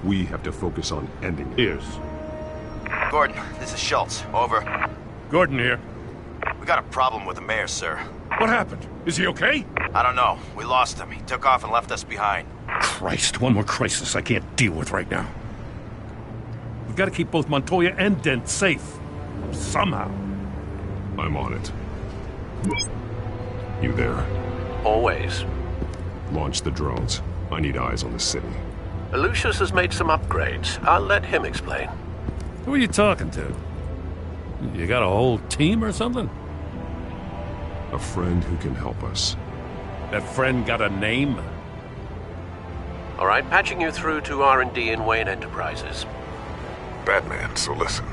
We have to focus on ending it. Ears. Gordon, this is Schultz. Over. Gordon here. We got a problem with the mayor, sir. What happened? Is he okay? I don't know. We lost him. He took off and left us behind. Christ, one more crisis I can't deal with right now. We've got to keep both Montoya and Dent safe. Somehow. I'm on it. You there? Always. Launch the drones. I need eyes on the city. Lucius has made some upgrades. I'll let him explain. Who are you talking to? You got a whole team or something? A friend who can help us. That friend got a name? All right, patching you through to R&D in Wayne Enterprises. Batman, so listen.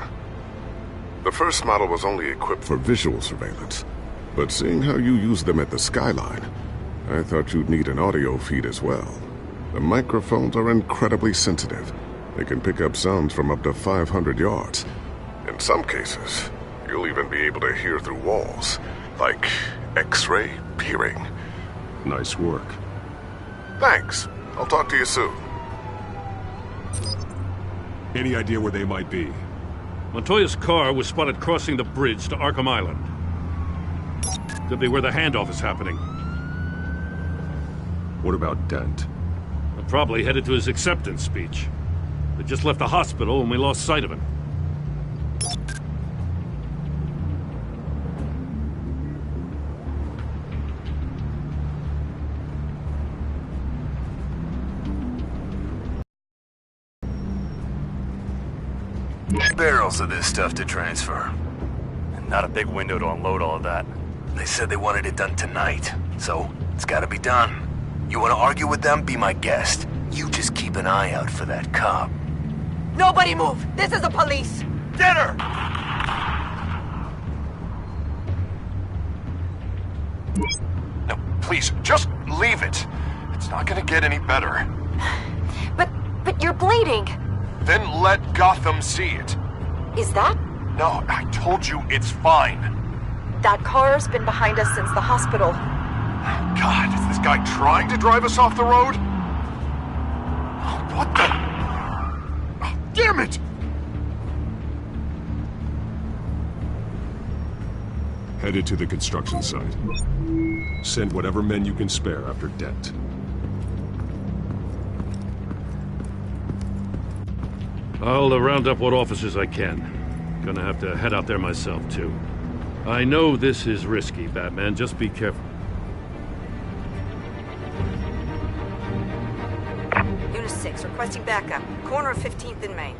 The first model was only equipped for visual surveillance, but seeing how you use them at the Skyline, I thought you'd need an audio feed as well. The microphones are incredibly sensitive. They can pick up sounds from up to 500 yards. In some cases, you'll even be able to hear through walls, like X-ray peering. Nice work. Thanks. I'll talk to you soon. Any idea where they might be? Montoya's car was spotted crossing the bridge to Arkham Island. Could be where the handoff is happening. What about Dent? They're probably headed to his acceptance speech. They just left the hospital and we lost sight of him. Barrels of this stuff to transfer. And not a big window to unload all of that. They said they wanted it done tonight, so it's gotta be done. You wanna argue with them? Be my guest. You just keep an eye out for that cop. Nobody move! This is the police! Get her! No, please, just leave it. It's not gonna get any better. But you're bleeding. Then let Gotham see it. Is that? No, I told you it's fine. That car's been behind us since the hospital. God, is this guy trying to drive us off the road? What the? Oh, damn it! Headed to the construction site. Send whatever men you can spare after Dent. I'll round up what officers I can. Gonna have to head out there myself, too. I know this is risky, Batman. Just be careful. Unit 6, requesting backup. Corner of 15th and Main.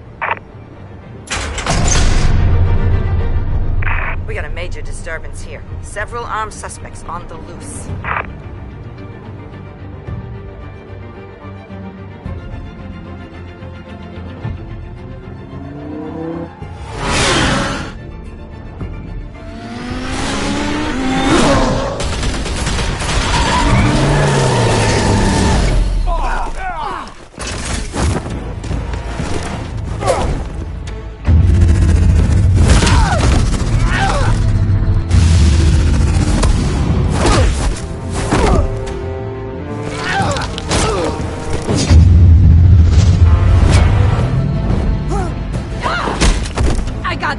We got a major disturbance here. Several armed suspects on the loose.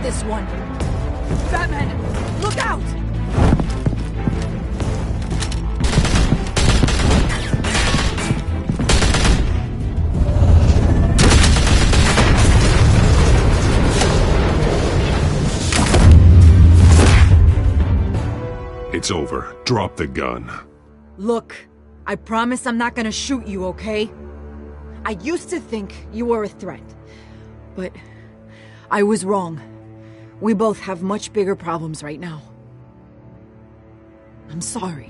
This one. Batman, look out! It's over. Drop the gun. Look, I promise I'm not gonna shoot you, okay? I used to think you were a threat, but I was wrong. We both have much bigger problems right now. I'm sorry.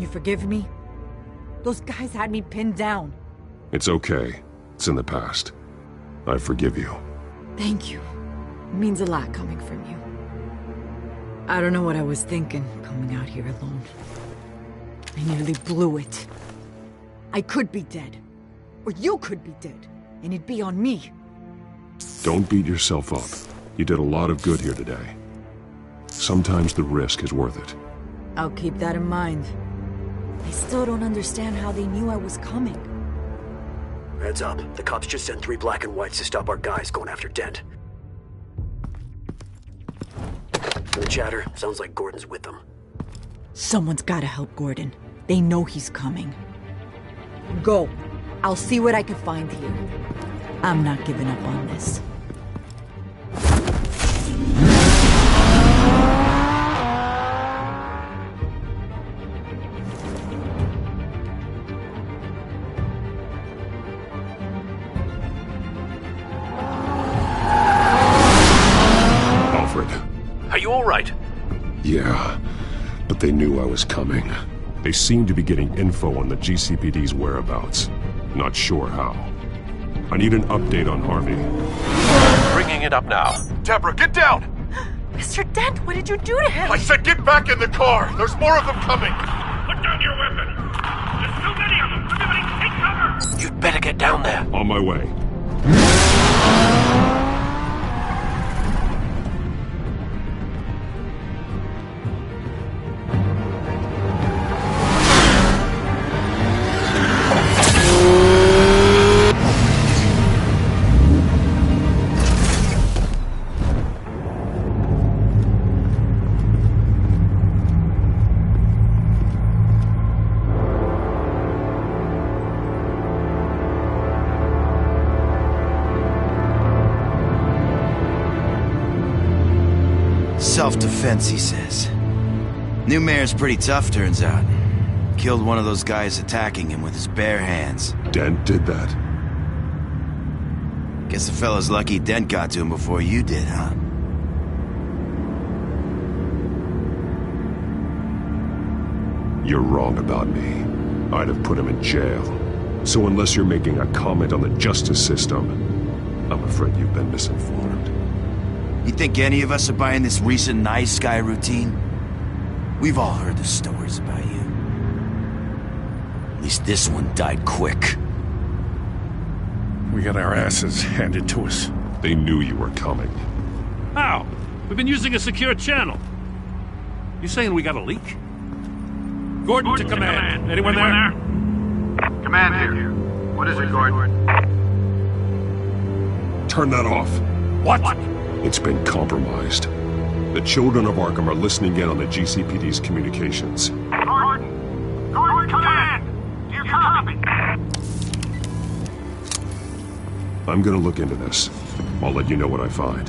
You forgive me? Those guys had me pinned down. It's okay. It's in the past. I forgive you. Thank you. It means a lot coming from you. I don't know what I was thinking, coming out here alone. I nearly blew it. I could be dead. Or you could be dead. And it'd be on me. Don't beat yourself up. You did a lot of good here today. Sometimes the risk is worth it. I'll keep that in mind. I still don't understand how they knew I was coming. Heads up. The cops just sent 3 black and whites to stop our guys going after Dent. The chatter sounds like Gordon's with them. Someone's gotta help Gordon. They know he's coming. Go. I'll see what I can find here. I'm not giving up on this. Are you all right? Yeah, but they knew I was coming. They seemed to be getting info on the GCPD's whereabouts. Not sure how. I need an update on Harvey. Bringing it up now. Deborah, get down! Mr. Dent, what did you do to him? I said get back in the car! There's more of them coming! Put down your weapon! There's too many of them! Everybody take cover! You'd better get down there. On my way. Self-defense, he says. New mayor's pretty tough, turns out. Killed one of those guys attacking him with his bare hands. Dent did that? Guess the fella's lucky Dent got to him before you did, huh? You're wrong about me. I'd have put him in jail. So unless you're making a comment on the justice system, I'm afraid you've been misinformed. You think any of us are buying this recent nice guy routine? We've all heard the stories about you. At least this one died quick. We got our asses handed to us. They knew you were coming. How? We've been using a secure channel. You saying we got a leak? Gordon to command. Anyone there? Command here. What is it, Gordon? Turn that off. What? It's been compromised. The children of Arkham are listening in on the GCPD's communications. Gordon! Gordon, command! Do you copy? I'm gonna look into this. I'll let you know what I find.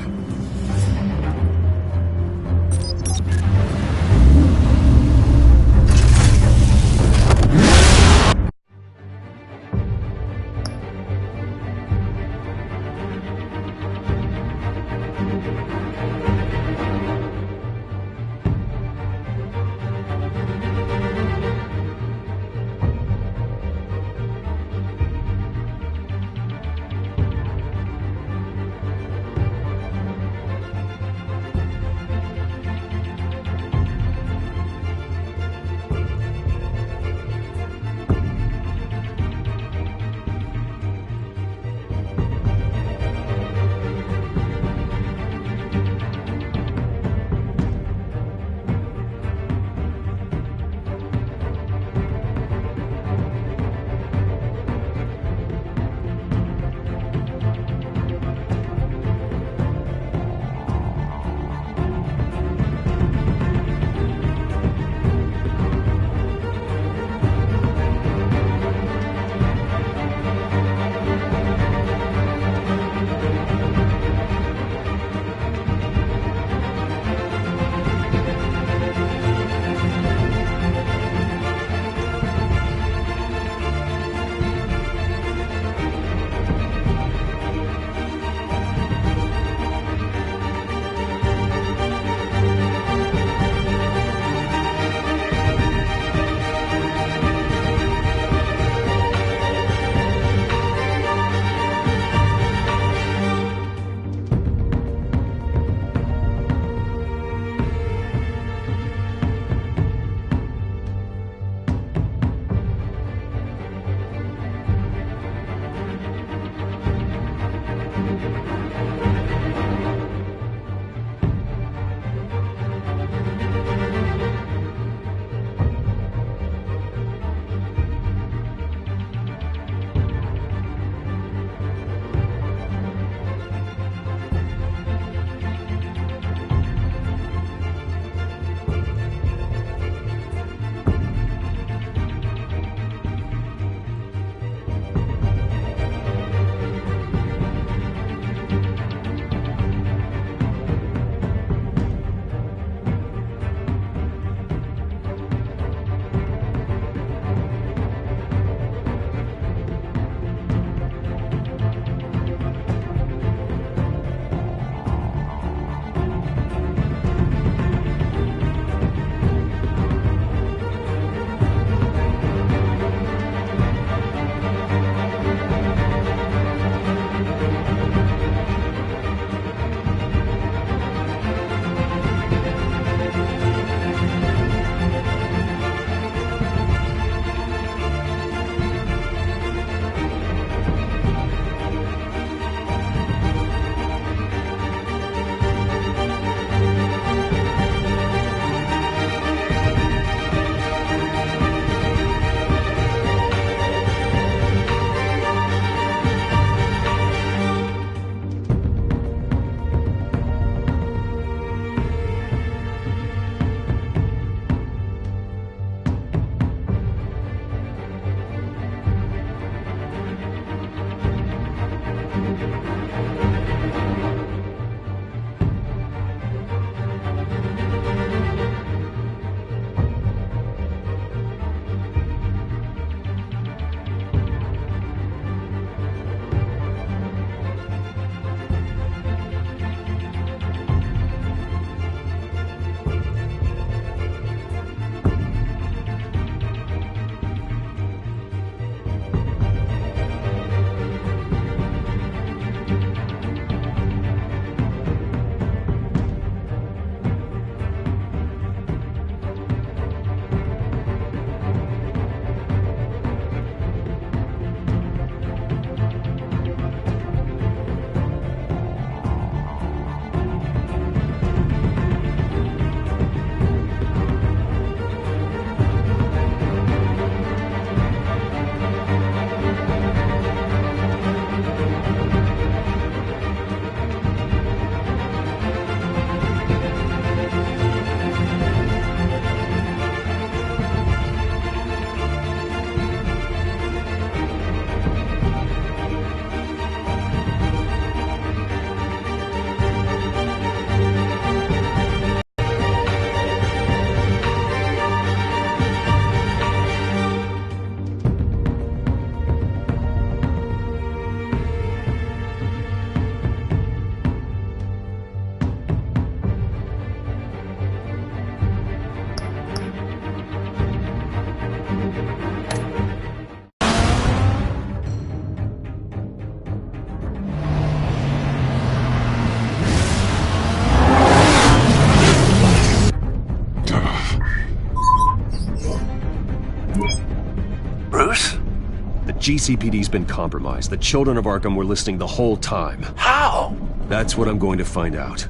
GCPD's been compromised. The children of Arkham were listening the whole time. How? That's what I'm going to find out.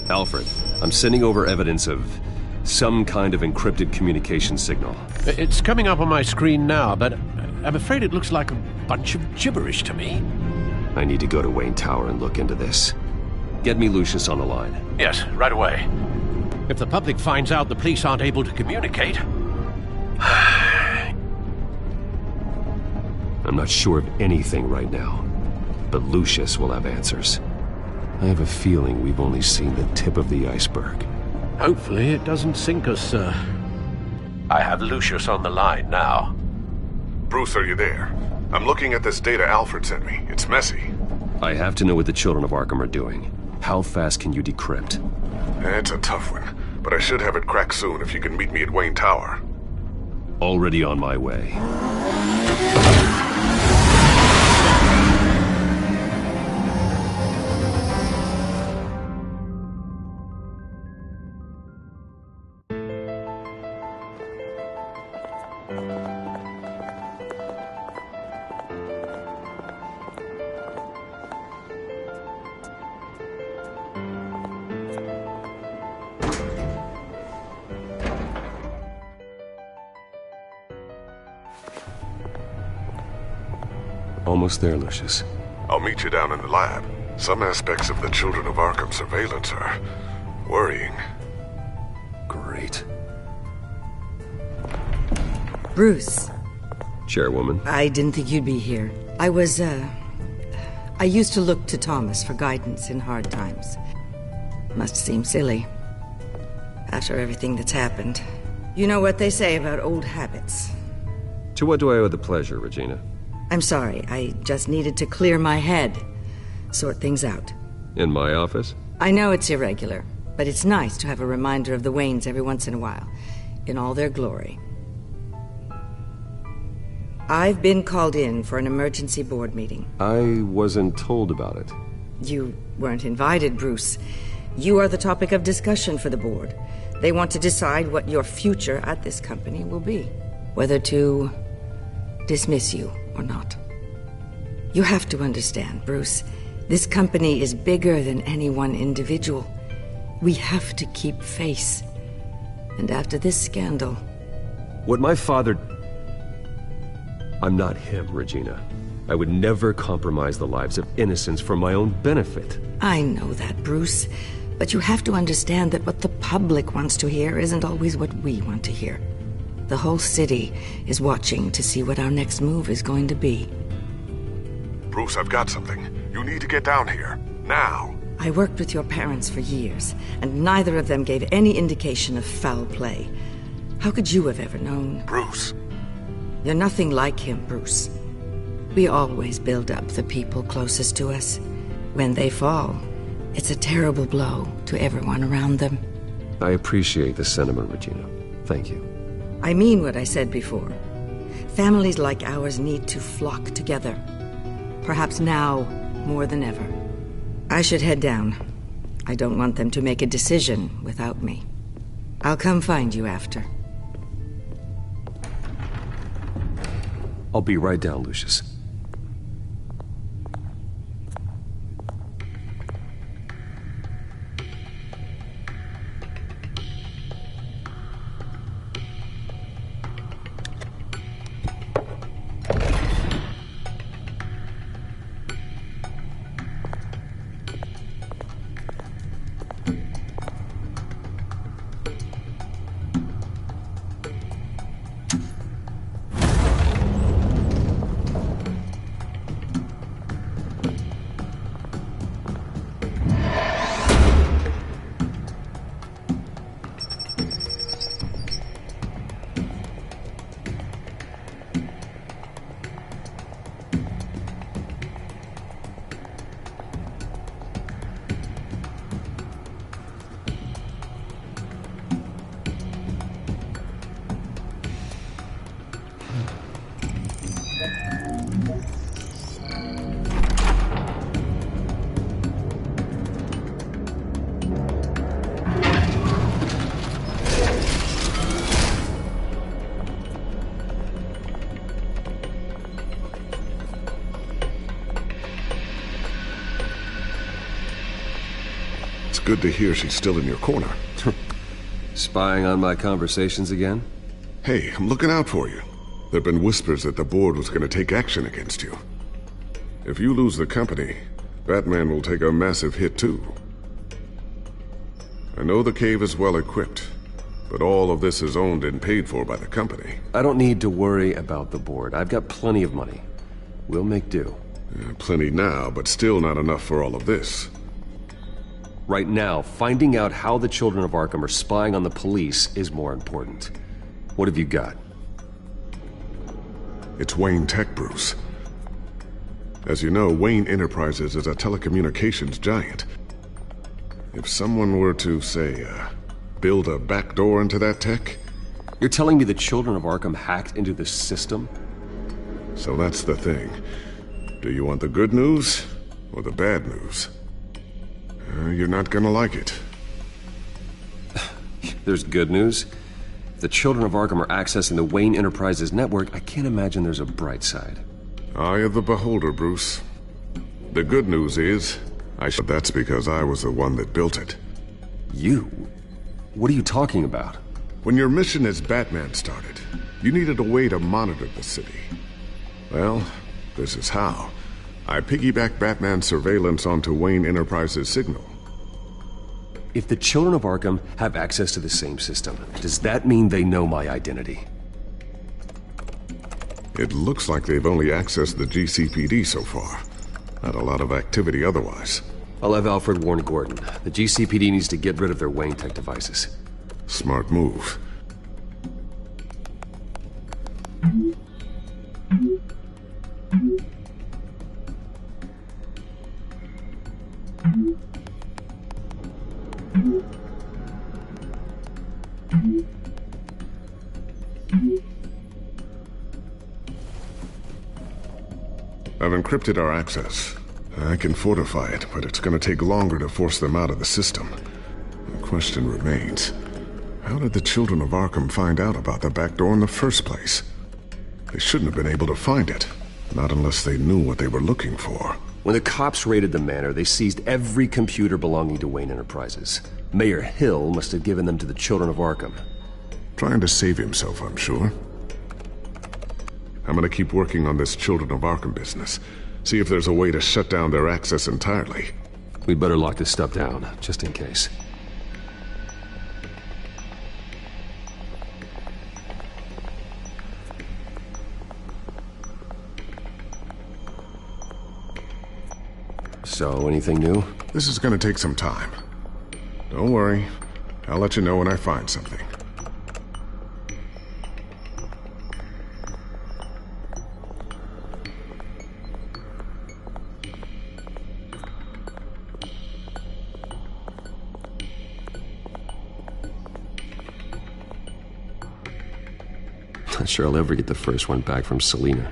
Alfred, I'm sending over evidence of some kind of encrypted communication signal. It's coming up on my screen now, but I'm afraid it looks like a bunch of gibberish to me. I need to go to Wayne Tower and look into this. Get me Lucius on the line. Yes, right away. If the public finds out the police aren't able to communicate... I'm not sure of anything right now, but Lucius will have answers. I have a feeling we've only seen the tip of the iceberg. Hopefully it doesn't sink us, sir. I have Lucius on the line now. Bruce, are you there? I'm looking at this data Alfred sent me. It's messy. I have to know what the children of Arkham are doing. How fast can you decrypt? It's a tough one, but I should have it cracked soon if you can meet me at Wayne Tower. Already on my way. Almost there, Lucius. I'll meet you down in the lab. Some aspects of the Children of Arkham surveillance are worrying. Great. Bruce. Chairwoman. I didn't think you'd be here. I used to look to Thomas for guidance in hard times. Must seem silly. After everything that's happened. You know what they say about old habits. To what do I owe the pleasure, Regina? I'm sorry, I just needed to clear my head. Sort things out. In my office? I know it's irregular, but it's nice to have a reminder of the Waynes every once in a while, in all their glory. I've been called in for an emergency board meeting. I wasn't told about it. You weren't invited, Bruce. You are the topic of discussion for the board. They want to decide what your future at this company will be. Whether to dismiss you or not. You have to understand, Bruce. This company is bigger than any one individual. We have to keep face. And after this scandal... What my father... I'm not him, Regina. I would never compromise the lives of innocents for my own benefit. I know that, Bruce. But you have to understand that what the public wants to hear isn't always what we want to hear. The whole city is watching to see what our next move is going to be. Bruce, I've got something. You need to get down here. Now. I worked with your parents for years, and neither of them gave any indication of foul play. How could you have ever known? Bruce. You're nothing like him, Bruce. We always build up the people closest to us. When they fall, it's a terrible blow to everyone around them. I appreciate the sentiment, Regina. Thank you. I mean what I said before. Families like ours need to flock together. Perhaps now more than ever. I should head down. I don't want them to make a decision without me. I'll come find you after. I'll be right down, Lucius. good to hear she's still in your corner. Spying on my conversations again? Hey, I'm looking out for you. There've been whispers that the board was going to take action against you. If you lose the company, Batman will take a massive hit too. I know the cave is well equipped, but all of this is owned and paid for by the company. I don't need to worry about the board. I've got plenty of money. We'll make do. Plenty now, but still not enough for all of this. Right now, finding out how the children of Arkham are spying on the police is more important. What have you got? It's Wayne Tech, Bruce. As you know, Wayne Enterprises is a telecommunications giant. If someone were to, say, build a backdoor into that tech... You're telling me the children of Arkham hacked into the system? So that's the thing. Do you want the good news or the bad news? You're not gonna like it. There's good news. If the children of Arkham are accessing the Wayne Enterprises network, I can't imagine there's a bright side. Eye of the beholder, Bruce. The good news is, that's because I was the one that built it. You? What are you talking about? When your mission as Batman started, you needed a way to monitor the city. Well, this is how. I piggybacked Batman's surveillance onto Wayne Enterprises' signal. If the children of Arkham have access to the same system, does that mean they know my identity? It looks like they've only accessed the GCPD so far. Not a lot of activity otherwise. I'll have Alfred warn Gordon. The GCPD needs to get rid of their Wayne Tech devices. Smart move. I've encrypted our access. I can fortify it, but it's going to take longer to force them out of the system. The question remains, how did the children of Arkham find out about the back door in the first place? They shouldn't have been able to find it, not unless they knew what they were looking for. When the cops raided the manor, they seized every computer belonging to Wayne Enterprises. Mayor Hill must have given them to the children of Arkham. Trying to save himself, I'm sure. I'm gonna keep working on this Children of Arkham business. See if there's a way to shut down their access entirely. We'd better lock this stuff down, just in case. So, anything new? This is gonna take some time. Don't worry. I'll let you know when I find something. Not sure I'll ever get the first one back from Selina.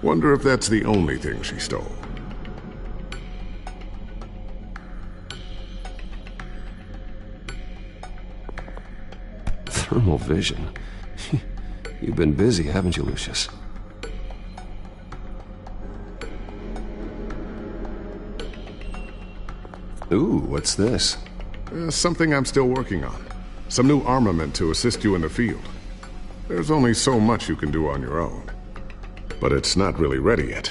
Wonder if that's the only thing she stole. Thermal vision. You've been busy, haven't you, Lucius? Ooh, what's this? Something I'm still working on. Some new armament to assist you in the field. There's only so much you can do on your own. But it's not really ready yet.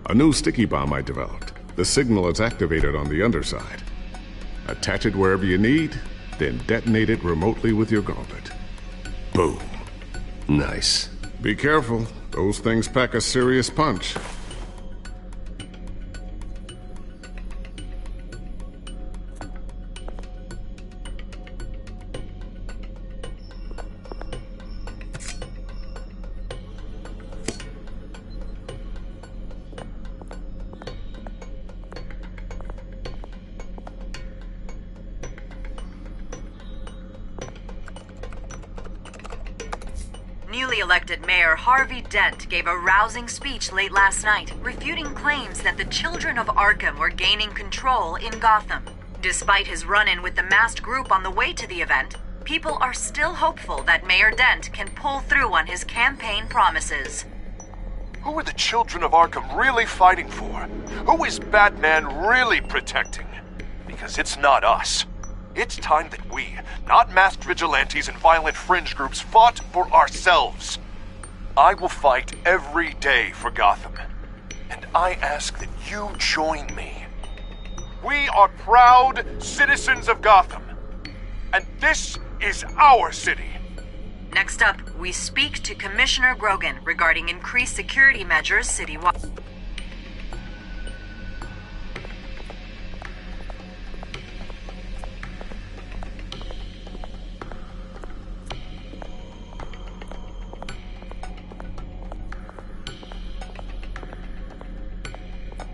A new sticky bomb I developed. The signal is activated on the underside. Attach it wherever you need, then detonate it remotely with your gauntlet. Boom. Nice. Be careful. Those things pack a serious punch. Newly elected Mayor Harvey Dent gave a rousing speech late last night, refuting claims that the children of Arkham were gaining control in Gotham. Despite his run-in with the masked group on the way to the event, people are still hopeful that Mayor Dent can pull through on his campaign promises. Who are the children of Arkham really fighting for? Who is Batman really protecting? Because it's not us. It's time that we, not masked vigilantes and violent fringe groups, fought for ourselves. I will fight every day for Gotham. And I ask that you join me. We are proud citizens of Gotham. And this is our city. Next up, we speak to Commissioner Grogan regarding increased security measures citywide.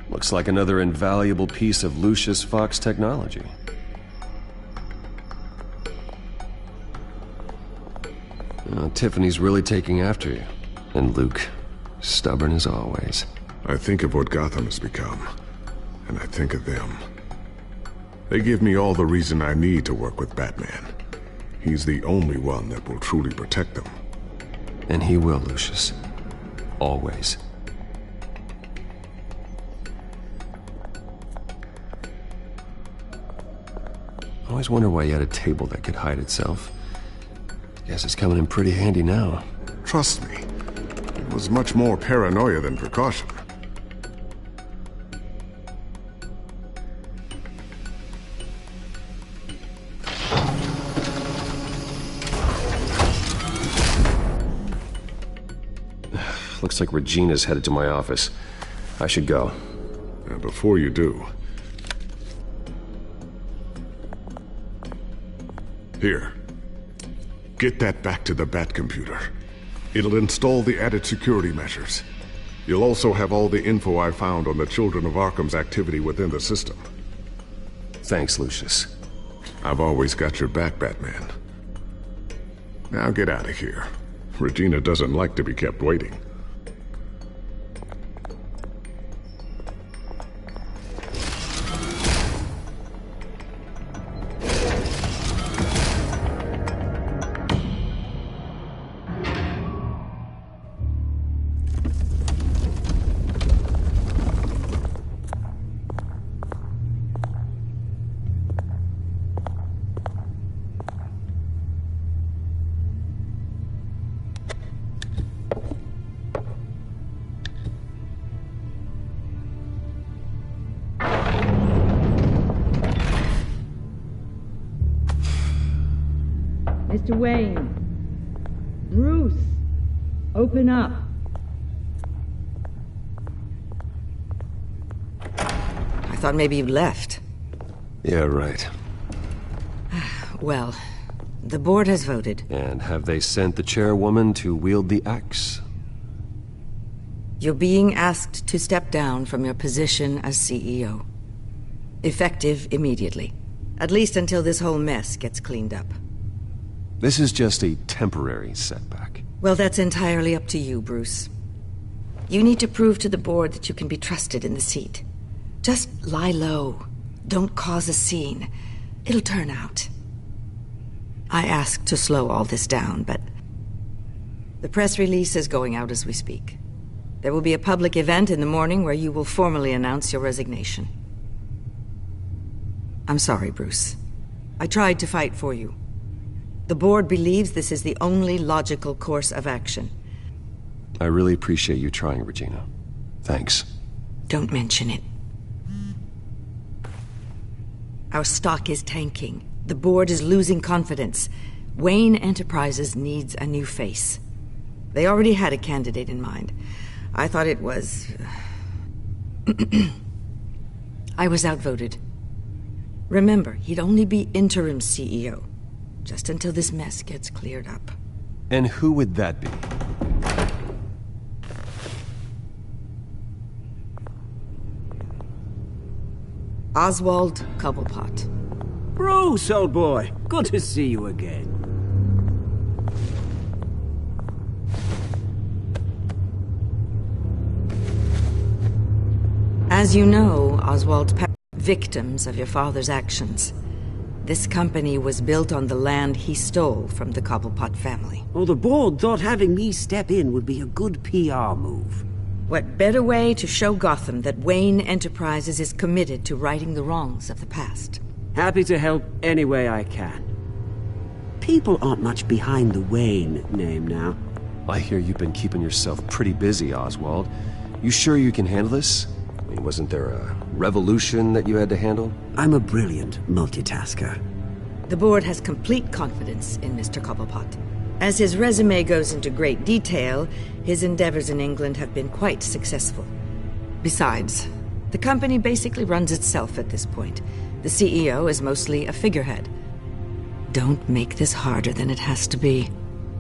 Looks like another invaluable piece of Lucius Fox technology. Tiffany's really taking after you. And Luke, stubborn as always. I think of what Gotham has become, and I think of them. They give me all the reason I need to work with Batman. He's the only one that will truly protect them. And he will, Lucius. Always. I always wonder why you had a table that could hide itself. Guess it's coming in pretty handy now. Trust me, it was much more paranoia than precaution. Looks like Regina's headed to my office. I should go. And before you do... Here. Get that back to the Bat computer. It'll install the added security measures. You'll also have all the info I found on the Children of Arkham's activity within the system. Thanks, Lucius. I've always got your back, Batman. Now get out of here. Regina doesn't like to be kept waiting. Mr. Wayne. Bruce. Open up. I thought maybe you left. Yeah, right. Well, the board has voted. And have they sent the chairwoman to wield the axe? You're being asked to step down from your position as CEO. Effective immediately. At least until this whole mess gets cleaned up. This is just a temporary setback. Well, that's entirely up to you, Bruce. You need to prove to the board that you can be trusted in the seat. Just lie low. Don't cause a scene. It'll turn out. I asked to slow all this down, but... the press release is going out as we speak. There will be a public event in the morning where you will formally announce your resignation. I'm sorry, Bruce. I tried to fight for you. The board believes this is the only logical course of action. I really appreciate you trying, Regina. Thanks. Don't mention it. Our stock is tanking. The board is losing confidence. Wayne Enterprises needs a new face. They already had a candidate in mind. I thought it was... I was outvoted. Remember, he'd only be interim CEO. Just until this mess gets cleared up. And who would that be? Oswald Cobblepot. Bruce, old boy. Good to see you again. As you know, Oswald, victims of your father's actions. This company was built on the land he stole from the Cobblepot family. Well, the board thought having me step in would be a good PR move. What better way to show Gotham that Wayne Enterprises is committed to righting the wrongs of the past? Happy to help any way I can. People aren't much behind the Wayne name now. I hear you've been keeping yourself pretty busy, Oswald. You sure you can handle this? I mean, wasn't there a revolution that you had to handle? I'm a brilliant multitasker. The board has complete confidence in Mr. Cobblepot. As his resume goes into great detail, his endeavors in England have been quite successful. Besides, the company basically runs itself at this point. The CEO is mostly a figurehead. Don't make this harder than it has to be.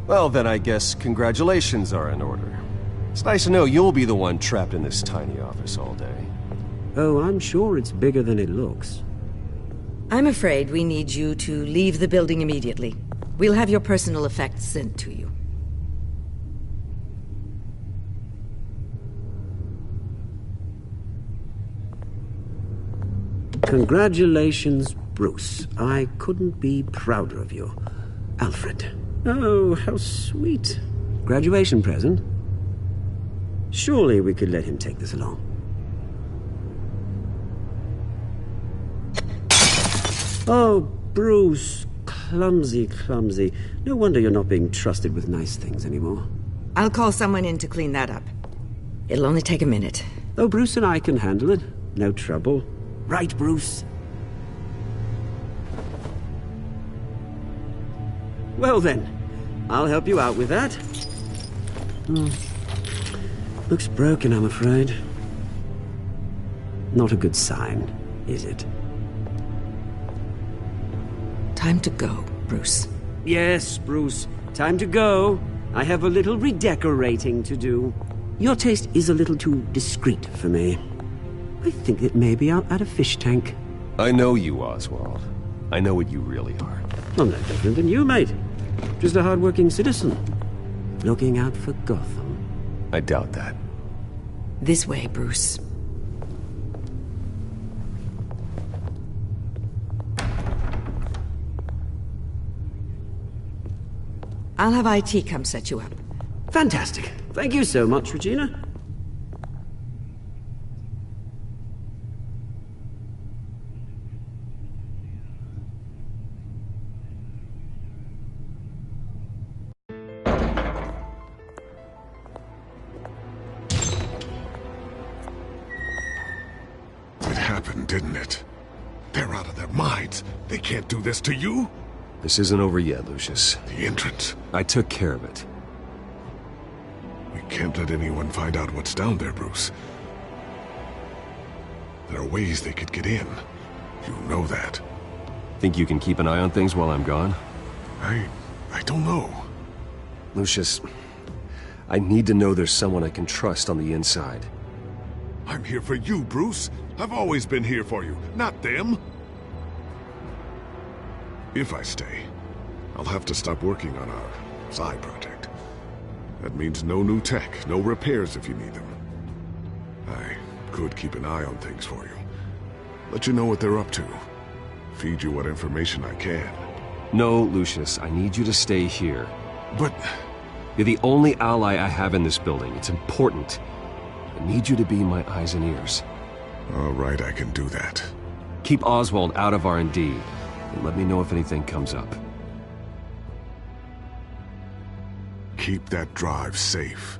Well, then I guess congratulations are in order. It's nice to know you'll be the one trapped in this tiny office all day. Oh, I'm sure it's bigger than it looks. I'm afraid we need you to leave the building immediately. We'll have your personal effects sent to you. Congratulations, Bruce. I couldn't be prouder of you. Alfred. Oh, how sweet. Graduation present? Surely we could let him take this along. Oh, Bruce. Clumsy, clumsy. No wonder you're not being trusted with nice things anymore. I'll call someone in to clean that up. It'll only take a minute. Oh, Bruce and I can handle it. No trouble. Right, Bruce? Well then, I'll help you out with that. Looks broken, I'm afraid. Not a good sign, is it? Time to go, Bruce. Yes, Bruce. Time to go. I have a little redecorating to do. Your taste is a little too discreet for me. I think that maybe I'll add a fish tank. I know you, Oswald. I know what you really are. I'm no different than you, mate. Just a hard-working citizen. Looking out for Gotham. I doubt that. This way, Bruce. I'll have IT come set you up. Fantastic. Thank you so much, Regina. It happened, didn't it? They're out of their minds. They can't do this to you. This isn't over yet, Lucius. The entrance. I took care of it. We can't let anyone find out what's down there, Bruce. There are ways they could get in. You know that. Think you can keep an eye on things while I'm gone? I don't know. Lucius, I need to know there's someone I can trust on the inside. I'm here for you, Bruce. I've always been here for you, not them. If I stay, I'll have to stop working on our side project. That means no new tech, no repairs if you need them. I could keep an eye on things for you. Let you know what they're up to. Feed you what information I can. No, Lucius, I need you to stay here. But... You're the only ally I have in this building. It's important. I need you to be my eyes and ears. All right, I can do that. Keep Oswald out of R&D. And let me know if anything comes up. Keep that drive safe.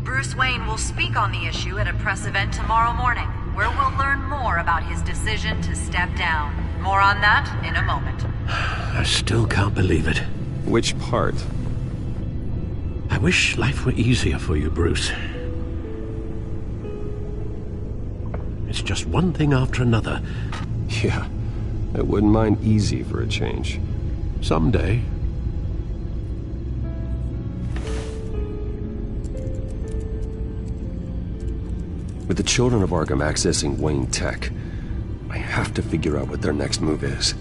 Bruce Wayne will speak on the issue at a press event tomorrow morning, where we'll learn more about his decision to step down. More on that in a moment. I still can't believe it. Which part? I wish life were easier for you, Bruce. It's just one thing after another. Yeah, I wouldn't mind easy for a change. Someday. With the children of Arkham accessing Wayne Tech, I have to figure out what their next move is.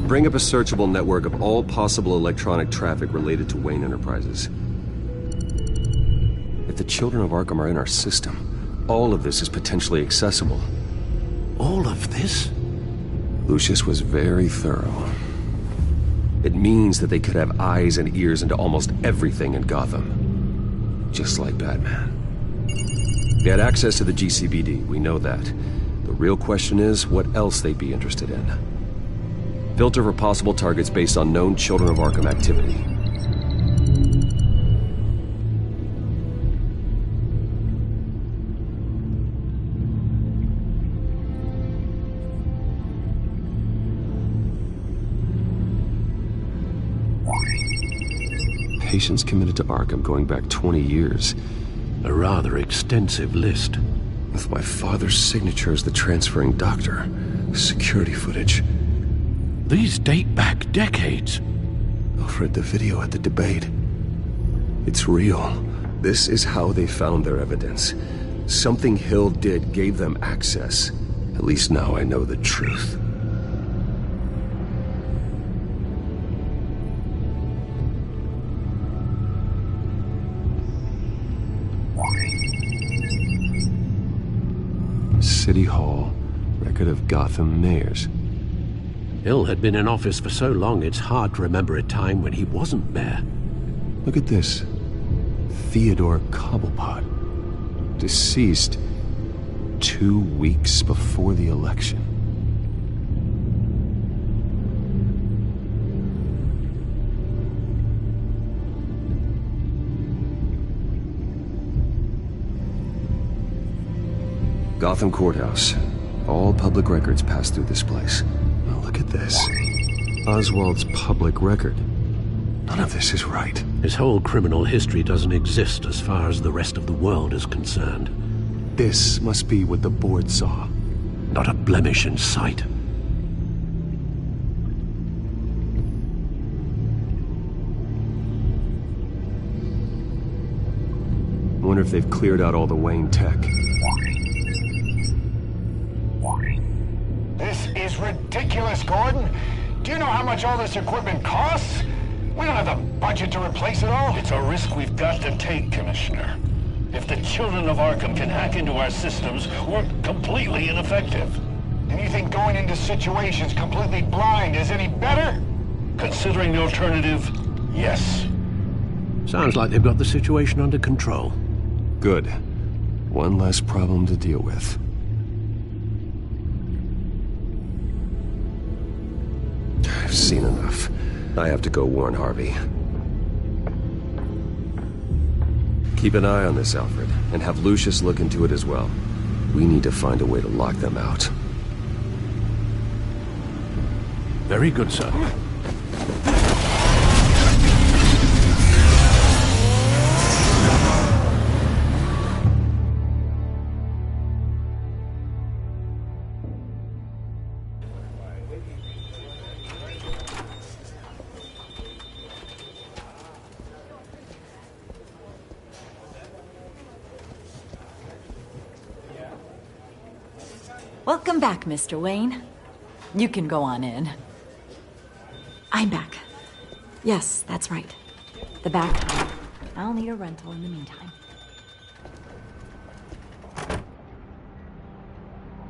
Bring up a searchable network of all possible electronic traffic related to Wayne Enterprises. If the children of Arkham are in our system, all of this is potentially accessible. All of this? Lucius was very thorough. It means that they could have eyes and ears into almost everything in Gotham. Just like Batman. They had access to the GCPD, we know that. The real question is, what else they'd be interested in. Filter for possible targets based on known Children of Arkham activity. Patients committed to Arkham going back 20 years. A rather extensive list. With my father's signature as the transferring doctor. Security footage. These date back decades. Alfred, the video at the debate. It's real. This is how they found their evidence. Something Hill did gave them access. At least now I know the truth. City Hall, record of Gotham mayors. Hill had been in office for so long, it's hard to remember a time when he wasn't mayor. Look at this. Theodore Cobblepot. Deceased 2 weeks before the election. Gotham Courthouse. All public records pass through this place. Look at this. Oswald's public record. None of this is right. His whole criminal history doesn't exist as far as the rest of the world is concerned. This must be what the board saw. Not a blemish in sight. I wonder if they've cleared out all the Wayne tech. This is ridiculous, Gordon. Do you know how much all this equipment costs? We don't have the budget to replace it all. It's a risk we've got to take, Commissioner. If the children of Arkham can hack into our systems, we're completely ineffective. And you think going into situations completely blind is any better? Considering the alternative, yes. Sounds like they've got the situation under control. Good. One less problem to deal with. I've seen enough. I have to go warn Harvey. Keep an eye on this, Alfred, and have Lucius look into it as well. We need to find a way to lock them out. Very good, sir. Welcome back, Mr. Wayne. You can go on in. I'm back. Yes, that's right. The back. I'll need a rental in the meantime.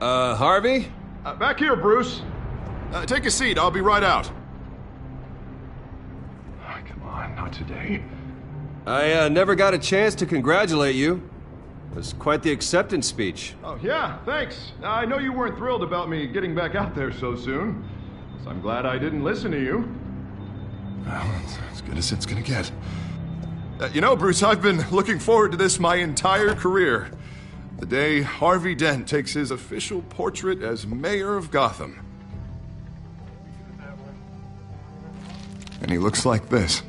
Harvey? Back here, Bruce. Take a seat. I'll be right out. Oh, come on, not today. I never got a chance to congratulate you. It was quite the acceptance speech. Oh, yeah, thanks. I know you weren't thrilled about me getting back out there so soon, so I'm glad I didn't listen to you. Well, it's as good as it's gonna get. You know, Bruce, I've been looking forward to this my entire career. The day Harvey Dent takes his official portrait as mayor of Gotham. And he looks like this.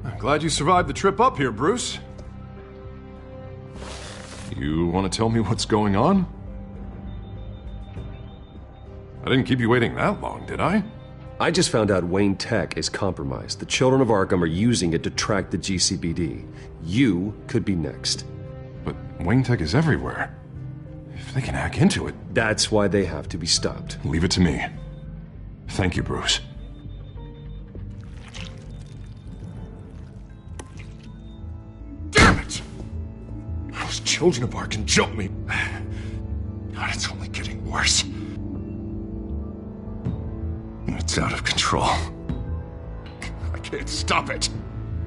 I'm glad you survived the trip up here, Bruce. You want to tell me what's going on? I didn't keep you waiting that long, did I? I just found out Wayne Tech is compromised. The children of Arkham are using it to track the GCPD. You could be next. But Wayne Tech is everywhere. If they can hack into it... That's why they have to be stopped. Leave it to me. Thank you, Bruce. Damn it! Those children of Arkham jumped me. God, it's only getting worse. It's out of control. I can't stop it.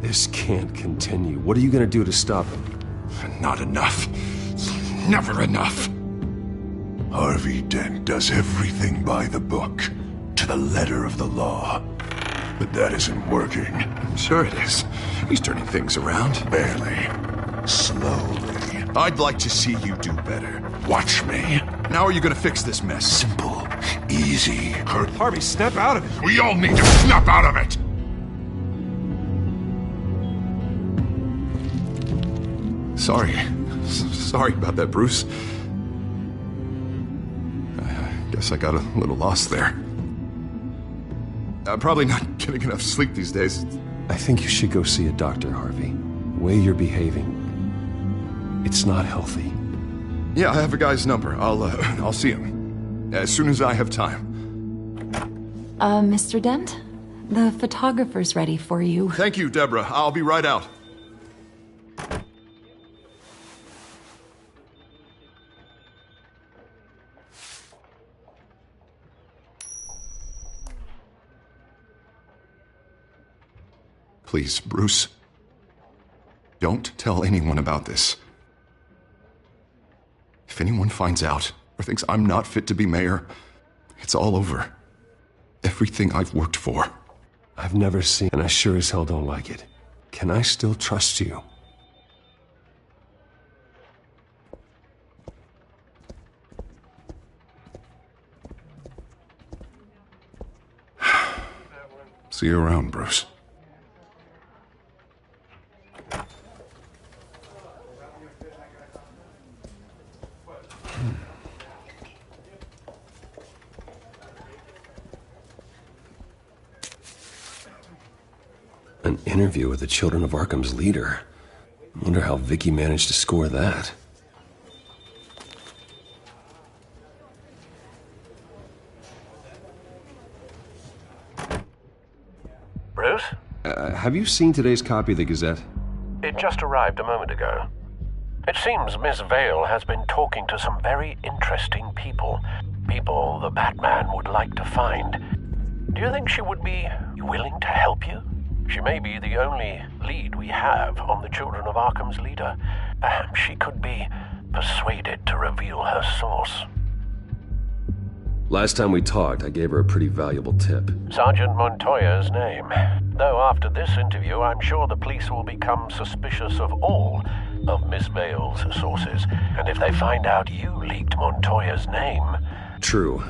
This can't continue. What are you going to do to stop it? Not enough. Never enough. Harvey Dent does everything by the book, to the letter of the law. But that isn't working. I'm sure it is. He's turning things around. Barely. Slowly. I'd like to see you do better. Watch me. Now are you gonna fix this mess? Simple. Easy. Kurt, Harvey, snap out of it. We all need to snap out of it! Sorry about that, Bruce. I guess I got a little lost there. I'm probably not getting enough sleep these days. I think you should go see a doctor, Harvey. The way you're behaving, it's not healthy. Yeah, I have a guy's number. I'll see him as soon as I have time. Mr. Dent? The photographer's ready for you. Thank you, Deborah. I'll be right out. Please, Bruce. Don't tell anyone about this. If anyone finds out or thinks I'm not fit to be mayor, it's all over. Everything I've worked for. I've never seen, and I sure as hell don't like it. Can I still trust you? See you around, Bruce. An interview with the Children of Arkham's leader. I wonder how Vicky managed to score that. Bruce? Have you seen today's copy of the Gazette? It just arrived a moment ago. It seems Miss Vale has been talking to some very interesting people. People the Batman would like to find. Do you think she would be willing to help you? She may be the only lead we have on the Children of Arkham's leader. Perhaps she could be persuaded to reveal her source. Last time we talked, I gave her a pretty valuable tip. Sergeant Montoya's name. Though after this interview, I'm sure the police will become suspicious of all of Miss Vale's sources. And if they find out you leaked Montoya's name... True.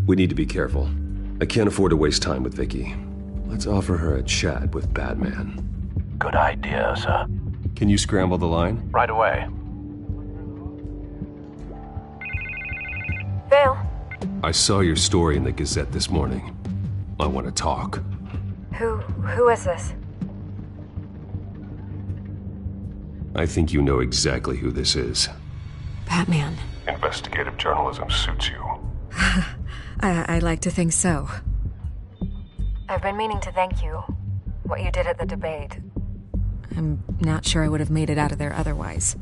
We need to be careful. I can't afford to waste time with Vicky. Let's offer her a chat with Batman. Good idea, sir. Can you scramble the line? Right away. Vale. I saw your story in the Gazette this morning. I want to talk. Who is this? I think you know exactly who this is. Batman. Investigative journalism suits you. I like to think so. I've been meaning to thank you. What you did at the debate. I'm not sure I would have made it out of there otherwise.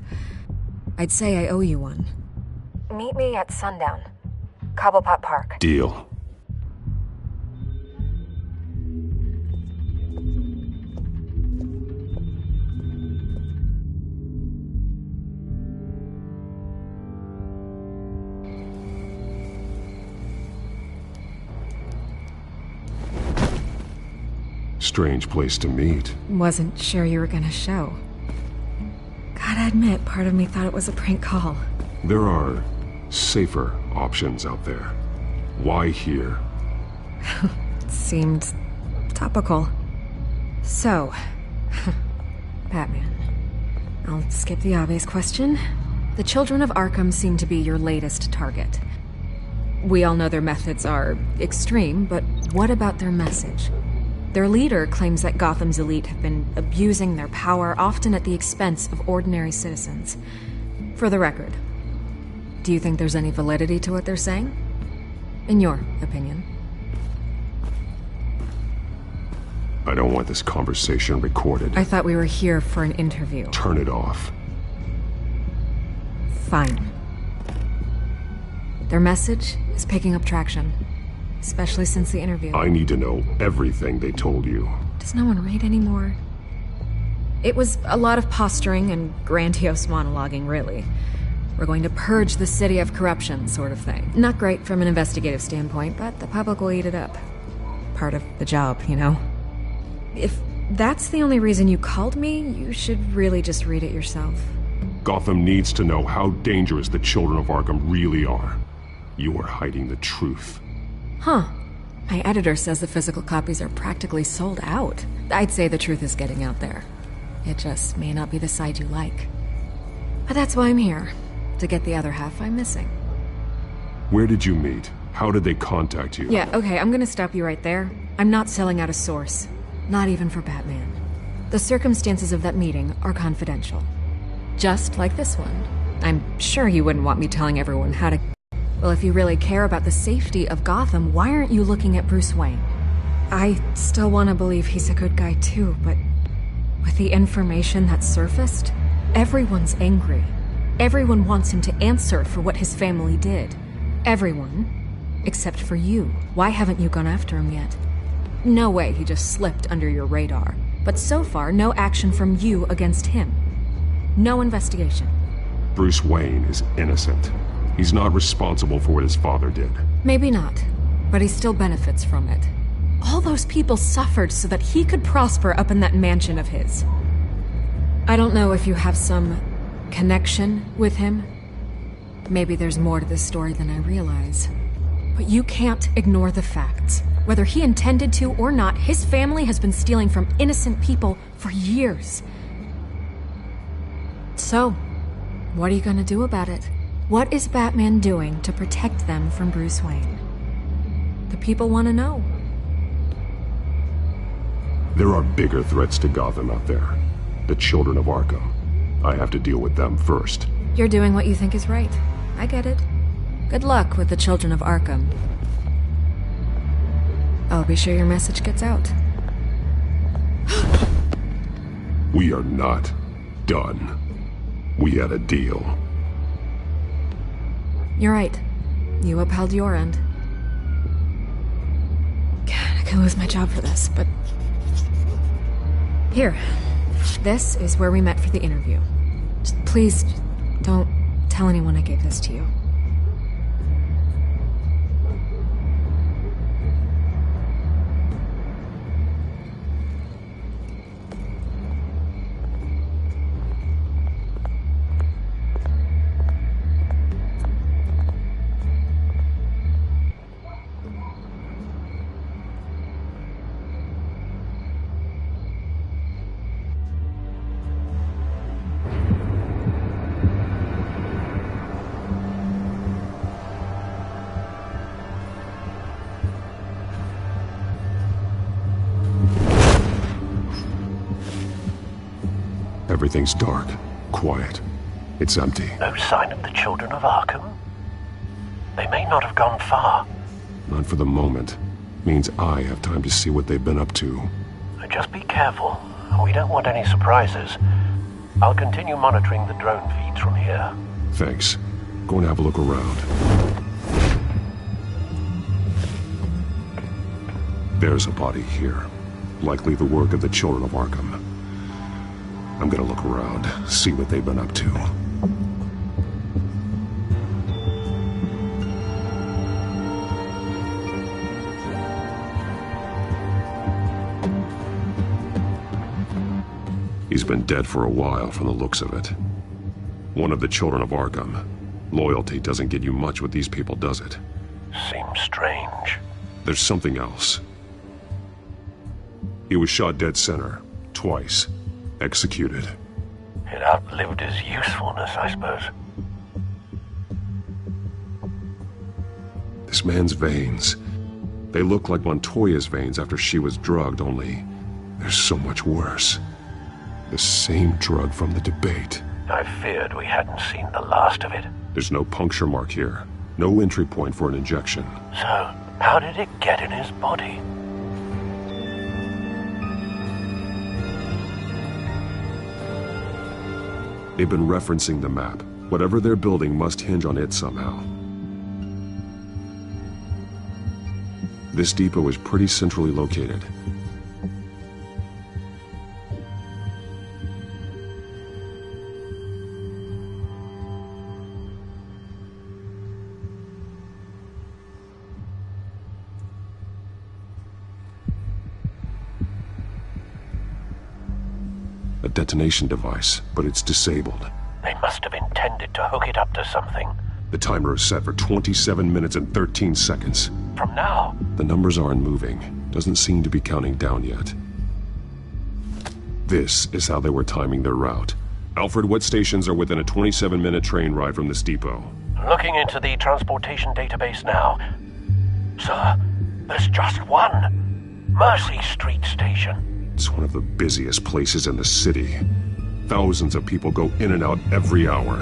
I'd say I owe you one. Meet me at sundown. Cobblepot Park. Deal. Strange place to meet. Wasn't sure you were gonna show. Gotta admit, part of me thought it was a prank call. There are safer options out there. Why here? Seemed topical. So, Batman. I'll skip the obvious question. The children of Arkham seem to be your latest target. We all know their methods are extreme, but what about their message? Their leader claims that Gotham's elite have been abusing their power, often at the expense of ordinary citizens. For the record, do you think there's any validity to what they're saying? In your opinion? I don't want this conversation recorded. I thought we were here for an interview. Turn it off. Fine. Their message is picking up traction. Especially since the interview. I need to know everything they told you. Does no one read anymore? It was a lot of posturing and grandiose monologuing, really. We're going to purge the city of corruption, sort of thing. Not great from an investigative standpoint, but the public will eat it up. Part of the job, you know? If that's the only reason you called me, you should really just read it yourself. Gotham needs to know how dangerous the children of Arkham really are. You are hiding the truth. Huh. My editor says the physical copies are practically sold out. I'd say the truth is getting out there. It just may not be the side you like. But that's why I'm here. To get the other half I'm missing. Where did you meet? How did they contact you? Yeah, okay, I'm gonna stop you right there. I'm not selling out a source. Not even for Batman. The circumstances of that meeting are confidential. Just like this one. I'm sure you wouldn't want me telling everyone how to... Well, if you really care about the safety of Gotham, why aren't you looking at Bruce Wayne? I still want to believe he's a good guy too, but with the information that surfaced, everyone's angry. Everyone wants him to answer for what his family did. Everyone, except for you. Why haven't you gone after him yet? No way he just slipped under your radar. But so far, no action from you against him. No investigation. Bruce Wayne is innocent. He's not responsible for what his father did. Maybe not, but he still benefits from it. All those people suffered so that he could prosper up in that mansion of his. I don't know if you have some connection with him. Maybe there's more to this story than I realize. But you can't ignore the facts. Whether he intended to or not, his family has been stealing from innocent people for years. So, what are you gonna do about it? What is Batman doing to protect them from Bruce Wayne? The people want to know. There are bigger threats to Gotham out there. The children of Arkham. I have to deal with them first. You're doing what you think is right. I get it. Good luck with the children of Arkham. I'll be sure your message gets out. We are not done. We had a deal. You're right. You upheld your end. God, I could lose my job for this, but... Here. This is where we met for the interview. Just please, don't tell anyone I gave this to you. Everything's dark, quiet. It's empty. No sign of the children of Arkham? They may not have gone far. Not for the moment. Means I have time to see what they've been up to. Just be careful. We don't want any surprises. I'll continue monitoring the drone feeds from here. Thanks. Go and have a look around. There's a body here. Likely the work of the children of Arkham. I'm gonna look around, see what they've been up to. He's been dead for a while from the looks of it. One of the children of Arkham. Loyalty doesn't get you much with these people, does it? Seems strange. There's something else. He was shot dead center, twice. Executed. It outlived his usefulness, I suppose. This man's veins. They look like Montoya's veins after she was drugged, only they're so much worse. The same drug from the debate. I feared we hadn't seen the last of it. There's no puncture mark here. No entry point for an injection. So, how did it get in his body? They've been referencing the map. Whatever they're building must hinge on it somehow. This depot is pretty centrally located. A detonation device, but it's disabled. They must have intended to hook it up to something. The timer is set for 27 minutes and 13 seconds. From now? The numbers aren't moving. Doesn't seem to be counting down yet. This is how they were timing their route. Alfred, what stations are within a 27-minute train ride from this depot? Looking into the transportation database now. Sir, there's just one. Mercy Street Station. It's one of the busiest places in the city. Thousands of people go in and out every hour.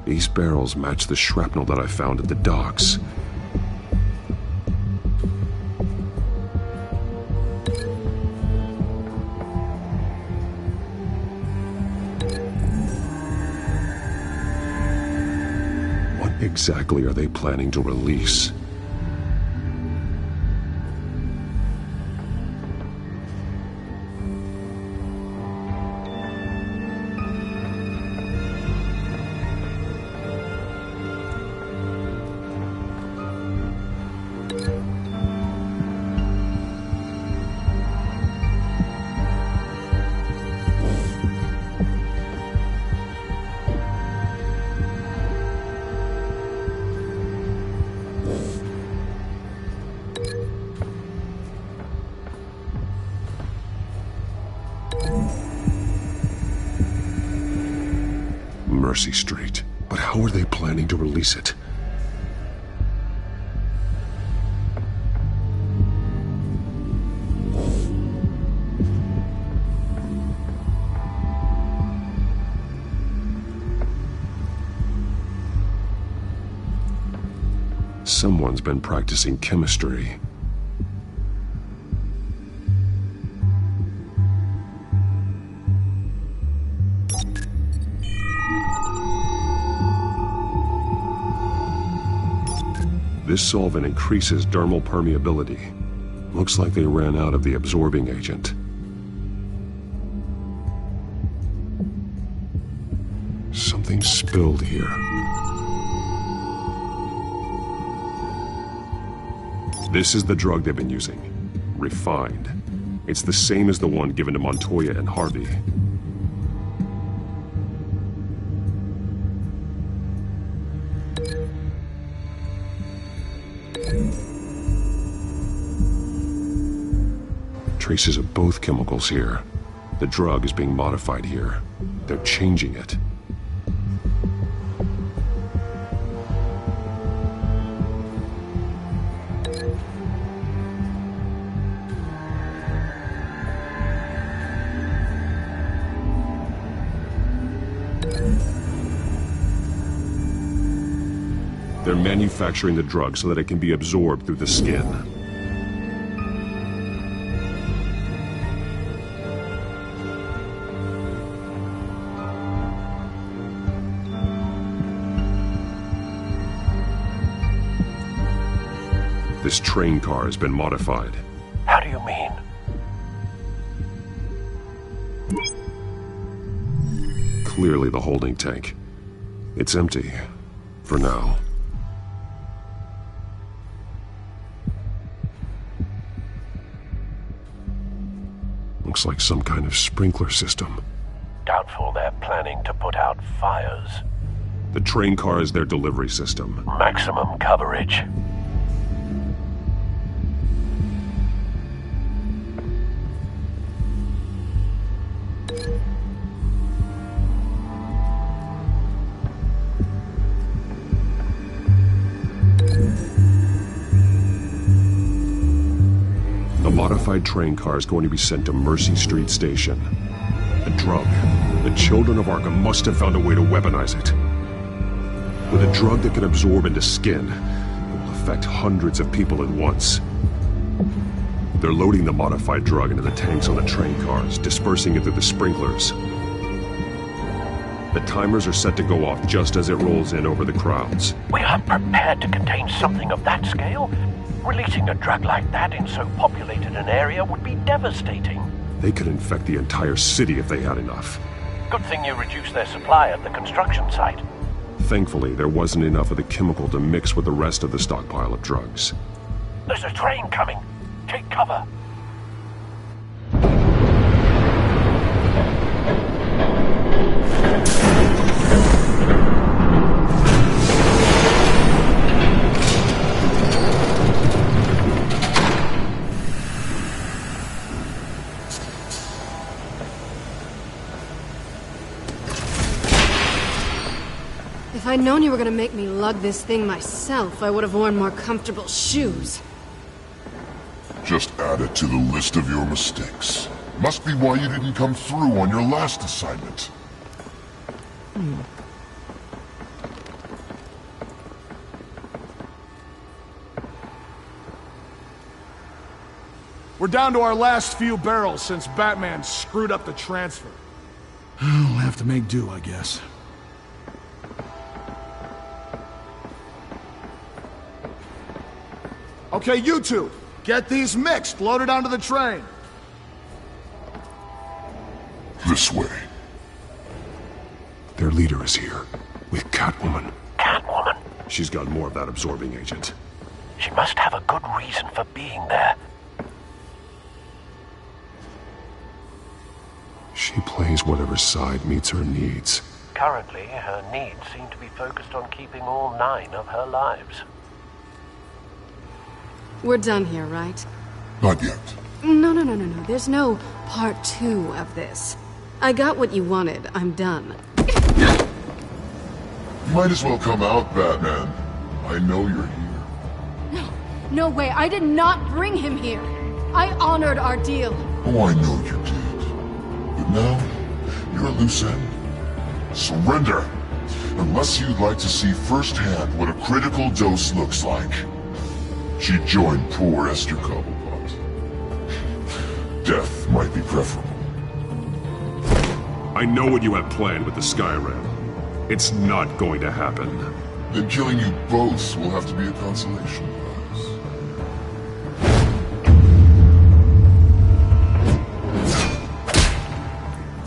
These barrels match the shrapnel that I found at the docks. What exactly are they planning to release? Mercy Street. But how are they planning to release it? Someone's been practicing chemistry. This solvent increases dermal permeability. Looks like they ran out of the absorbing agent. Something spilled here. This is the drug they've been using. Refined. It's the same as the one given to Montoya and Harvey. Traces of both chemicals here. The drug is being modified here. They're changing it. They're manufacturing the drug so that it can be absorbed through the skin. This train car has been modified. How do you mean? Clearly the holding tank. It's empty. For now. Looks like some kind of sprinkler system. Doubtful they're planning to put out fires. The train car is their delivery system. Maximum coverage. The modified train car is going to be sent to Mercy Street Station. The drug. The children of Arkham must have found a way to weaponize it. With a drug that can absorb into skin, it will affect hundreds of people at once. They're loading the modified drug into the tanks on the train cars, dispersing it through the sprinklers. The timers are set to go off just as it rolls in over the crowds. We aren't prepared to contain something of that scale. Releasing a drug like that in so populated an area would be devastating. They could infect the entire city if they had enough. Good thing you reduced their supply at the construction site. Thankfully, there wasn't enough of the chemical to mix with the rest of the stockpile of drugs. There's a train coming. Take cover. If I'd known you were gonna make me lug this thing myself, I would have worn more comfortable shoes. Just add it to the list of your mistakes. Must be why you didn't come through on your last assignment. We're down to our last few barrels since Batman screwed up the transfer. We'll have to make do, I guess. Okay, you two, get these mixed, loaded onto the train. This way. Their leader is here, with Catwoman. Catwoman? She's got more of that absorbing agent. She must have a good reason for being there. She plays whatever side meets her needs. Currently, her needs seem to be focused on keeping all 9 of her lives. We're done here, right? Not yet. No. There's no part 2 of this. I got what you wanted. I'm done. You might as well come out, Batman. I know you're here. No way. I did not bring him here. I honored our deal. Oh, I know you did. But now, you're a loose end. Surrender! Unless you'd like to see firsthand what a critical dose looks like. She joined poor Esther Cobblepot. Death might be preferable. I know what you have planned with the Skyrim. It's not going to happen. Then killing you both will have to be a consolation prize.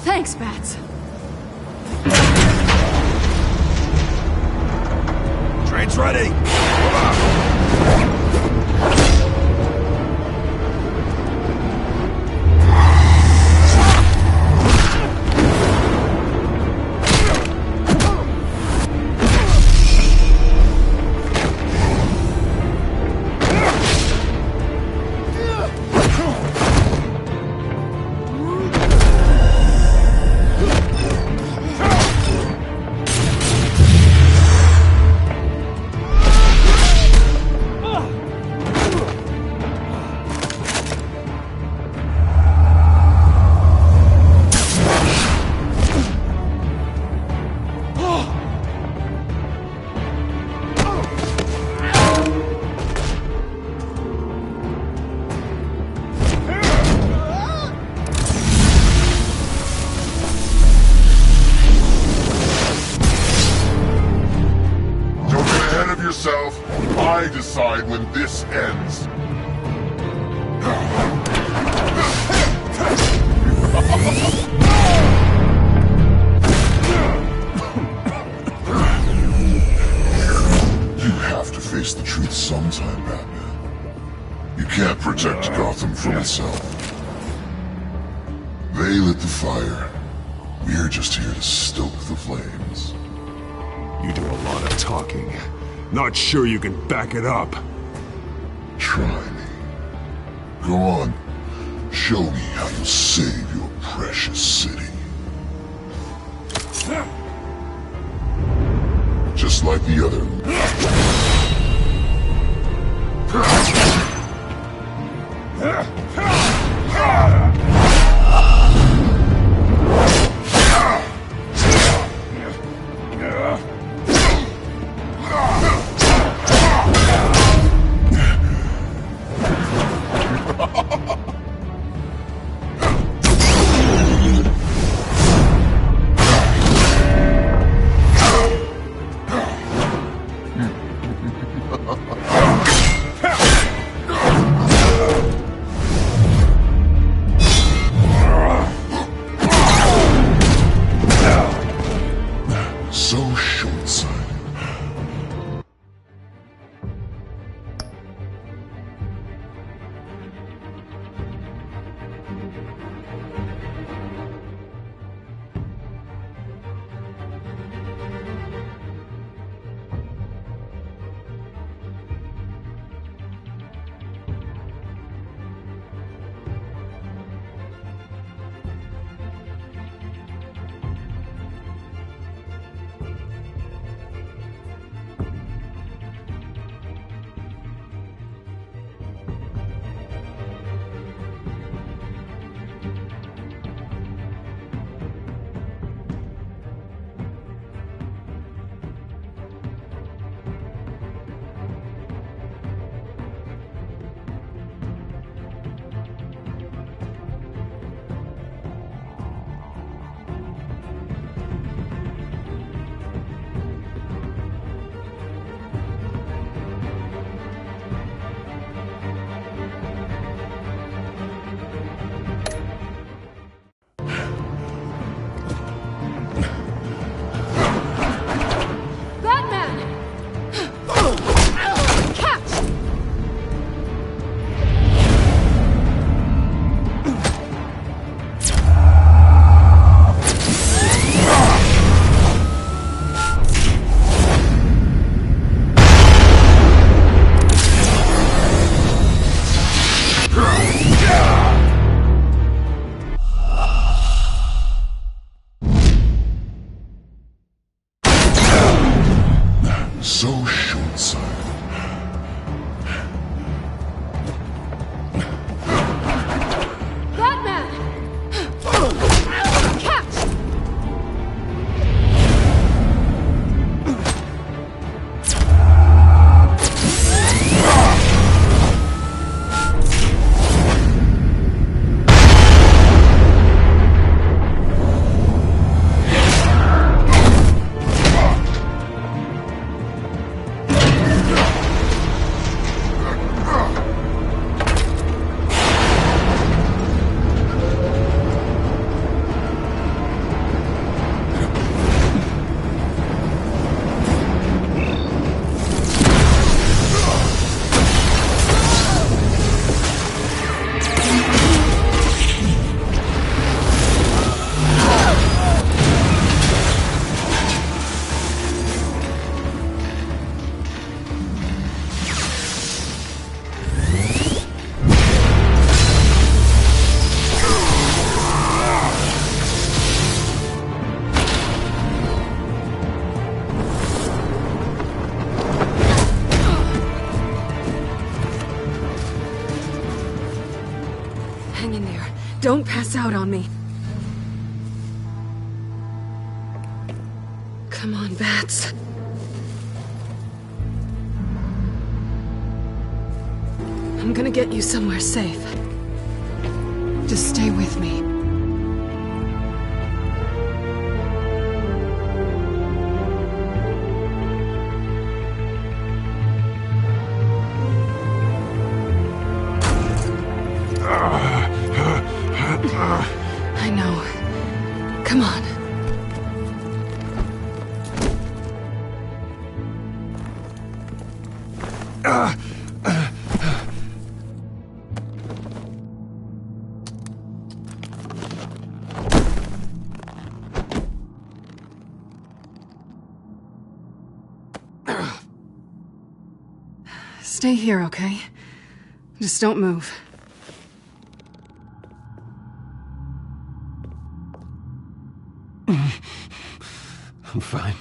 Thanks, Bats. Train's ready! Move up! I decide when this ends. You have to face the truth sometime, Batman. You can't protect Gotham from itself. They lit the fire. We're just here to stoke the flames. You do a lot of talking. Not sure you can back it up. Try me. Go on. Show me how you save your precious city. Just like the other. So short-sighted. Hang in there. Don't pass out on me. Come on, Bats. I'm gonna get you somewhere safe. Just stay with me. I know. Come on. Stay here, okay? Just don't move. I'm fine.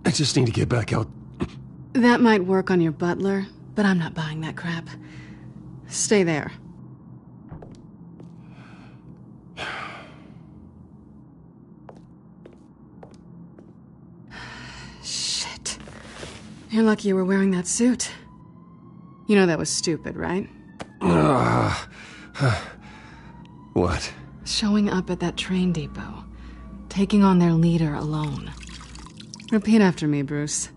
I just need to get back out. That might work on your butler, but I'm not buying that crap. Stay there. Shit. You're lucky you were wearing that suit. You know that was stupid, right? What? Showing up at that train depot. Taking on their leader alone. Repeat after me, Bruce.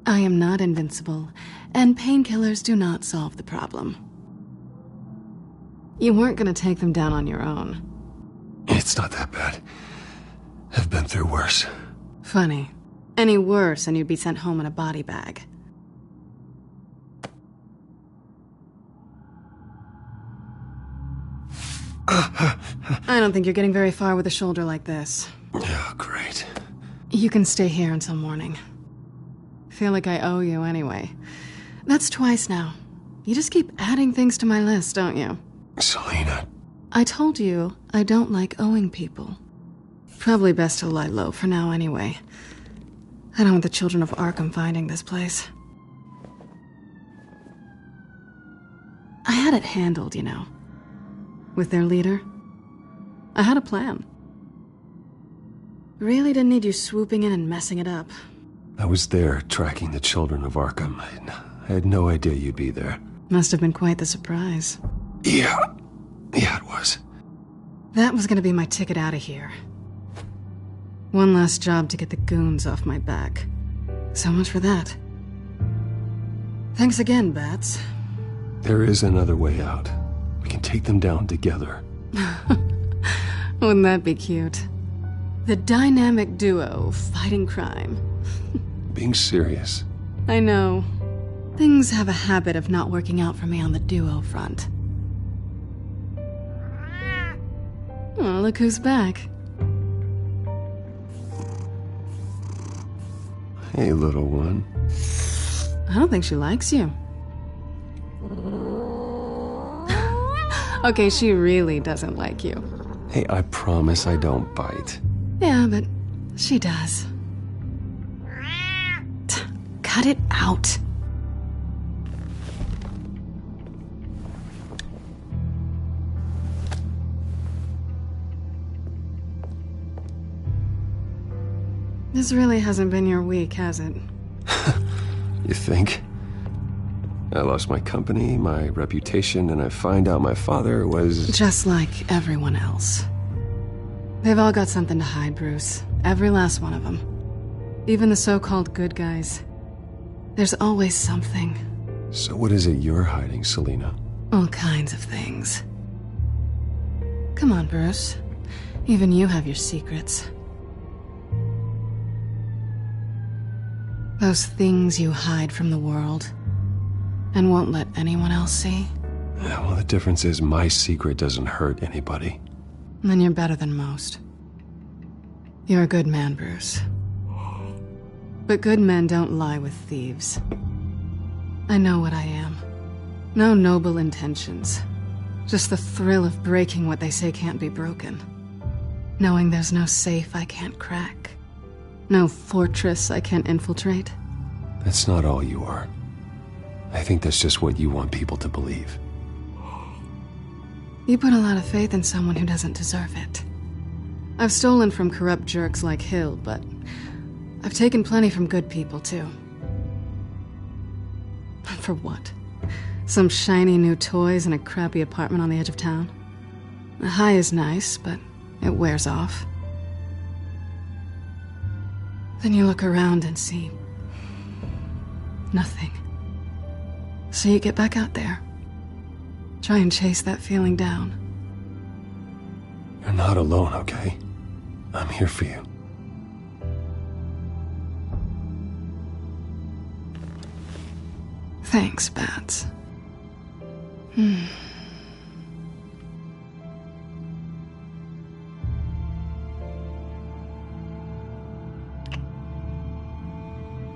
I am not invincible, and painkillers do not solve the problem. You weren't gonna take them down on your own. It's not that bad. I've been through worse. Funny. Any worse and you'd be sent home in a body bag. I don't think you're getting very far with a shoulder like this. Oh, great. You can stay here until morning. Feel like I owe you anyway. That's twice now. You just keep adding things to my list, don't you? Selena. I told you I don't like owing people. Probably best to lie low for now anyway. I don't want the children of Arkham finding this place. I had it handled, you know. With their leader. I had a plan. Really didn't need you swooping in and messing it up. I was there tracking the children of Arkham. I had no idea you'd be there. Must have been quite the surprise. Yeah, it was. That was gonna be my ticket out of here. One last job to get the goons off my back. So much for that. Thanks again, Bats. There is another way out. We can take them down together. Wouldn't that be cute? The dynamic duo fighting crime. Being serious. I know. Things have a habit of not working out for me on the duo front. Oh, look who's back. Hey, little one. I don't think she likes you. Okay, she really doesn't like you. Hey, I promise I don't bite. Yeah, but she does. cut it out. This really hasn't been your week, has it? You think? I lost my company, my reputation, and I find out my father was... Just like everyone else. They've all got something to hide, Bruce. Every last one of them. Even the so-called good guys. There's always something. So what is it you're hiding, Selina? All kinds of things. Come on, Bruce. Even you have your secrets. Those things you hide from the world and won't let anyone else see. Yeah, well, the difference is my secret doesn't hurt anybody. Then you're better than most. You're a good man, Bruce. But good men don't lie with thieves. I know what I am. No noble intentions. Just the thrill of breaking what they say can't be broken. Knowing there's no safe I can't crack. No fortress I can't infiltrate. That's not all you are. I think that's just what you want people to believe. You put a lot of faith in someone who doesn't deserve it. I've stolen from corrupt jerks like Hill, but I've taken plenty from good people, too. For what? Some shiny new toys and a crappy apartment on the edge of town? The high is nice, but it wears off. Then you look around and see... nothing. So you get back out there. Try and chase that feeling down. You're not alone, okay? I'm here for you. Thanks, Bats.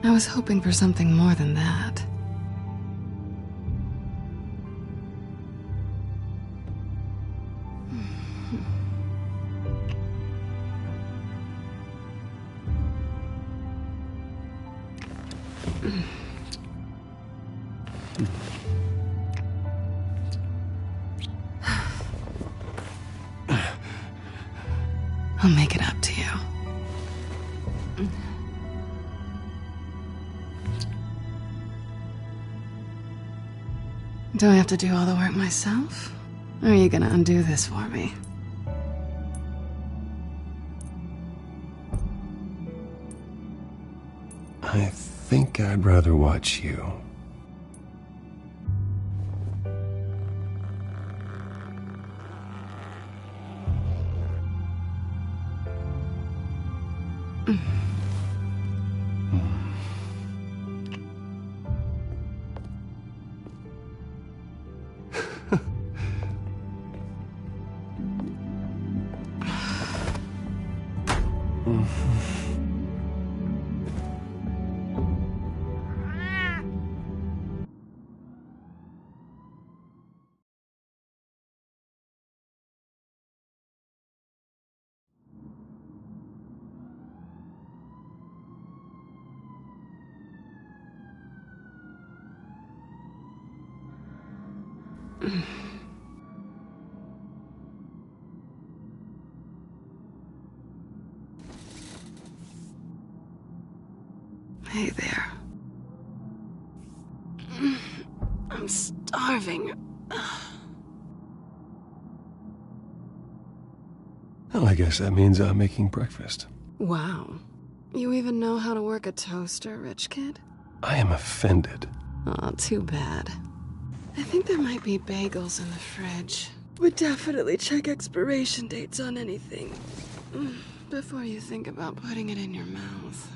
I was hoping for something more than that. I'll make it up to you. Do I have to do all the work myself? Or are you gonna undo this for me? I think I'd rather watch you. Hey there. I'm starving. Well, I guess that means I'm making breakfast. Wow. You even know how to work a toaster, rich kid? I am offended. Aw, too bad. I think there might be bagels in the fridge. Would definitely check expiration dates on anything before you think about putting it in your mouth.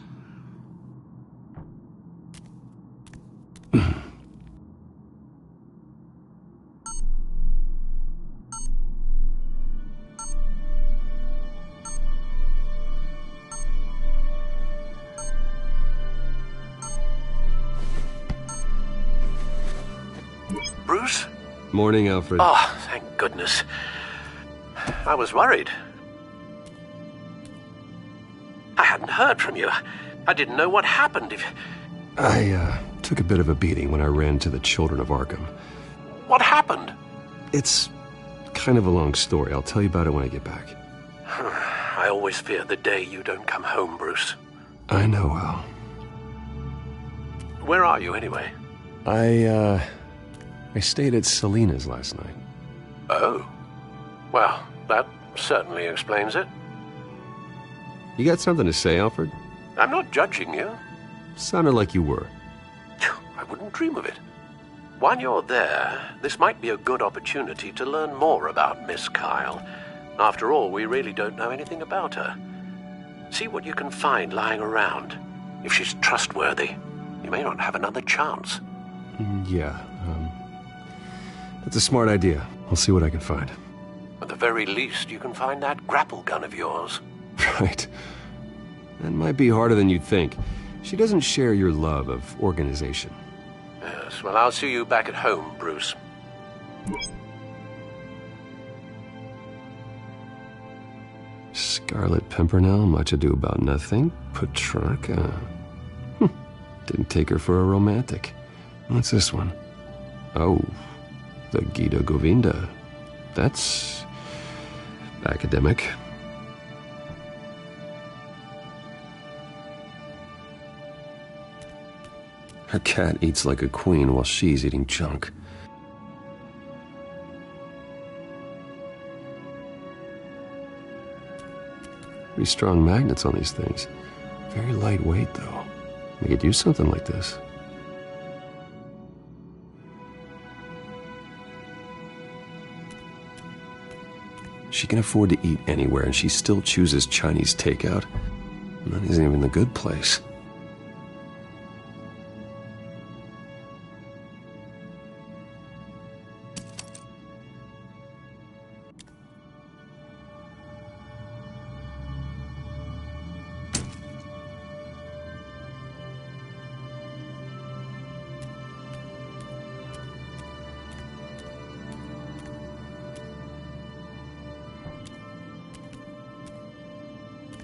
Bruce? Morning, Alfred. Oh, thank goodness. I was worried. I hadn't heard from you. I didn't know what happened. I took a bit of a beating when I ran to the children of Arkham. What happened? It's kind of a long story. I'll tell you about it when I get back. I always fear the day you don't come home, Bruce. I know, Al. Where are you, anyway? I stayed at Selena's last night. Oh. Well, that certainly explains it. You got something to say, Alfred? I'm not judging you. Sounded like you were. I wouldn't dream of it. While you're there, this might be a good opportunity to learn more about Miss Kyle. After all, we really don't know anything about her. See what you can find lying around. If she's trustworthy, you may not have another chance. Yeah, that's a smart idea. I'll see what I can find. At the very least, you can find that grapple gun of yours. Right. That might be harder than you'd think. She doesn't share your love of organization. Yes, well, I'll see you back at home, Bruce. Scarlet Pimpernel, much ado about nothing. Petrarca. Didn't take her for a romantic. What's this one? Oh, the Gita Govinda. That's academic. Her cat eats like a queen while she's eating junk. Pretty strong magnets on these things. Very lightweight, though. They could use something like this. She can afford to eat anywhere, and she still chooses Chinese takeout. And that isn't even the good place.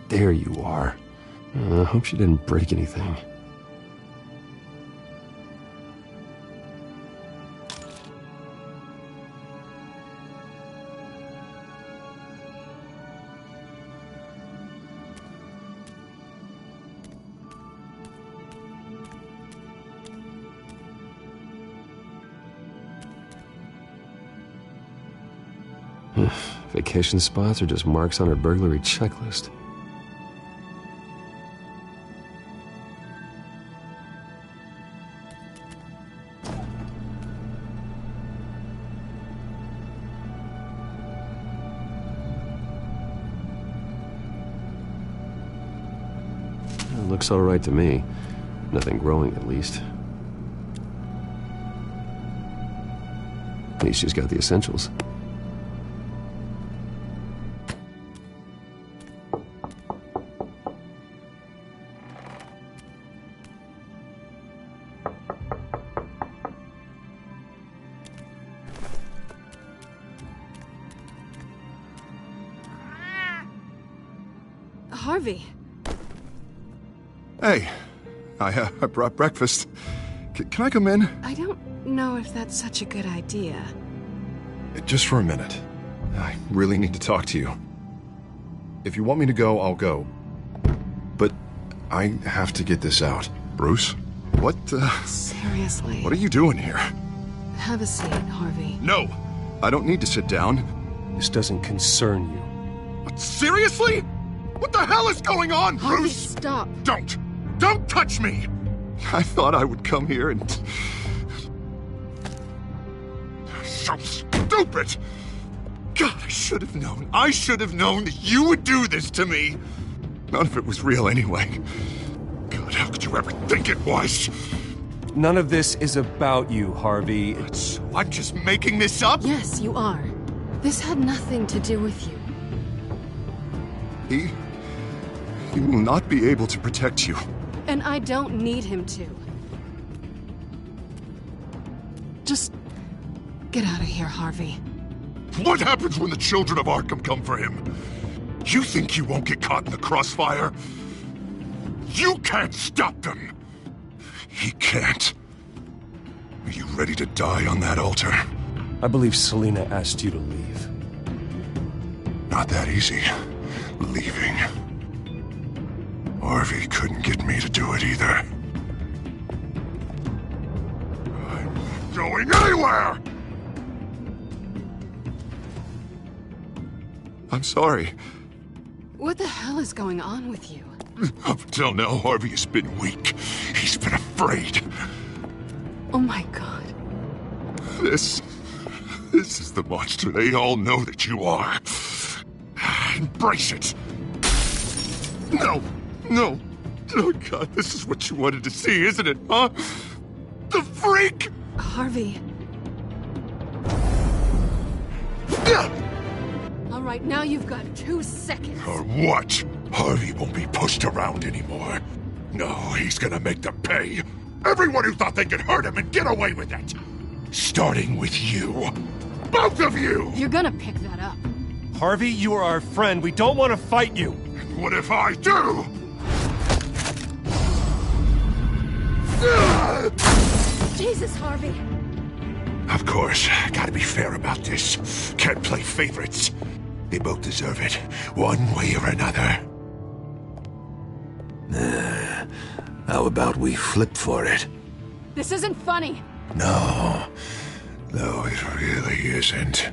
There you are. I hope she didn't break anything. Vacation spots are just marks on her burglary checklist. Looks all right to me. Nothing growing, at least. At least she's got the essentials. Harvey. Hey, I brought breakfast. Can I come in? I don't know if that's such a good idea. Just for a minute. I really need to talk to you. If you want me to go, I'll go. But I have to get this out. Bruce? What, Seriously. What are you doing here? Have a seat, Harvey. No! I don't need to sit down. This doesn't concern you. What, seriously? What the hell is going on, Bruce? Harvey, stop. Don't touch me! I thought I would come here and... So stupid! God, I should have known. I should have known that you would do this to me. None of it was real anyway. God, how could you ever think it was? None of this is about you, Harvey. So I'm just making this up? Yes, you are. This had nothing to do with you. He will not be able to protect you. And I don't need him to. Just get out of here, Harvey. What happens when the children of Arkham come for him? You think you won't get caught in the crossfire? You can't stop them! He can't. Are you ready to die on that altar? I believe Selina asked you to leave. Not that easy. Leaving. Harvey couldn't get me to do it either. I'm not going anywhere! I'm sorry. What the hell is going on with you? Up until now, Harvey has been weak. He's been afraid. Oh my god. This is the monster they all know that you are. Embrace it. No. Oh god, this is what you wanted to see, isn't it, huh? The freak! Harvey. All right, now you've got 2 seconds. Or what? Harvey won't be pushed around anymore. No, he's gonna make them pay. Everyone who thought they could hurt him and get away with it. Starting with you. Both of you! You're gonna pick that up. Harvey, you are our friend. We don't want to fight you. What if I do? Jesus, Harvey. Of course, gotta be fair about this. Can't play favorites. They both deserve it, one way or another. How about we flip for it? This isn't funny. No, it really isn't.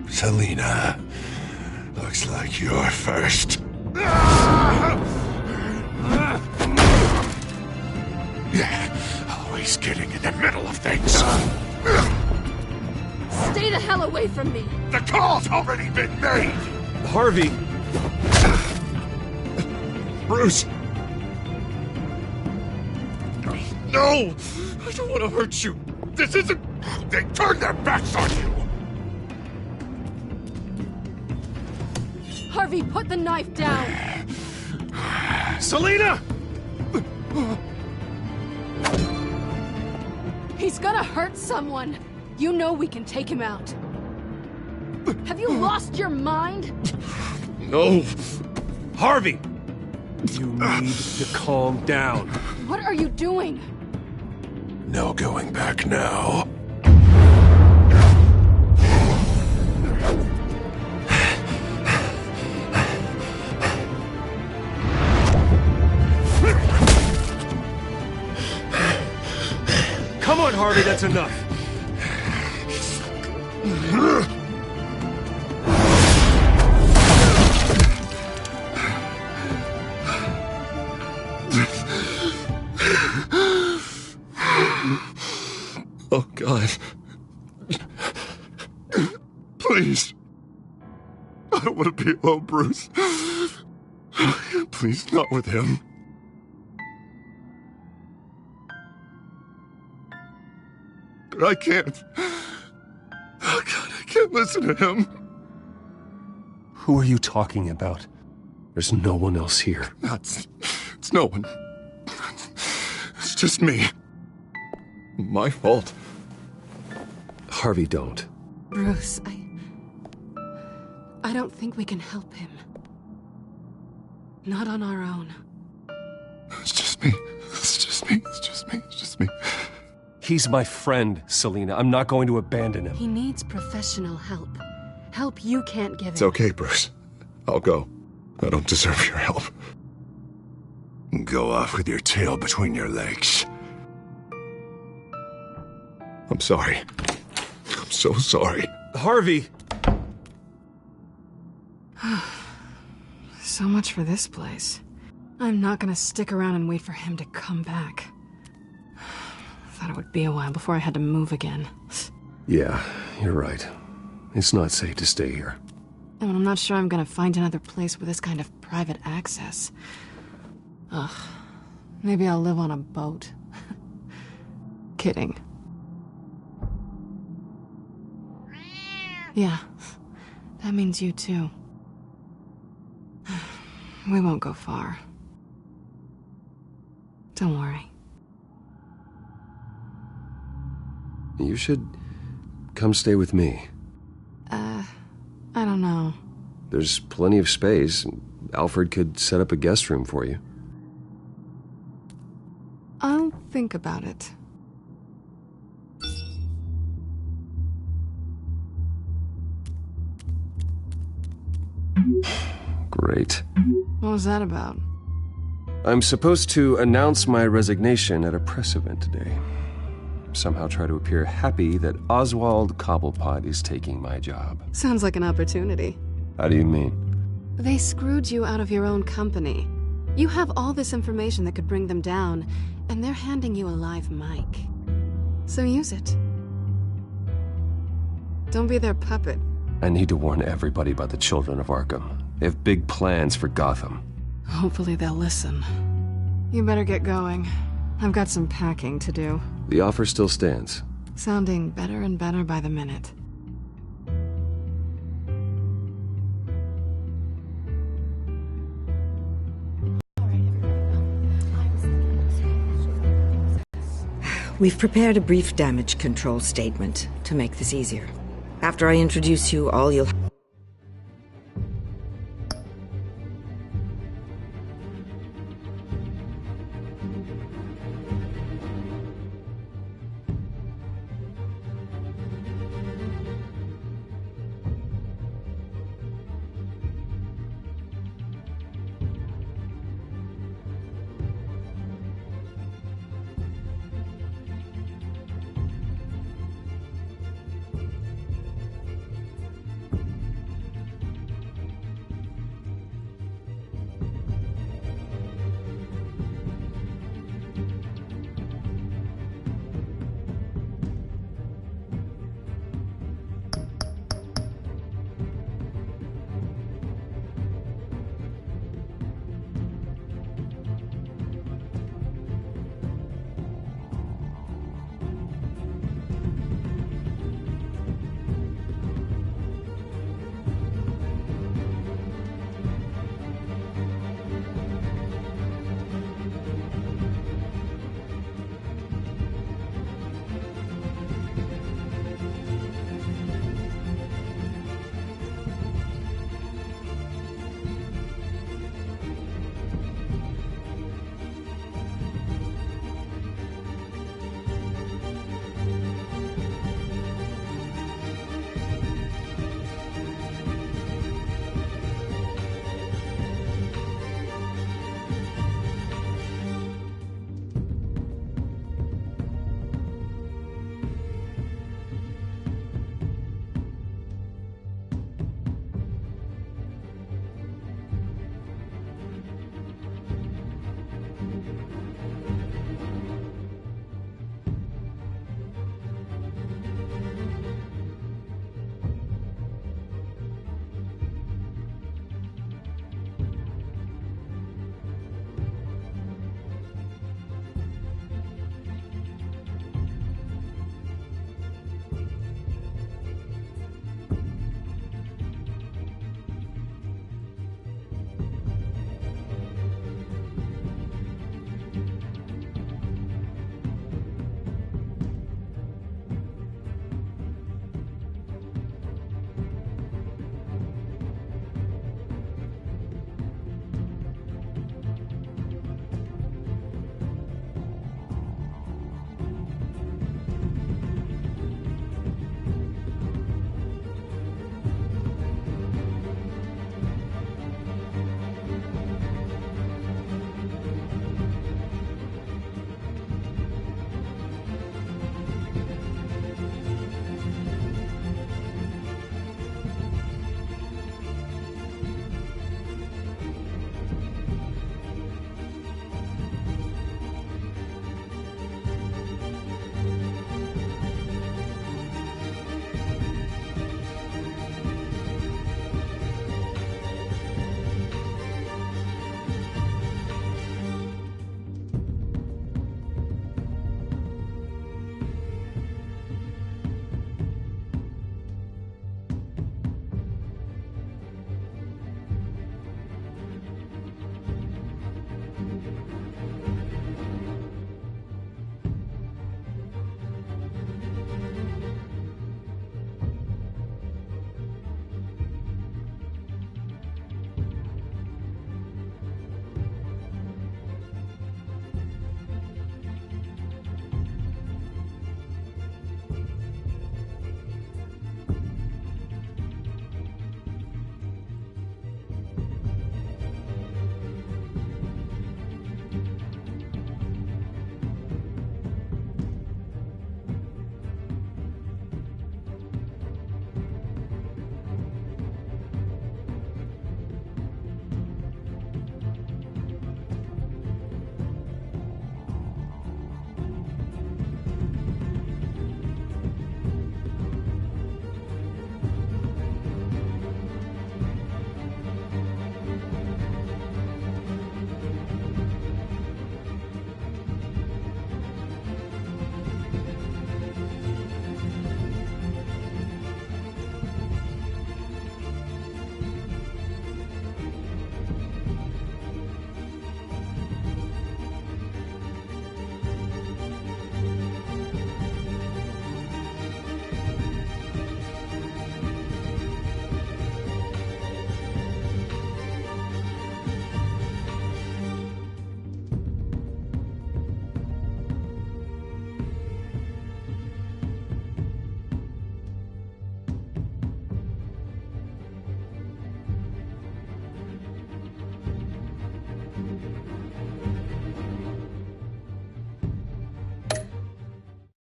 Selina, looks like you're first. Yeah, always getting in the middle of things. Stay the hell away from me. The call's already been made. Harvey. Bruce. No, I don't want to hurt you. This isn't... They turned their backs on you. Harvey, put the knife down. Selina! He's gonna hurt someone. You know we can take him out. Have you lost your mind? No. Harvey! You need to calm down. What are you doing? No going back now. Come on, Harvey, that's enough. Oh, God. Please. I don't want to be alone, Bruce. Please, not with him. I can't. Oh, God, I can't listen to him. Who are you talking about? There's no one else here. It's no one. It's just me. My fault. Harvey, don't. Bruce, I don't think we can help him. Not on our own. It's just me. It's just me. It's just me. It's just me. He's my friend, Selina. I'm not going to abandon him. He needs professional help. Help you can't give him. It's okay, Bruce. I'll go. I don't deserve your help. Go off with your tail between your legs. I'm sorry. I'm so sorry. Harvey! So much for this place. I'm not gonna stick around and wait for him to come back. Thought it would be a while before I had to move again. Yeah, you're right. It's not safe to stay here. And I'm not sure I'm gonna find another place with this kind of private access. Ugh. Maybe I'll live on a boat. Kidding. Yeah. That means you too. We won't go far. Don't worry. You should come stay with me. I don't know. There's plenty of space. Alfred could set up a guest room for you. I'll think about it. Great. What was that about? I'm supposed to announce my resignation at a press event today. Somehow try to appear happy that Oswald Cobblepot is taking my job. Sounds like an opportunity. How do you mean? They screwed you out of your own company. You have all this information that could bring them down, and they're handing you a live mic. So use it. Don't be their puppet. I need to warn everybody about the children of Arkham. They have big plans for Gotham. Hopefully they'll listen. You better get going. I've got some packing to do. The offer still stands. Sounding better and better by the minute. We've prepared a brief damage control statement to make this easier. After I introduce you, all you'll...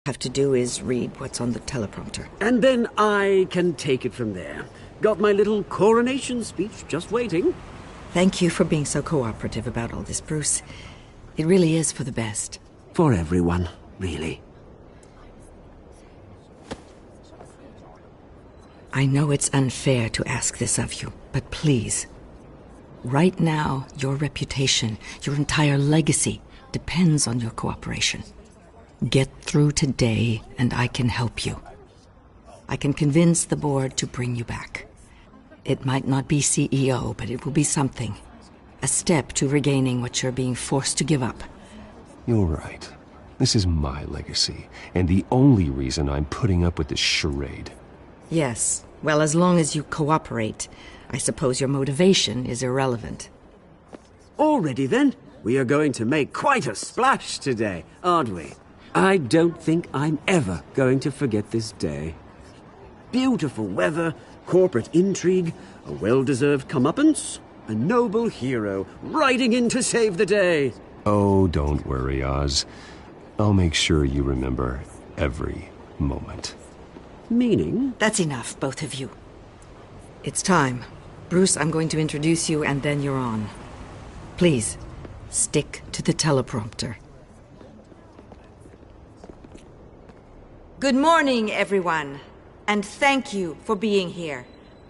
Have to do is read what's on the teleprompter. And then I can take it from there. Got my little coronation speech just waiting. Thank you for being so cooperative about all this, Bruce. It really is for the best. For everyone, really. I know it's unfair to ask this of you, but please. Right now, your reputation, your entire legacy, depends on your cooperation. Get through today, and I can help you. I can convince the board to bring you back. It might not be CEO, but it will be something. A step to regaining what you're being forced to give up. You're right. This is my legacy, and the only reason I'm putting up with this charade. Yes. Well, as long as you cooperate, I suppose your motivation is irrelevant. Already then, we are going to make quite a splash today, aren't we? I don't think I'm ever going to forget this day. Beautiful weather, corporate intrigue, a well-deserved comeuppance, a noble hero riding in to save the day. Oh, don't worry, Oz. I'll make sure you remember every moment. Meaning? That's enough, both of you. It's time. Bruce, I'm going to introduce you, and then you're on. Please, stick to the teleprompter. Good morning, everyone, and thank you for being here.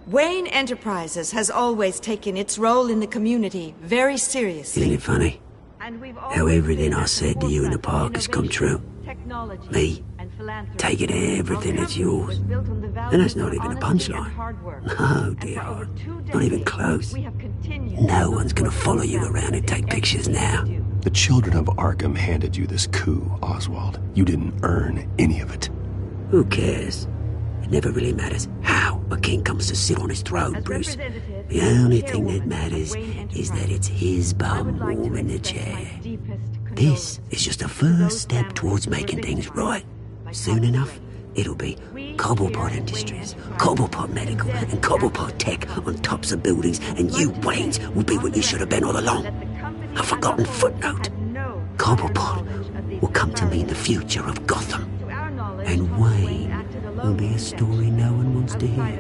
Wayne Enterprises has always taken its role in the community very seriously. Isn't it funny? How everything I said to you in the park has come true. Me, taking everything that's yours. And that's not even a punchline. No, dear. Not even close. No one's gonna follow you around and take pictures now. The children of Arkham handed you this coup, Oswald. You didn't earn any of it. Who cares? It never really matters how a king comes to sit on his throne, Bruce. The only thing that matters is that it's his bum warm in the chair. This is just a first step towards making things right. Soon enough, it'll be Cobblepot Industries, Cobblepot Medical, and Cobblepot Tech on tops of buildings, and you, Waynes, will be what you should have been all along. A forgotten footnote. Cobblepot will come to mean the future of Gotham. And Wayne will be a story no one wants to hear.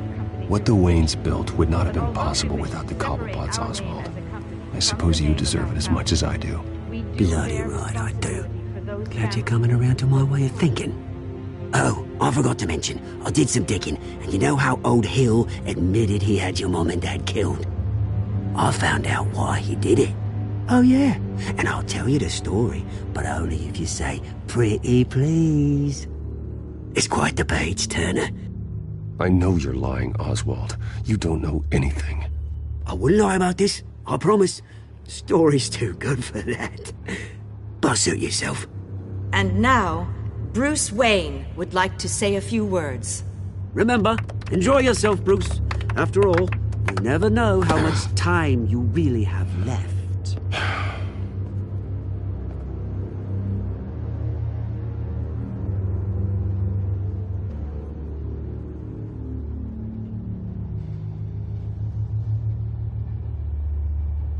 What the Waynes built would not have been possible without the Cobblepots, Oswald. I suppose you deserve it as much as I do. Bloody right I do. Glad you're coming around to my way of thinking. Oh, I forgot to mention, I did some digging, and you know how old Hill admitted he had your mom and dad killed? I found out why he did it. Oh yeah, and I'll tell you the story, but only if you say, pretty please. It's quite the page, Turner. I know you're lying, Oswald. You don't know anything. I wouldn't lie about this, I promise. Story's too good for that. But suit yourself. And now, Bruce Wayne would like to say a few words. Remember, enjoy yourself, Bruce. After all, you never know how much time you really have left.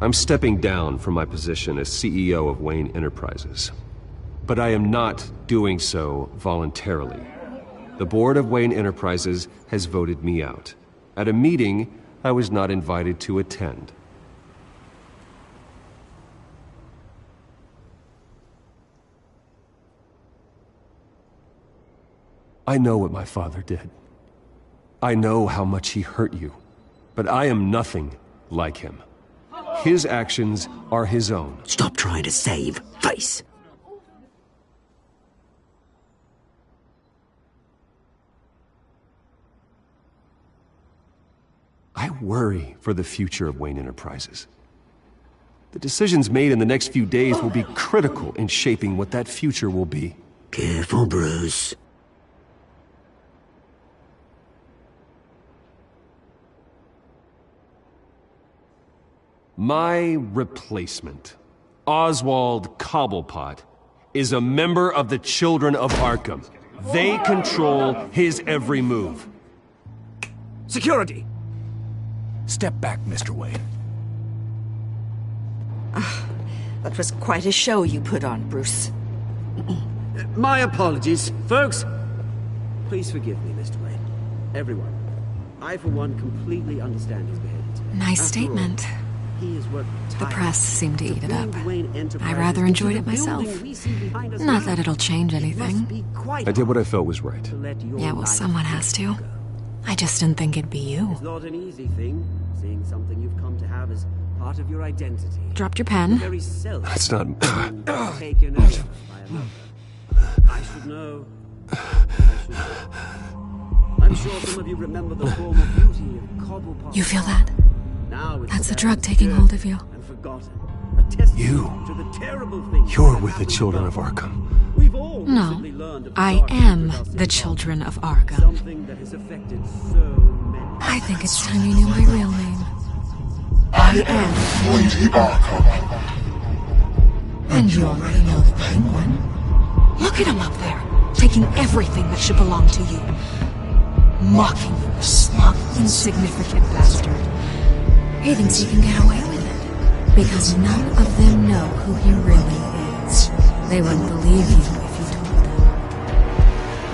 I'm stepping down from my position as CEO of Wayne Enterprises. But I am not doing so voluntarily. The board of Wayne Enterprises has voted me out, at a meeting I was not invited to attend. I know what my father did. I know how much he hurt you, but I am nothing like him. His actions are his own. Stop trying to save face. I worry for the future of Wayne Enterprises. The decisions made in the next few days will be critical in shaping what that future will be. Careful, Bruce. My replacement, Oswald Cobblepot, is a member of the Children of Arkham. They control his every move. Security! Step back, Mr. Wayne. That was quite a show you put on, Bruce. My apologies, folks. Please forgive me, Mr. Wayne. Everyone. I, for one, completely understand his behavior today. Nice After statement. all, he has worked The press seemed to eat it up. I I rather enjoyed it myself. Not that it'll change anything. I did what I felt was right. Yeah, well, someone has to. I just didn't think it'd be you. It's not an easy thing, seeing something you've come to have as part of your identity. Dropped your pen. Very self. That's not... Taken over by another. I should know. I'm sure some of you remember the form of beauty of Cobblepot. You feel that? Now That's the drug taking hold of you. and forgotten. A testament You. to the terrible things You're that with the happened children above. of Arkham. We've all No, recently learned of the I darkness am without the saying children of Arkham. something that has affected so many. I think it's time you knew my real name. I am Lady Arkham. And you already know the Penguin. Look at him up there, taking everything that should belong to you. Mocking you, smug, insignificant bastard. He thinks he can get away with it, because none of them know who he really is. They wouldn't believe you if you told them.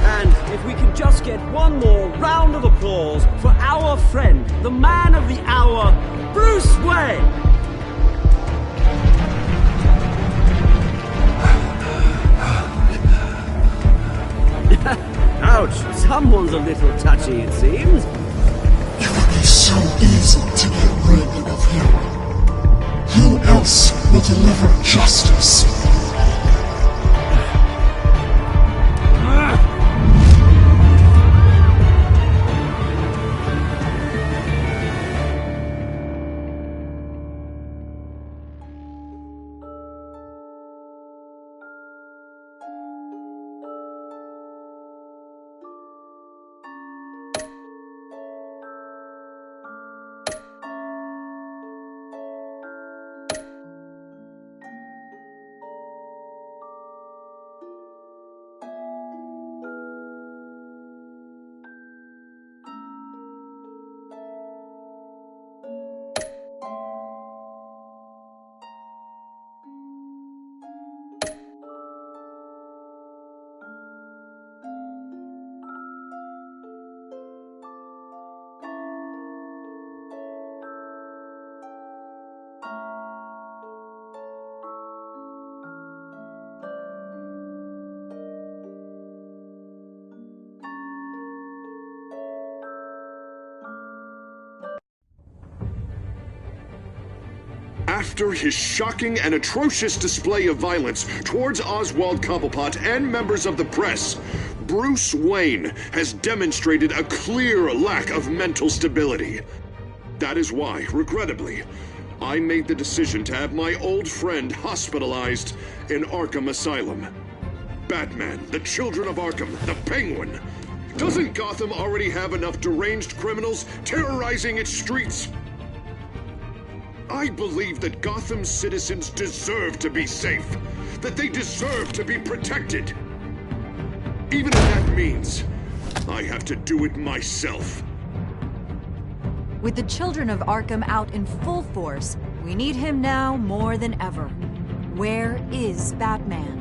And if we could just get one more round of applause for our friend, the man of the hour, Bruce Wayne! Ouch, someone's a little touchy, it seems. It would be so easy to get rid of him. Who else will deliver justice? After his shocking and atrocious display of violence towards Oswald Cobblepot and members of the press, Bruce Wayne has demonstrated a clear lack of mental stability. That is why, regrettably, I made the decision to have my old friend hospitalized in Arkham Asylum. Batman, the Children of Arkham, the Penguin. Doesn't Gotham already have enough deranged criminals terrorizing its streets? I believe that Gotham's citizens deserve to be safe, that they deserve to be protected. Even if that means I have to do it myself. With the Children of Arkham out in full force, we need him now more than ever. Where is Batman?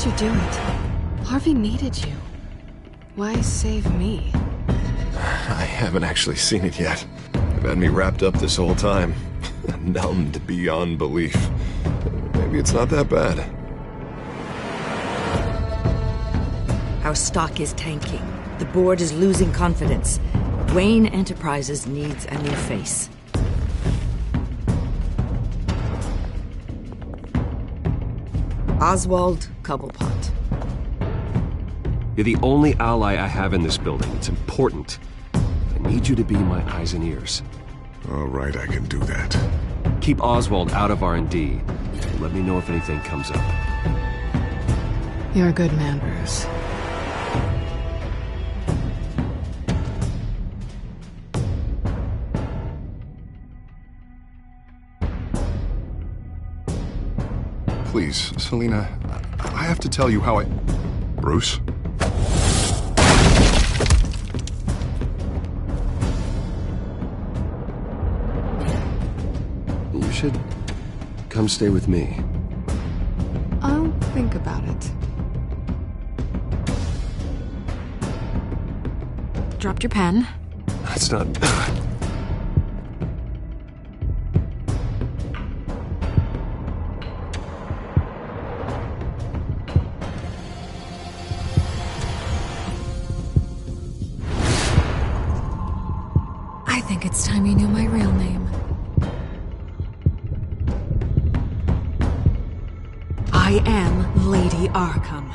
you do it? Harvey needed you. Why save me? I haven't actually seen it yet. They've had me wrapped up this whole time. Numbed beyond belief. Maybe it's not that bad. Our stock is tanking. The board is losing confidence. Wayne Enterprises needs a new face. Oswald Cobblepot. You're the only ally I have in this building. It's important. I need you to be my eyes and ears. All right, I can do that. Keep Oswald out of R&D. Let me know if anything comes up. You're a good man, Bruce. Please, Selina, I have to tell you how I... Bruce? You should come stay with me. I'll think about it. Dropped your pen. That's not... I think it's time you knew my real name. I am Lady Arkham.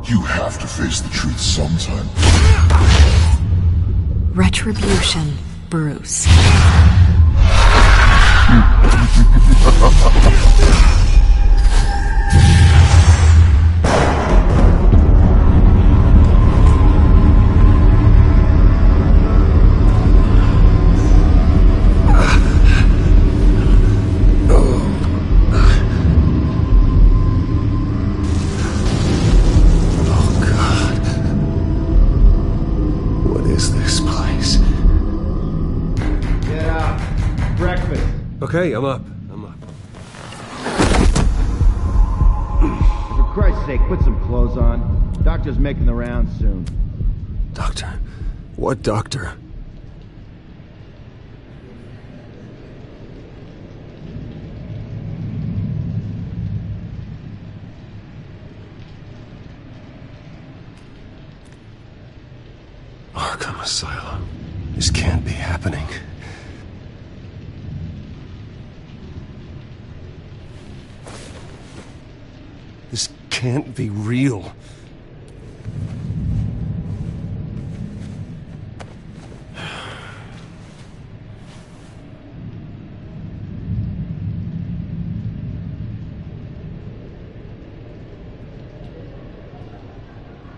You have to face the truth sometime. Retribution, Bruce. Okay, I'm up. For Christ's sake, put some clothes on. Doctor's making the rounds soon. Doctor? What doctor? Arkham Asylum. This can't be happening. This can't be real.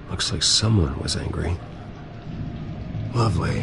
Looks like someone was angry. Lovely.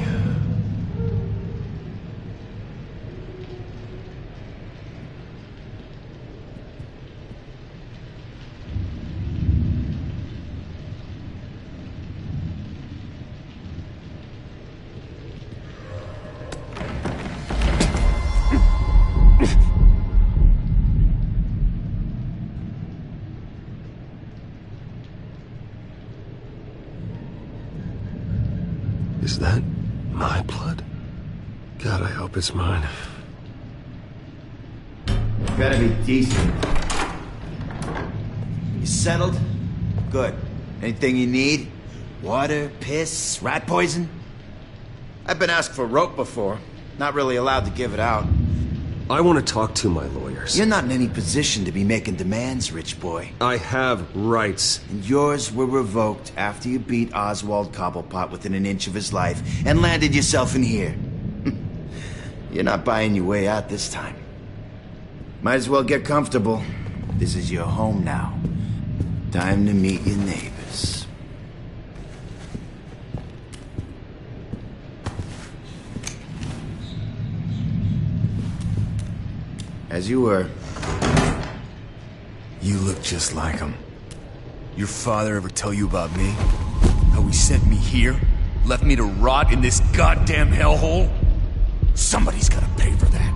Is that my blood? God, I hope it's mine. Better be decent. You settled? Good. Anything you need? Water, piss, rat poison? I've been asked for rope before. Not really allowed to give it out. I want to talk to my lawyers. You're not in any position to be making demands, rich boy. I have rights. And yours were revoked after you beat Oswald Cobblepot within an inch of his life and landed yourself in here. You're not buying your way out this time. Might as well get comfortable. This is your home now. Time to meet your neighbors. As you were. You look just like him. Your father ever tell you about me? How he sent me here? Left me to rot in this goddamn hellhole? Somebody's gotta pay for that.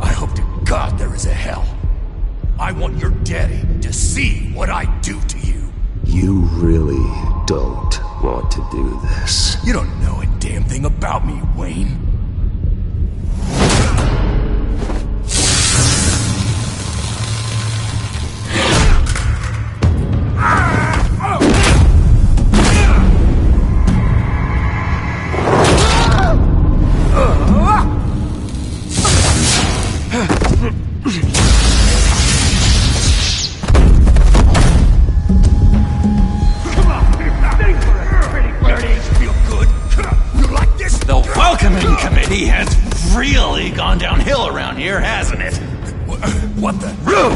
I hope to God there is a hell. I want your daddy to see what I do to you. You really don't want to do this. You don't know a damn thing about me, Wayne. He has really gone downhill around here, hasn't it? What the? Rude!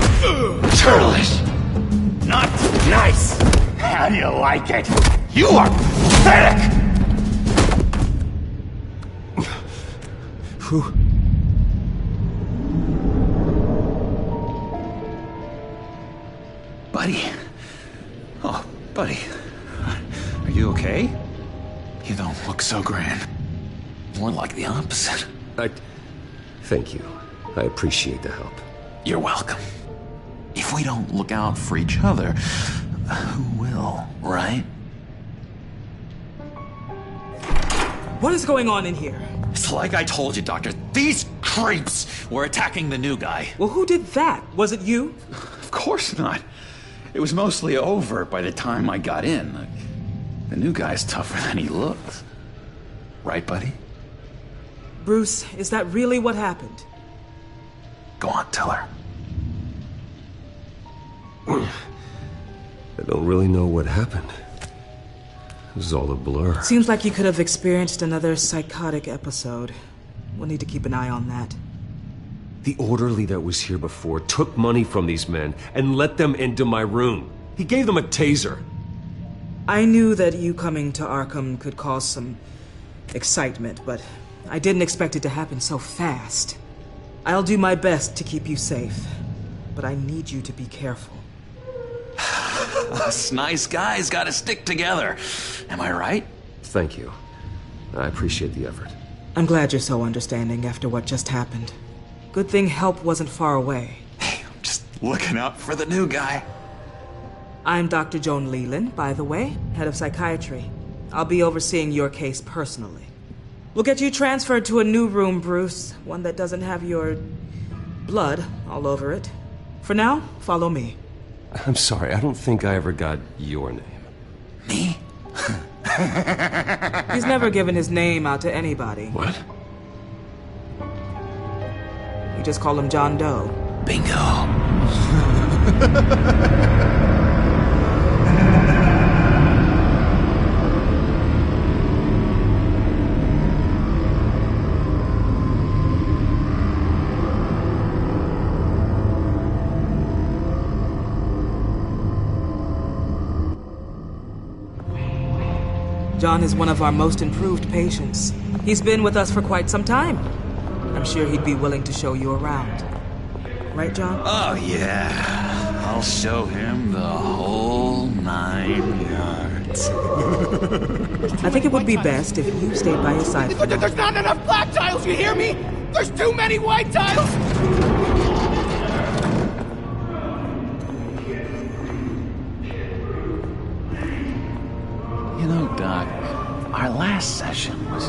Churlish! Not nice! How do you like it? You are pathetic! Buddy. Oh, buddy. Are you okay? You don't look so grand. More like the opposite. Thank you. I appreciate the help. You're welcome. If we don't look out for each other, who will, right? What is going on in here? It's like I told you, Doctor. These creeps were attacking the new guy. Well, who did that? Was it you? Of course not. It was mostly over by the time I got in. The new guy's tougher than he looks. Right, buddy? Bruce, is that really what happened? Go on, tell her. I don't really know what happened. This is all a blur. Seems like you could have experienced another psychotic episode. We'll need to keep an eye on that. The orderly that was here before took money from these men and let them into my room. He gave them a taser. I knew that you coming to Arkham could cause some excitement, but I didn't expect it to happen so fast. I'll do my best to keep you safe, but I need you to be careful. Us nice guys gotta stick together. Am I right? Thank you. I appreciate the effort. I'm glad you're so understanding after what just happened. Good thing help wasn't far away. Hey, I'm just looking out for the new guy. I'm Dr. Joan Leland, by the way, head of psychiatry. I'll be overseeing your case personally. We'll get you transferred to a new room, Bruce. One that doesn't have your blood all over it. For now, follow me. I'm sorry, I don't think I ever got your name. Me? He's never given his name out to anybody. What? You just call him John Doe. Bingo. John is one of our most improved patients. He's been with us for quite some time. I'm sure he'd be willing to show you around. Right, John? Oh, yeah. I'll show him the whole 9 yards. I think it would be best if you stayed by his side. There's not enough black tiles, you hear me? There's too many white tiles! You know, Doc, our last session was...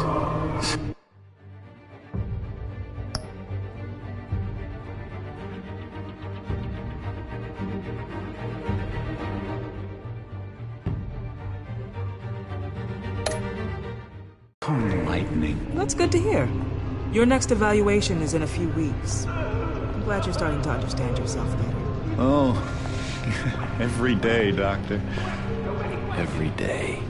enlightening. That's good to hear. Your next evaluation is in a few weeks. I'm glad you're starting to understand yourself better. Oh, every day, Doctor. Every day.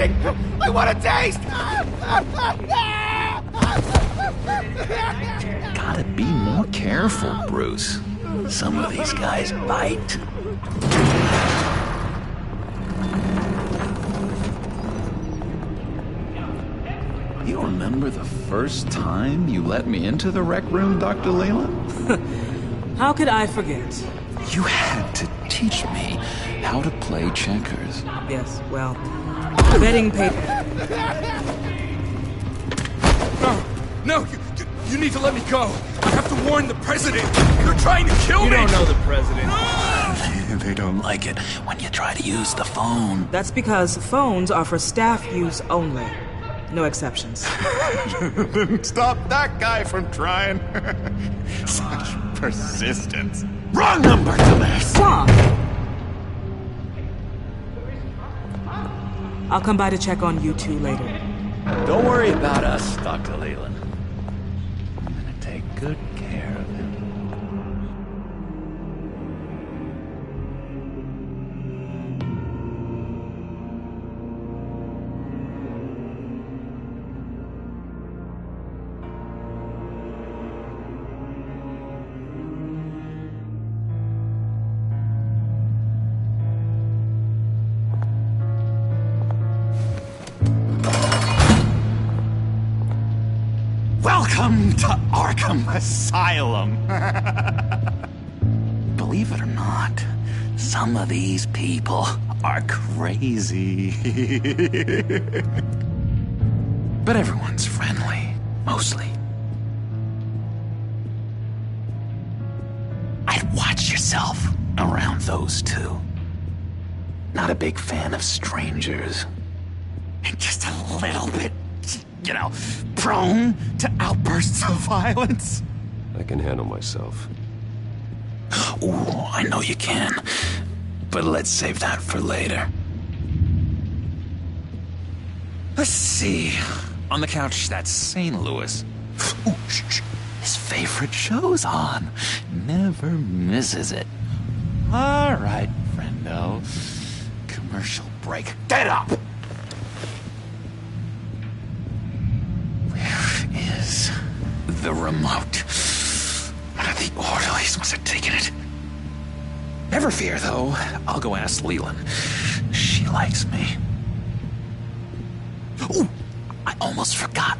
anything! I want a taste! Gotta be more careful, Bruce. Some of these guys bite. You remember the first time you let me into the rec room, Dr. Leland? How could I forget? You had to teach me how to play checkers. Yes, well, betting paper. No, you need to let me go. I have to warn the president. They're trying to kill me. You don't know the president. They don't like it when you try to use the phone. That's because phones are for staff use only. No exceptions. Didn't stop that guy from trying. Such persistence. Wrong number, dumbass. Stop! I'll come by to check on you two later. Don't worry about us, Dr. Leland. I'm gonna take good care of him. Welcome to Arkham Asylum. Believe it or not, some of these people are crazy. But everyone's friendly, mostly. I'd watch yourself around those two. Not a big fan of strangers. Just a little bit, you know, prone to outbursts of violence. I can handle myself. Ooh, I know you can. But let's save that for later. Let's see. On the couch, that's St. Louis. Ooh, his favorite show's on. Never misses it. All right, friendo. Commercial break. Get up! Where is the remote? One of the orderlies must have taken it. Never fear, though. I'll go ask Leland. She likes me. Ooh, I almost forgot.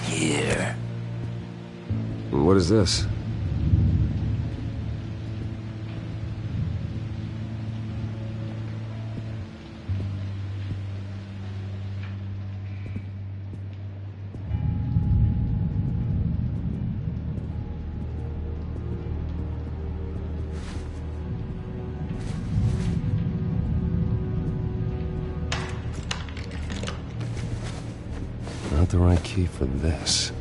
Here. What is this? Not the right key for this.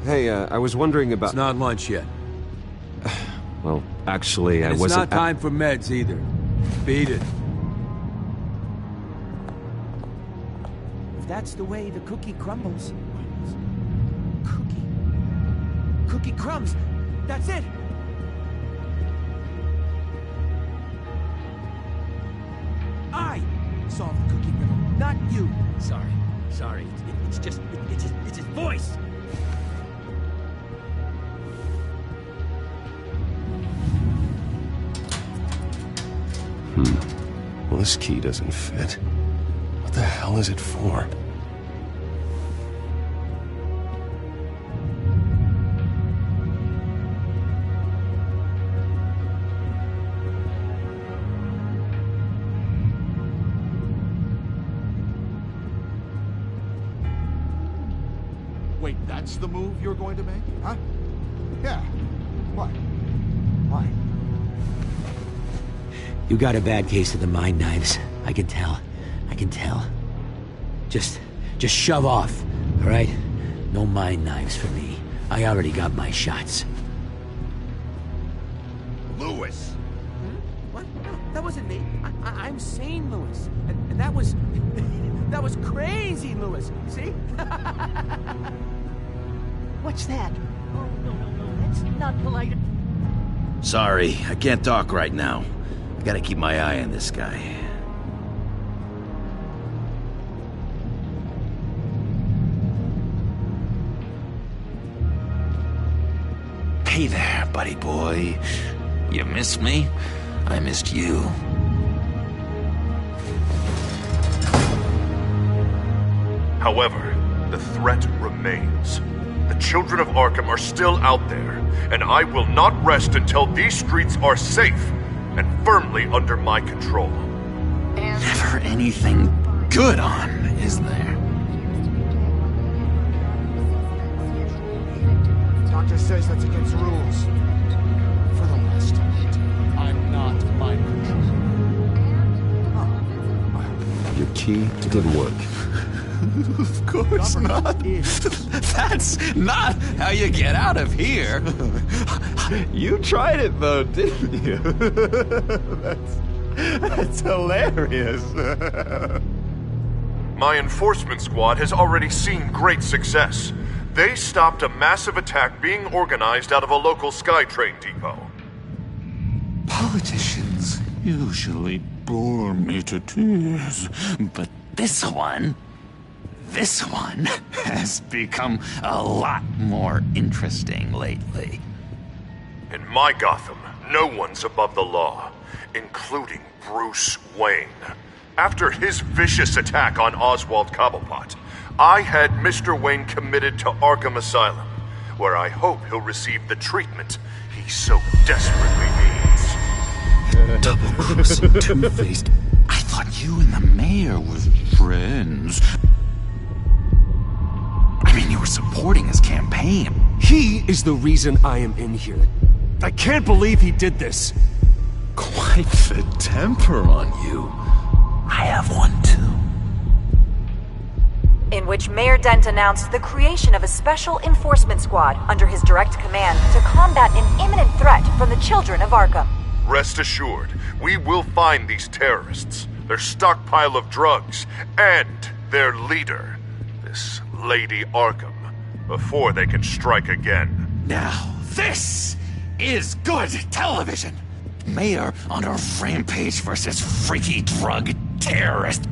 Hey, I was wondering about... It's not lunch yet. Well, actually, and I wasn't... It's not time for meds either. Beat it. That's the way the cookie crumbles. Cookie crumbs. That's it. I solved the cookie riddle, not you. Sorry. It's his voice. Well, this key doesn't fit. What the hell is it for? Wait, that's the move you're going to make? Huh? Yeah. What? Why? You got a bad case of the mind knives. I can tell. Just shove off, all right? No mind knives for me. I already got my shots. Lewis! What? No, that wasn't me. I'm sane, Lewis. And that was... that was crazy, Lewis. See? What's that? Oh, no. That's not polite. Sorry, I can't talk right now. I gotta keep my eye on this guy. Hey there, buddy boy. You missed me? I missed you. However, the threat remains. The children of Arkham are still out there, and I will not rest until these streets are safe and firmly under my control. Never anything good on, is there? Doctor says that's against rules. For the last time, I'm not mind control. Your key didn't work. Of course not. That's not how you get out of here. You tried it though, didn't you? That's hilarious. My enforcement squad has already seen great success. They stopped a massive attack being organized out of a local SkyTrain depot. Politicians usually bore me to tears, but this one has become a lot more interesting lately. In my Gotham, no one's above the law, including Bruce Wayne. After his vicious attack on Oswald Cobblepot, I had Mr. Wayne committed to Arkham Asylum, where I hope he'll receive the treatment he so desperately needs. Double-crossing Two-Faced. I thought you and the mayor were friends. I mean, you were supporting his campaign. He is the reason I am in here. I can't believe he did this. Quite the temper on you. I have one too. In which Mayor Dent announced the creation of a special enforcement squad under his direct command to combat an imminent threat from the children of Arkham. Rest assured, we will find these terrorists, their stockpile of drugs, and their leader, this Lady Arkham, before they can strike again. Now, this is good television. Mayor on a rampage versus freaky drug terrorist.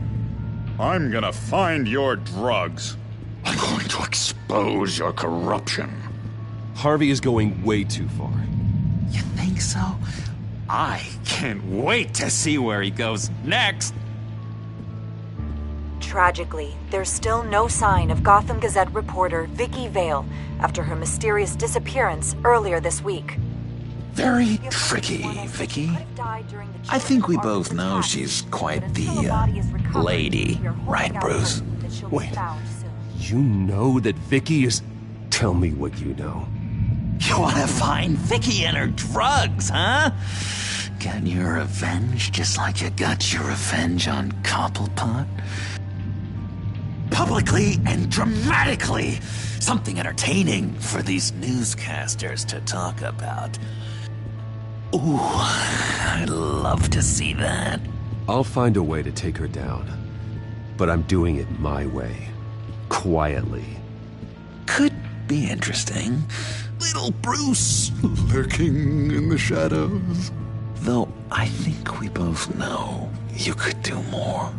I'm gonna find your drugs. I'm going to expose your corruption. Harvey is going way too far. You think so? I can't wait to see where he goes next. Tragically, there's still no sign of Gotham Gazette reporter Vicky Vale after her mysterious disappearance earlier this week. Very tricky, Vicky. I think we both know she's quite the, lady, right, Bruce? Wait, you know that Vicky is... Tell me what you know. You want to find Vicky and her drugs, huh? Get your revenge just like you got your revenge on Cobblepot? Publicly and dramatically! Something entertaining for these newscasters to talk about. Ooh, I'd love to see that. I'll find a way to take her down. But I'm doing it my way. Quietly. Could be interesting. Little Bruce lurking in the shadows. Though I think we both know you could do more.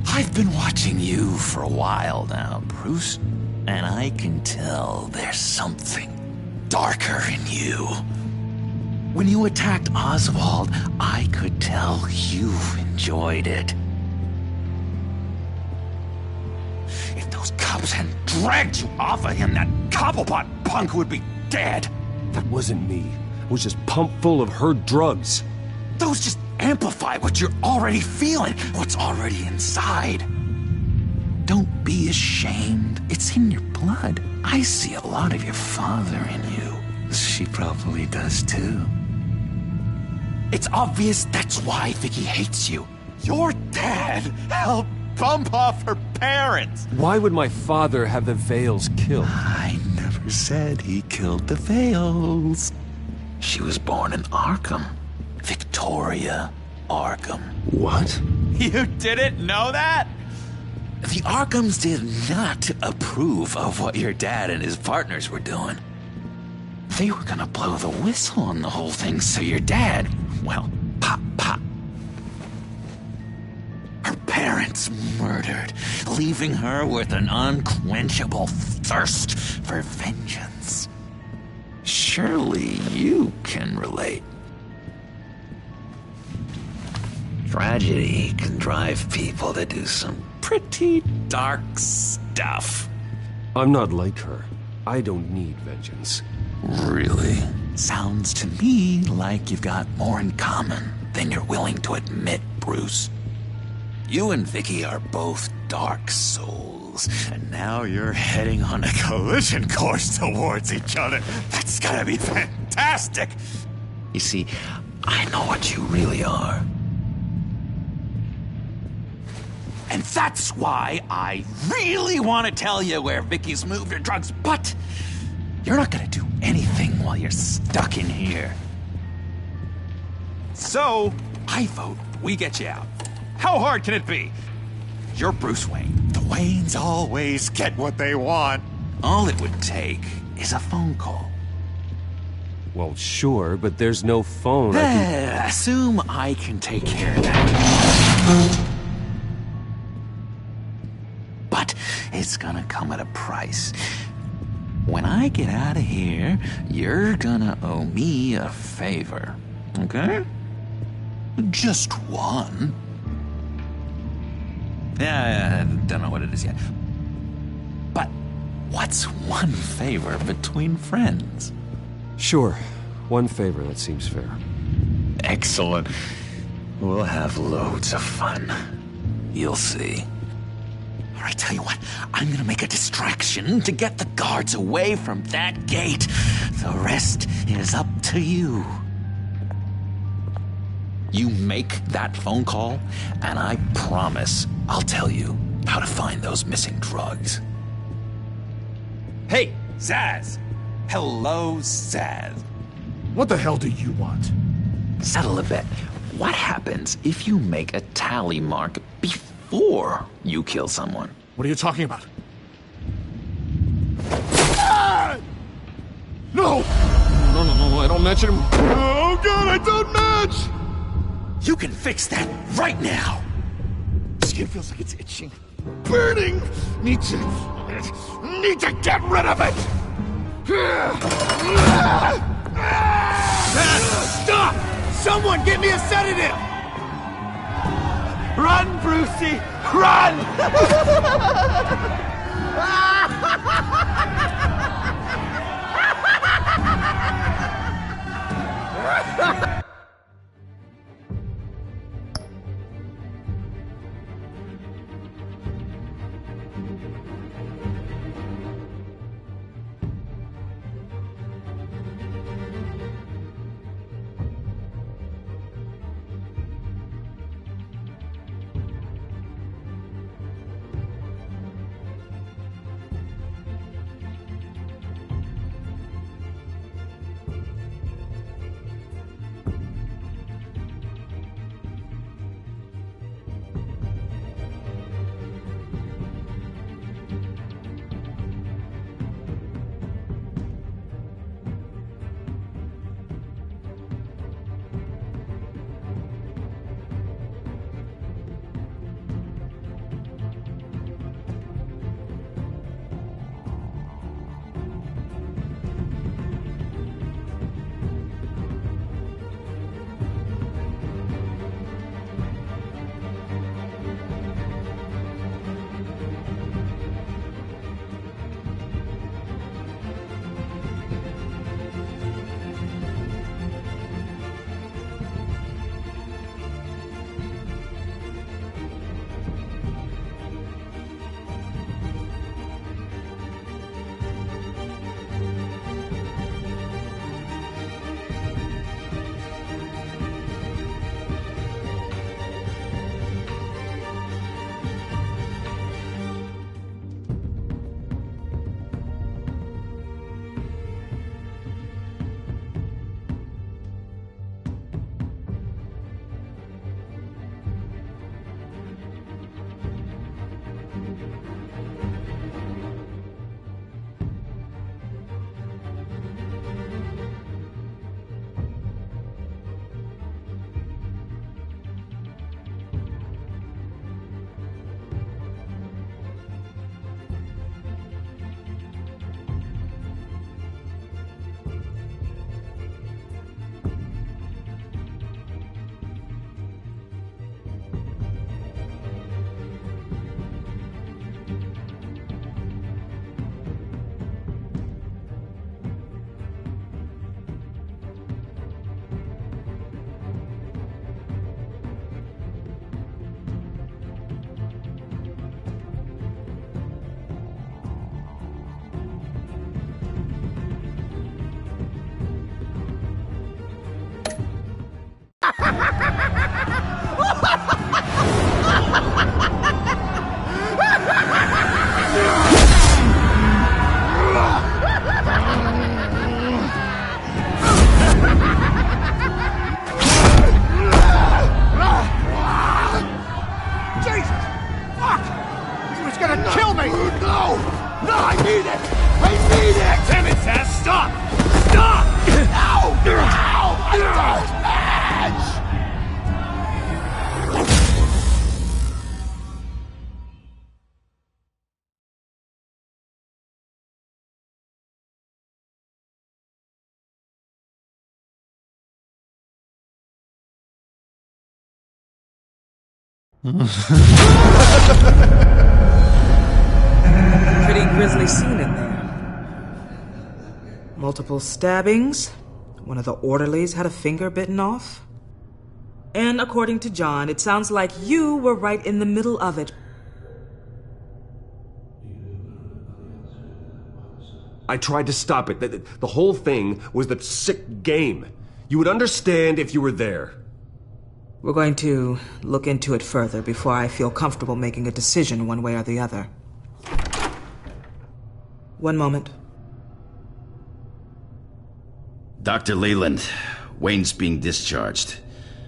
I've been watching you for a while now, Bruce, and I can tell there's something darker in you. When you attacked Oswald, I could tell you enjoyed it. If those cops hadn't dragged you off of him, that Cobblepot punk would be dead. That wasn't me. It was just pumped full of her drugs. Those just amplify what you're already feeling, what's already inside. Don't be ashamed. It's in your blood. I see a lot of your father in you. She probably does too. It's obvious that's why Vicky hates you. Your dad helped bump off her parents. Why would my father have the Vales killed? I never said he killed the Vales. She was born in Arkham. Victoria Arkham. What? You didn't know that? The Arkhams did not approve of what your dad and his partners were doing. They were gonna blow the whistle on the whole thing, so your dad, well, pop. Her parents murdered, leaving her with an unquenchable thirst for vengeance. Surely you can relate. Tragedy can drive people to do some pretty dark stuff. I'm not like her. I don't need vengeance. Really? Sounds to me like you've got more in common than you're willing to admit, Bruce. You and Vicky are both dark souls, and now you're heading on a collision course towards each other. That's gotta be fantastic! You see, I know what you really are. And that's why I really want to tell you where Vicky's moved her drugs, but you're not gonna do anything while you're stuck in here. So, I vote we get you out. How hard can it be? You're Bruce Wayne. The Waynes always get what they want. All it would take is a phone call. Well, sure, but there's no phone. Assume I can take care of that. But it's gonna come at a price. When I get out of here, you're gonna owe me a favor, okay? Just one. Yeah, I don't know what it is yet. But what's one favor between friends? Sure. One favor, that seems fair. Excellent. We'll have loads of fun. You'll see. All right, tell you what, I'm gonna make a distraction to get the guards away from that gate. The rest is up to you. You make that phone call, and I promise I'll tell you how to find those missing drugs. Hey, Zaz! Hello, Zaz. What the hell do you want? Settle a bet. What happens if you make a tally mark before you kill someone? What are you talking about? Ah! No! No, I don't match him. Oh god, I don't match! You can fix that right now! Skin feels like it's itching. Burning! Need to get rid of it! Stop! Someone get me a sedative! Run, Brucey! Run! Pretty grisly scene in there. Multiple stabbings. One of the orderlies had a finger bitten off. And according to John, it sounds like you were right in the middle of it. I tried to stop it. The whole thing was the sick game. You would understand if you were there. We're going to look into it further before I feel comfortable making a decision one way or the other. One moment. Dr. Leland, Wayne's being discharged.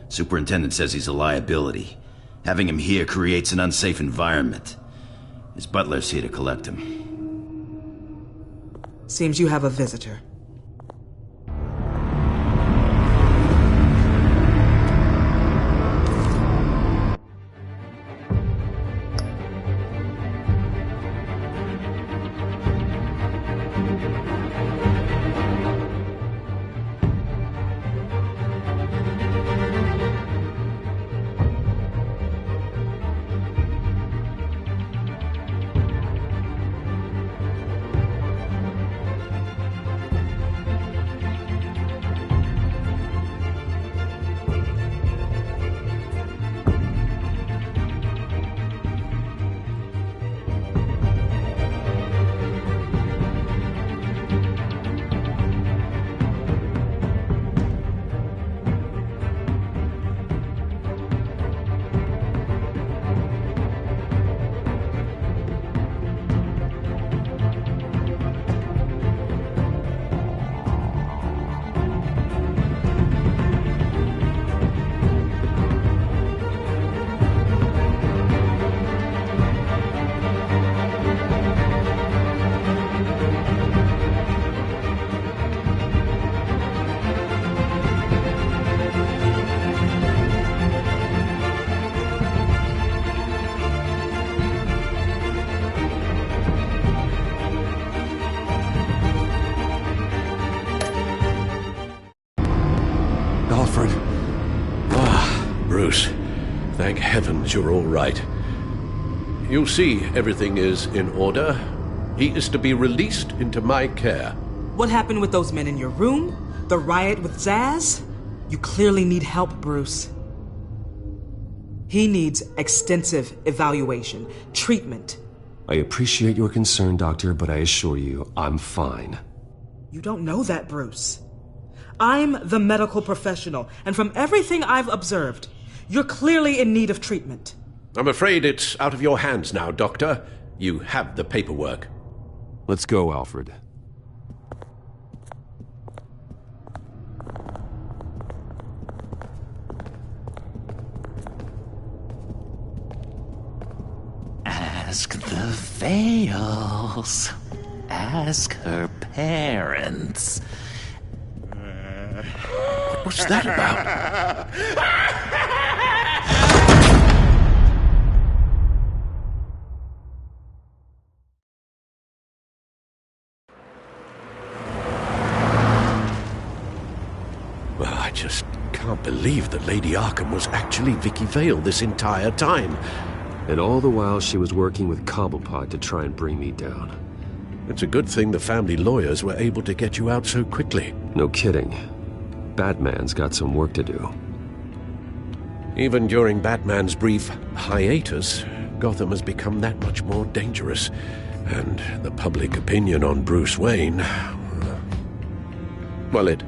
Superintendent says he's a liability. Having him here creates an unsafe environment. His butler's here to collect him. Seems you have a visitor. Bruce, thank heavens you're all right. You see, everything is in order. He is to be released into my care. What happened with those men in your room? The riot with Zaz? You clearly need help, Bruce. He needs extensive evaluation, treatment. I appreciate your concern, Doctor, but I assure you, I'm fine. You don't know that, Bruce. I'm the medical professional, and from everything I've observed, you're clearly in need of treatment. I'm afraid it's out of your hands now, Doctor. You have the paperwork. Let's go, Alfred. Ask the Vales. Ask her parents. What's that about? Well, I just can't believe that Lady Arkham was actually Vicky Vale this entire time. And all the while she was working with Cobblepot to try and bring me down. It's a good thing the family lawyers were able to get you out so quickly. No kidding. Batman's got some work to do. Even during Batman's brief hiatus, Gotham has become that much more dangerous. And the public opinion on Bruce Wayne... well, it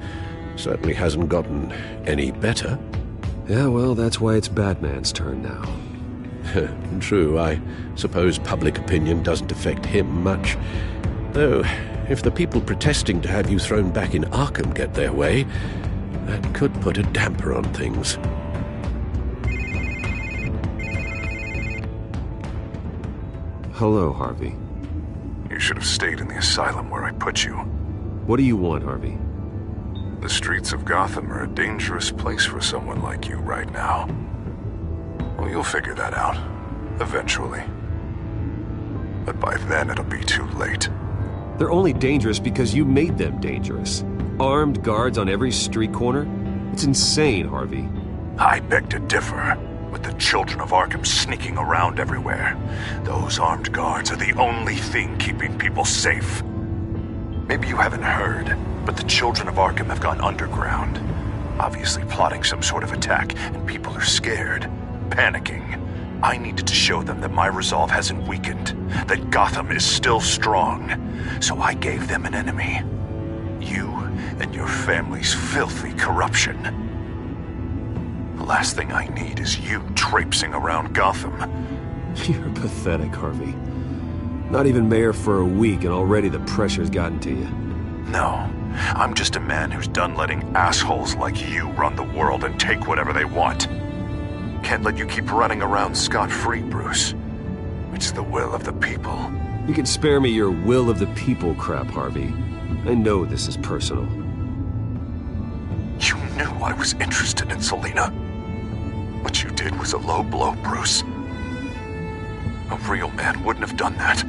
certainly hasn't gotten any better. Yeah, well, that's why it's Batman's turn now. True, I suppose public opinion doesn't affect him much. Though, if the people protesting to have you thrown back in Arkham get their way, that could put a damper on things. Hello, Harvey. You should have stayed in the asylum where I put you. What do you want, Harvey? The streets of Gotham are a dangerous place for someone like you right now. Well, you'll figure that out, eventually. But by then, it'll be too late. They're only dangerous because you made them dangerous. Armed guards on every street corner? It's insane, Harvey. I beg to differ. With the children of Arkham sneaking around everywhere, those armed guards are the only thing keeping people safe. Maybe you haven't heard, but the children of Arkham have gone underground. Obviously plotting some sort of attack, and people are scared, panicking. I needed to show them that my resolve hasn't weakened, that Gotham is still strong. So I gave them an enemy. You and your family's filthy corruption. The last thing I need is you traipsing around Gotham. You're pathetic, Harvey. Not even mayor for a week and already the pressure's gotten to you. No, I'm just a man who's done letting assholes like you run the world and take whatever they want. Can't let you keep running around scot-free, Bruce. It's the will of the people. You can spare me your will of the people crap, Harvey. I know this is personal. You knew I was interested in Selina. What you did was a low blow, Bruce. A real man wouldn't have done that.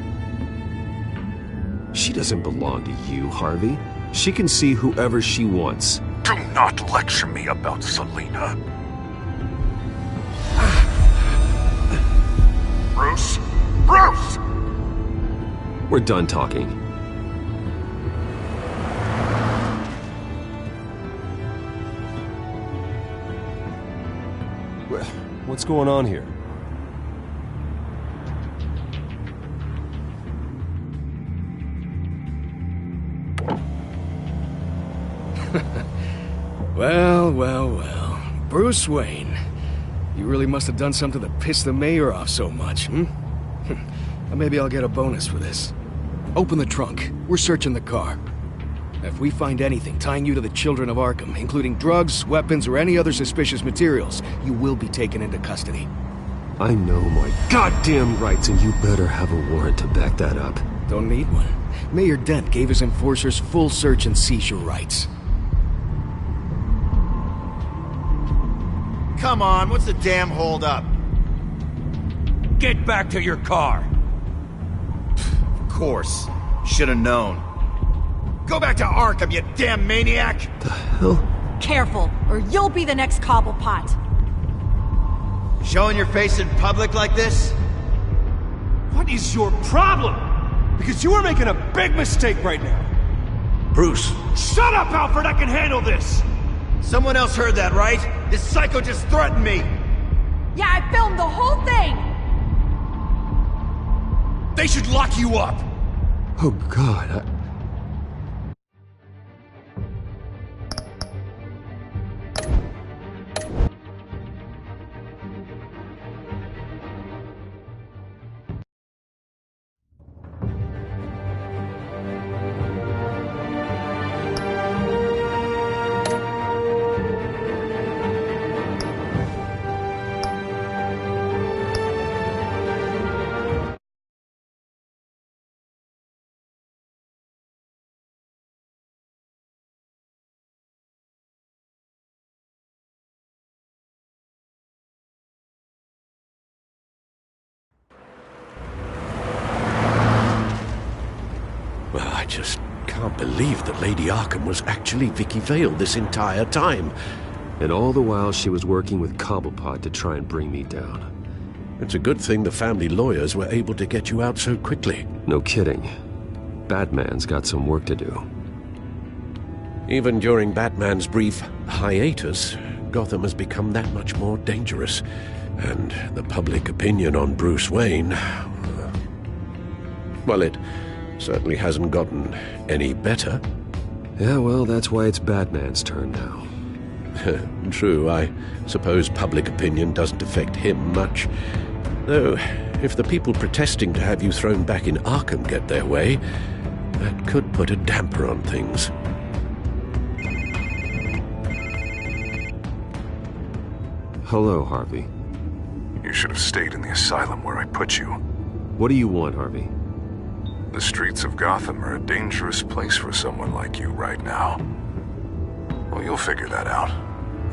She doesn't belong to you, Harvey. She can see whoever she wants. Do not lecture me about Selina. Bruce! Bruce! We're done talking. What's going on here? Well. Bruce Wayne. You really must have done something to piss the mayor off so much, hmm? Maybe I'll get a bonus for this. Open the trunk. We're searching the car. If we find anything tying you to the children of Arkham, including drugs, weapons, or any other suspicious materials, you will be taken into custody. I know my goddamn rights, and you better have a warrant to back that up. Don't need one. Mayor Dent gave his enforcers full search and seizure rights. Come on, what's the damn holdup? Get back to your car. Of course. Should've known. Go back to Arkham, you damn maniac! The hell? Careful, or you'll be the next Cobblepot. Showing your face in public like this? What is your problem? Because you are making a big mistake right now. Bruce! Shut up, Alfred! I can handle this! Someone else heard that, right? This psycho just threatened me! Yeah, I filmed the whole thing! They should lock you up! Oh, God, Well, I just can't believe that Lady Arkham was actually Vicky Vale this entire time. And all the while she was working with Cobblepot to try and bring me down. It's a good thing the family lawyers were able to get you out so quickly. No kidding. Batman's got some work to do. Even during Batman's brief hiatus, Gotham has become that much more dangerous. And the public opinion on Bruce Wayne... well, it certainly hasn't gotten any better. Yeah, well, that's why it's Batman's turn now. True, I suppose public opinion doesn't affect him much. Though, if the people protesting to have you thrown back in Arkham get their way, that could put a damper on things. Hello, Harvey. You should have stayed in the asylum where I put you. What do you want, Harvey? The streets of Gotham are a dangerous place for someone like you right now. Well, you'll figure that out.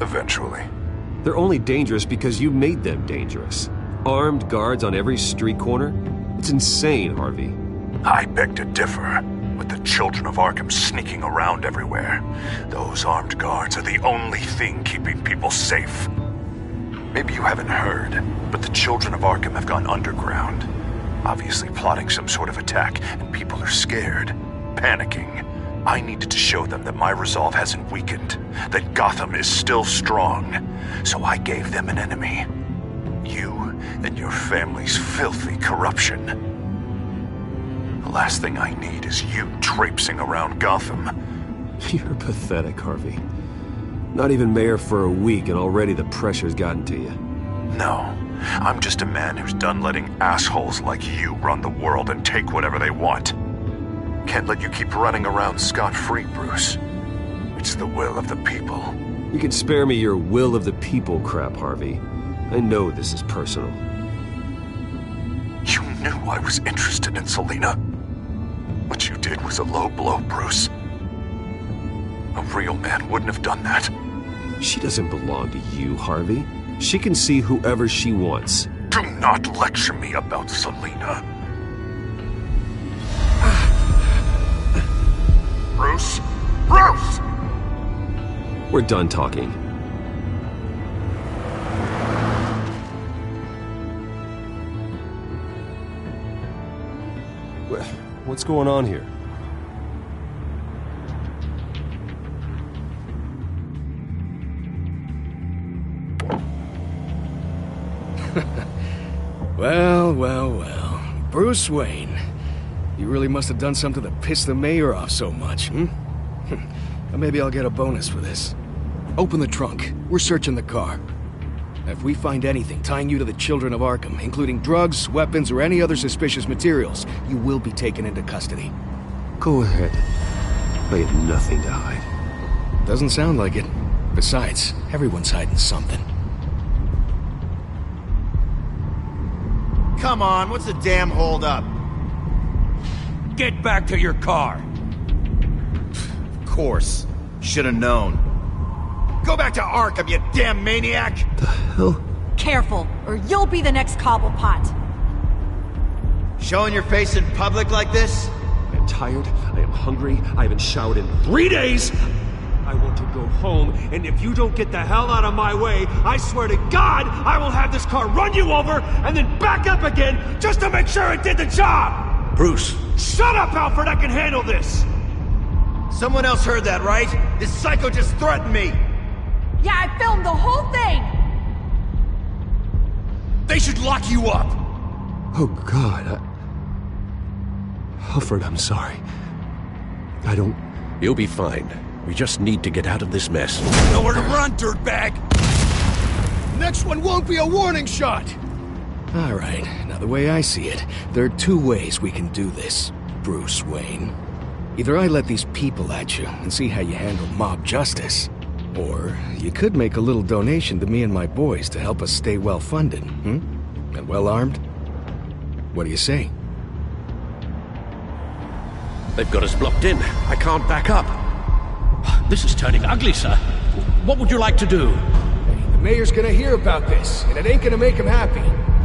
Eventually. They're only dangerous because you made them dangerous. Armed guards on every street corner? It's insane, Harvey. I beg to differ. With the children of Arkham sneaking around everywhere, those armed guards are the only thing keeping people safe. Maybe you haven't heard, but the children of Arkham have gone underground. Obviously plotting some sort of attack, and people are scared, panicking. I needed to show them that my resolve hasn't weakened, that Gotham is still strong. So I gave them an enemy. You and your family's filthy corruption. The last thing I need is you traipsing around Gotham. You're pathetic, Harvey. Not even mayor for a week and already the pressure's gotten to you. No, I'm just a man who's done letting assholes like you run the world and take whatever they want. Can't let you keep running around scot-free, Bruce. It's the will of the people. You can spare me your will of the people crap, Harvey. I know this is personal. You knew I was interested in Selina. What you did was a low blow, Bruce. A real man wouldn't have done that. She doesn't belong to you, Harvey. She can see whoever she wants. Do not lecture me about Selina. Bruce? Bruce! We're done talking. What's going on here? Well. Bruce Wayne. You really must have done something to piss the mayor off so much, hmm? Maybe I'll get a bonus for this. Open the trunk. We're searching the car. If we find anything tying you to the children of Arkham, including drugs, weapons, or any other suspicious materials, you will be taken into custody. Go ahead. I have nothing to hide. Doesn't sound like it. Besides, everyone's hiding something. Come on, what's the damn holdup? Get back to your car. Of course. Should've known. Go back to Arkham, you damn maniac! The hell? Careful, or you'll be the next Cobblepot. Showing your face in public like this? I am tired, I am hungry, I haven't showered in 3 days! I want to go home, and if you don't get the hell out of my way, I swear to God, I will have this car run you over, and then back up again, just to make sure it did the job! Bruce! Shut up, Alfred, I can handle this! Someone else heard that, right? This psycho just threatened me! Yeah, I filmed the whole thing! They should lock you up! Oh God, Alfred, I'm sorry. I don't... You'll be fine. We just need to get out of this mess. Nowhere to run, dirtbag! Next one won't be a warning shot! Alright, now the way I see it, there are 2 ways we can do this, Bruce Wayne. Either I let these people at you and see how you handle mob justice, or you could make a little donation to me and my boys to help us stay well-funded, and well-armed? What do you say? They've got us blocked in. I can't back up. This is turning ugly, sir. What would you like to do? Hey, the mayor's gonna hear about this, and it ain't gonna make him happy.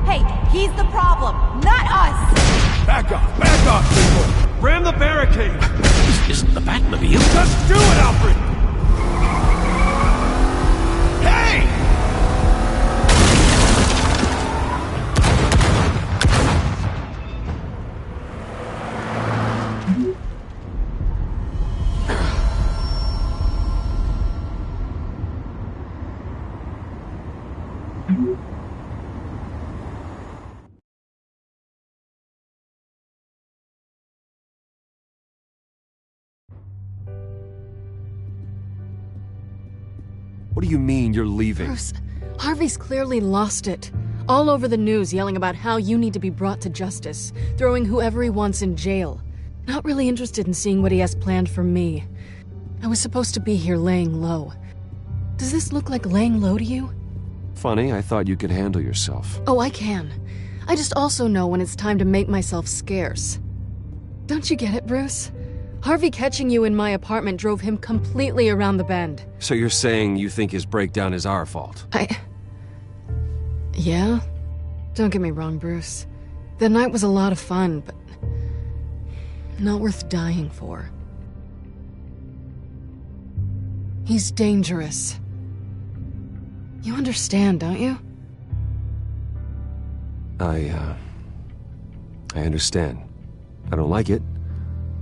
Hey, he's the problem, not us! Back off, people! Ram the barricade! This isn't the Batmobile. Just do it, Alfred! Hey! What do you mean you're leaving? Bruce, Harvey's clearly lost it. All over the news yelling about how you need to be brought to justice, throwing whoever he wants in jail. Not really interested in seeing what he has planned for me. I was supposed to be here laying low. Does this look like laying low to you? Funny, I thought you could handle yourself. Oh, I can. I just also know when it's time to make myself scarce. Don't you get it, Bruce? Harvey catching you in my apartment drove him completely around the bend. So you're saying you think his breakdown is our fault? Yeah? Don't get me wrong, Bruce. The night was a lot of fun, but not worth dying for. He's dangerous. You understand, don't you? I understand. I don't like it,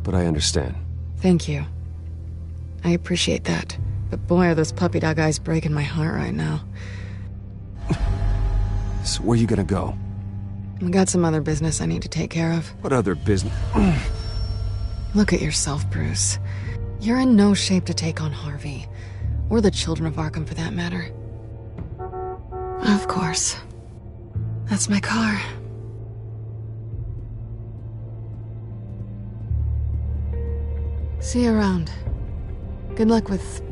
but I understand. Thank you. I appreciate that. But boy, are those puppy dog eyes breaking my heart right now. So where you gonna go? I got some other business I need to take care of. What other business? Look at yourself, Bruce. You're in no shape to take on Harvey. Or the children of Arkham, for that matter. Of course. That's my car. See you around. Good luck with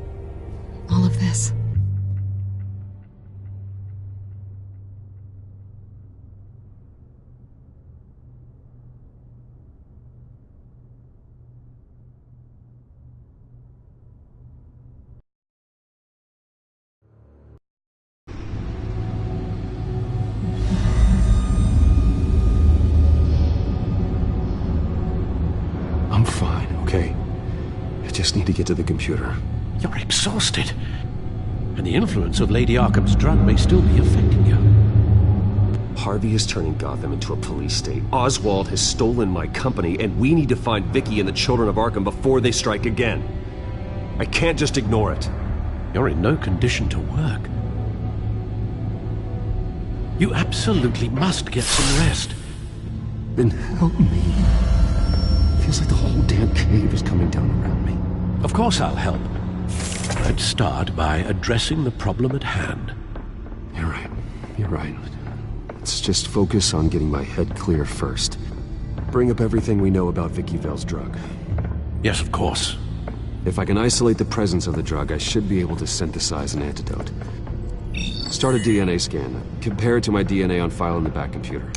all of this. I'm fine, okay? I just need to get to the computer. You're exhausted. And the influence of Lady Arkham's drug may still be affecting you. Harvey is turning Gotham into a police state. Oswald has stolen my company, and we need to find Vicky and the children of Arkham before they strike again. I can't just ignore it. You're in no condition to work. You absolutely must get some rest. Then help me. Feels like the whole damn cave is coming down around me. Of course I'll help. I'd start by addressing the problem at hand. You're right. You're right. Let's just focus on getting my head clear first. Bring up everything we know about Vicky Vale's drug. Yes, of course. If I can isolate the presence of the drug, I should be able to synthesize an antidote. Start a DNA scan. Compare it to my DNA on file in the back computer.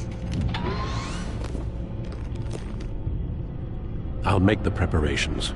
I'll make the preparations.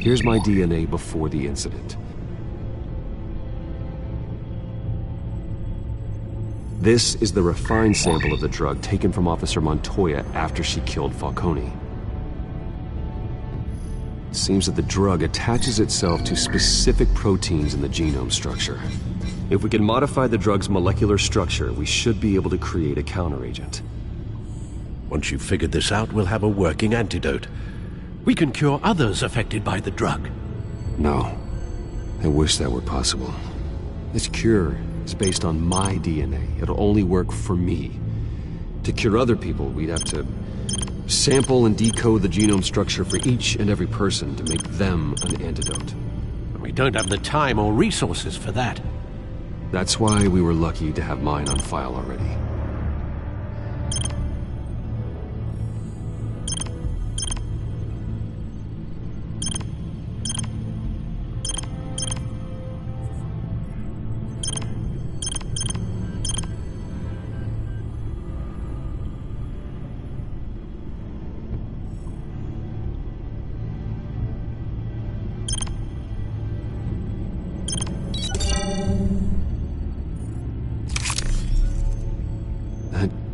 Here's my DNA before the incident. This is the refined sample of the drug taken from Officer Montoya after she killed Falcone. It seems that the drug attaches itself to specific proteins in the genome structure. If we can modify the drug's molecular structure, we should be able to create a counteragent. Once you've figured this out, we'll have a working antidote. We can cure others affected by the drug. No. I wish that were possible. This cure is based on my DNA. It'll only work for me. To cure other people, we'd have to sample and decode the genome structure for each and every person to make them an antidote. We don't have the time or resources for that. That's why we were lucky to have mine on file already.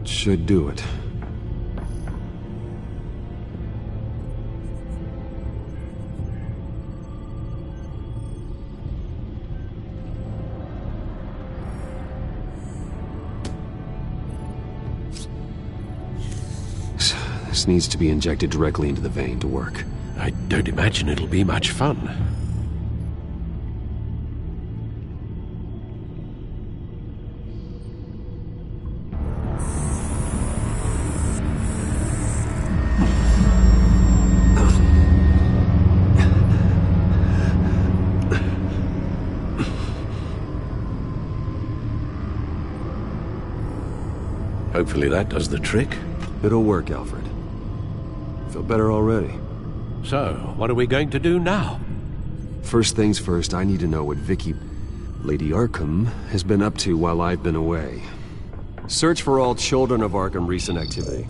Should do it. This needs to be injected directly into the vein to work. I don't imagine it'll be much fun. Hopefully that does the trick. It'll work, Alfred. Feel better already. So, what are we going to do now? First things first, I need to know what Lady Arkham, has been up to while I've been away. Search for all children of Arkham recent activity.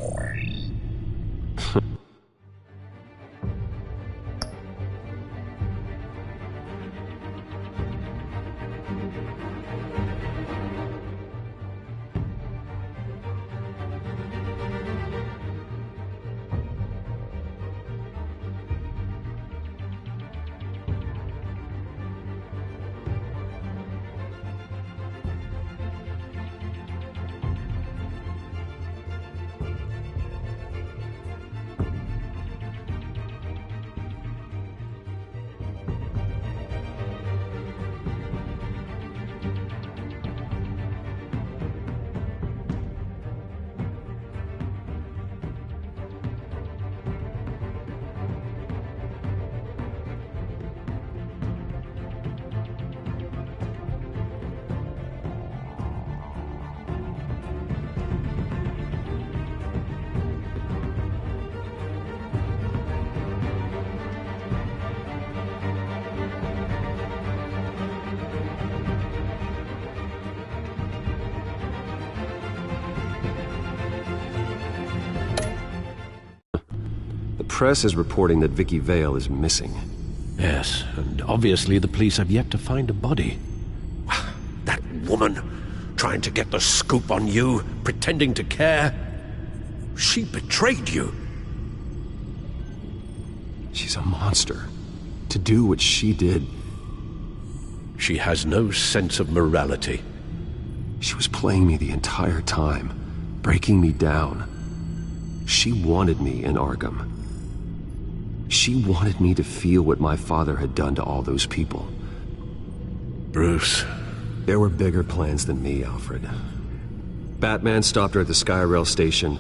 The press is reporting that Vicky Vale is missing. Yes, and obviously the police have yet to find a body. That woman, trying to get the scoop on you, pretending to care. She betrayed you. She's a monster. To do what she did. She has no sense of morality. She was playing me the entire time, breaking me down. She wanted me in Arkham. She wanted me to feel what my father had done to all those people. Bruce. There were bigger plans than me, Alfred. Batman stopped her at the Skyrail station,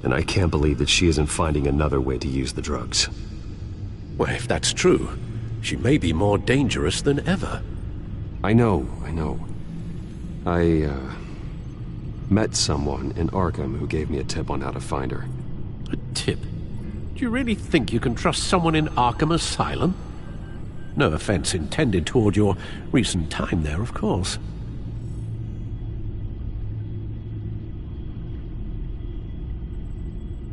and I can't believe that she isn't finding another way to use the drugs. Well, if that's true, she may be more dangerous than ever. I know. I met someone in Arkham who gave me a tip on how to find her. A tip? Do you really think you can trust someone in Arkham Asylum? No offense intended toward your recent time there, of course.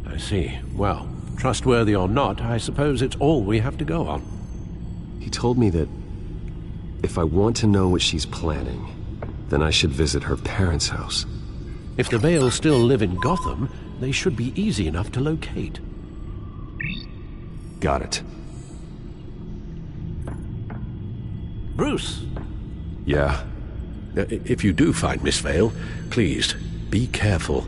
I see. Well, trustworthy or not, I suppose it's all we have to go on. He told me that if I want to know what she's planning, then I should visit her parents' house. If the Vales still live in Gotham, they should be easy enough to locate. Got it. Bruce. Yeah? If you do find Miss Vale, please, be careful.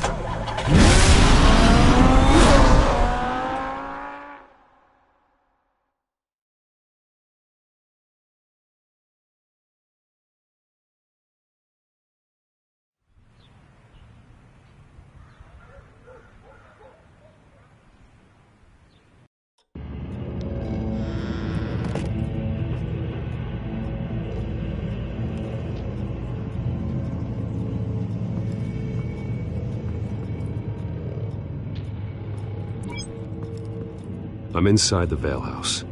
I'm inside the Vale House.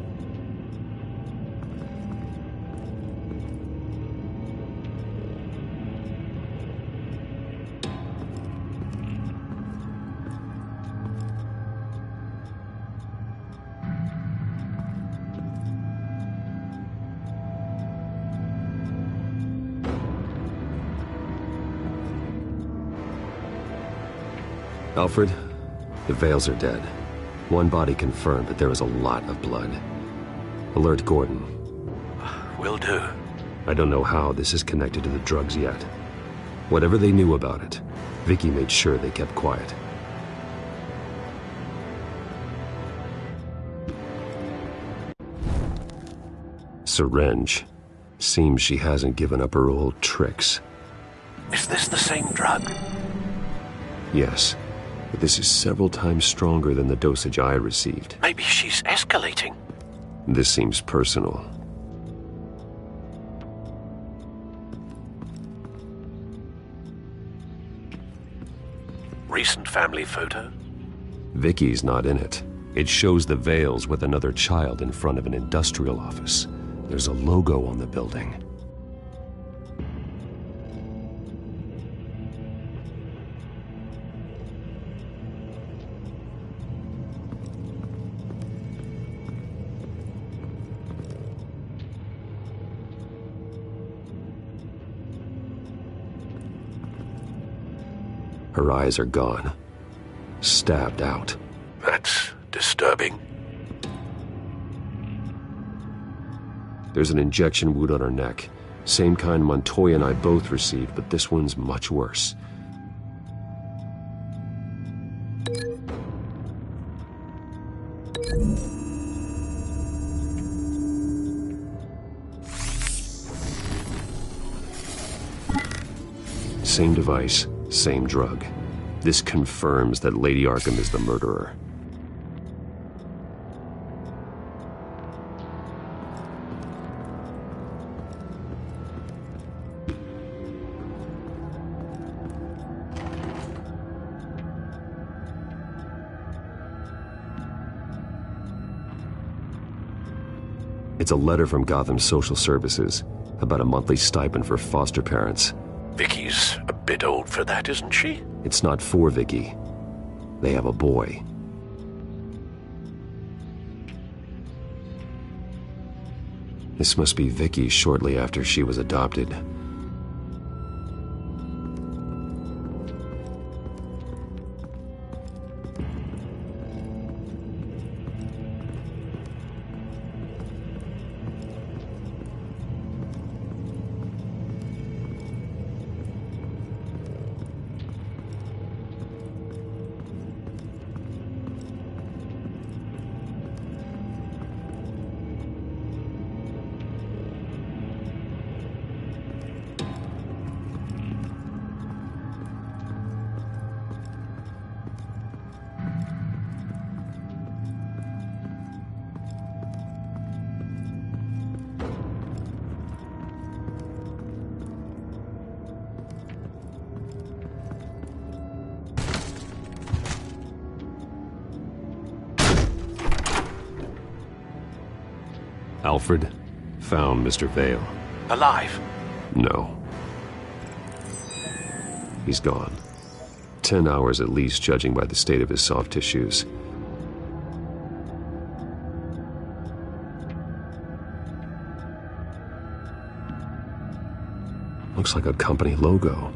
Alfred, the Vales are dead. One body confirmed, but there is a lot of blood. Alert Gordon. Will do. I don't know how this is connected to the drugs yet. Whatever they knew about it, Vicky made sure they kept quiet. Syringe. Seems she hasn't given up her old tricks. Is this the same drug? Yes. But this is several times stronger than the dosage I received. Maybe she's escalating. This seems personal. Recent family photo? Vicky's not in it. It shows the Vales with another child in front of an industrial office. There's a logo on the building. Her eyes are gone. Stabbed out. That's disturbing. There's an injection wound on her neck. Same kind Montoya and I both received, but this one's much worse. Same device, same drug. This confirms that Lady Arkham is the murderer. It's a letter from Gotham Social Services about a monthly stipend for foster parents. Vicky's a bit old for that, isn't she? It's not for Vicky. They have a boy. This must be Vicky shortly after she was adopted. Alfred found Mr. Vale. Alive? No. He's gone. 10 hours at least, judging by the state of his soft tissues. Looks like a company logo.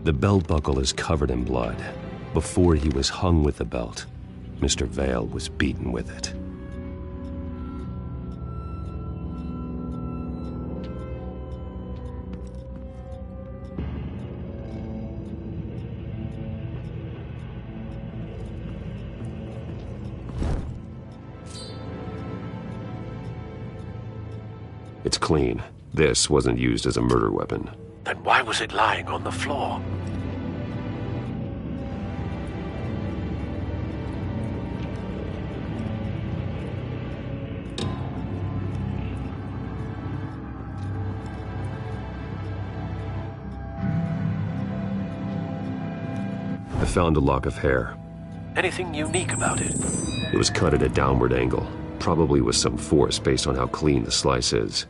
The belt buckle is covered in blood. Before he was hung with the belt, Mr. Vale was beaten with it. It's clean. This wasn't used as a murder weapon. Then why was it lying on the floor? I found a lock of hair. Anything unique about it? It was cut at a downward angle, probably with some force based on how clean the slice is.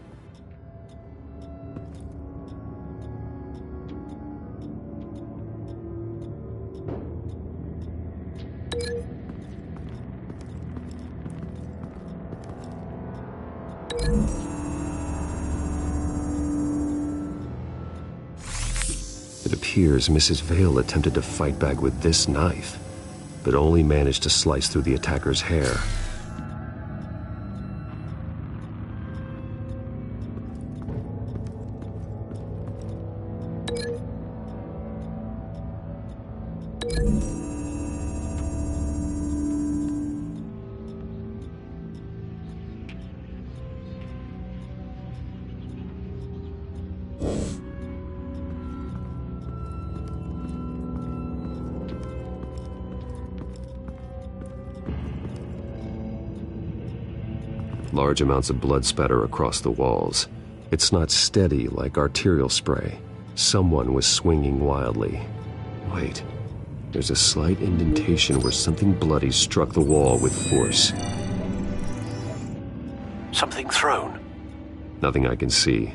It appears Mrs. Vale attempted to fight back with this knife, but only managed to slice through the attacker's hair. Large amounts of blood spatter across the walls. It's not steady like arterial spray. Someone was swinging wildly. Wait, there's a slight indentation where something bloody struck the wall with force. Something thrown? Nothing I can see.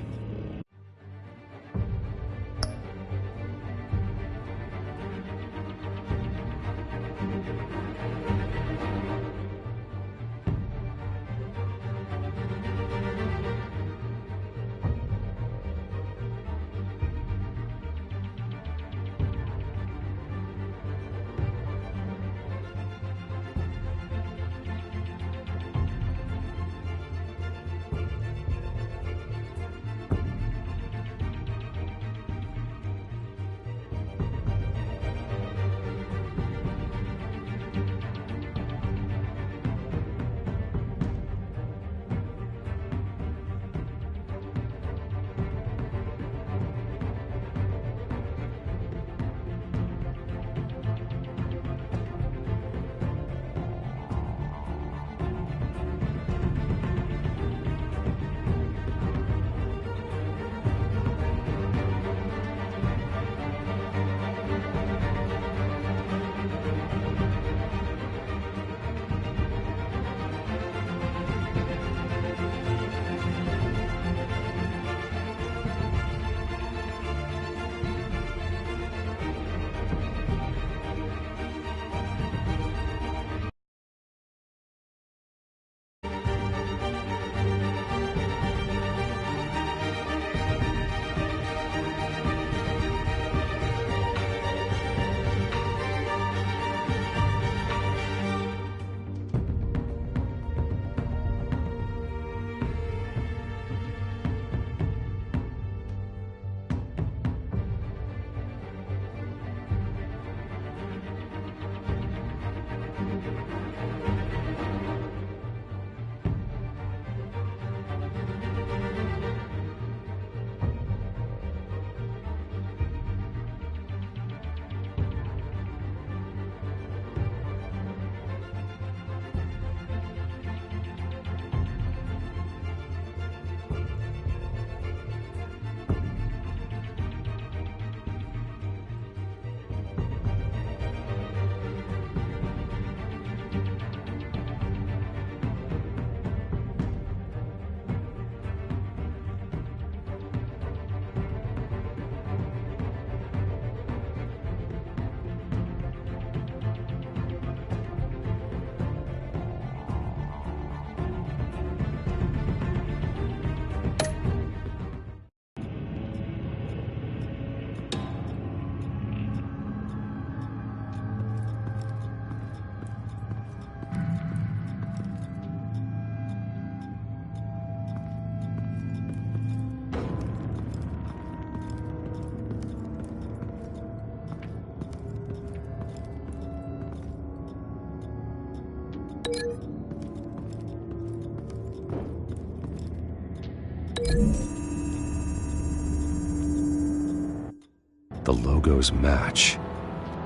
The logos match.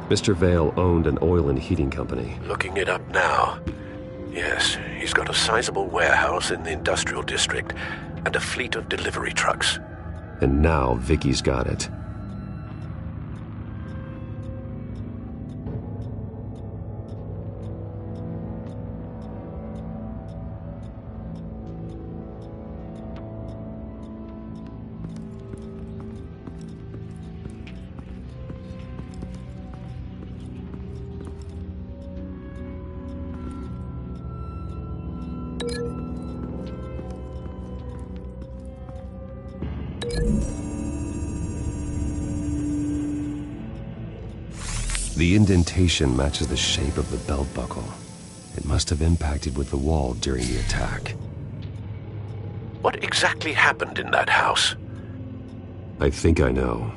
Mr. Vale owned an oil and heating company. Looking it up now. Yes, he's got a sizable warehouse in the industrial district and a fleet of delivery trucks. And now Vicky's got it. The indentation matches the shape of the belt buckle. It must have impacted with the wall during the attack. What exactly happened in that house? I think I know.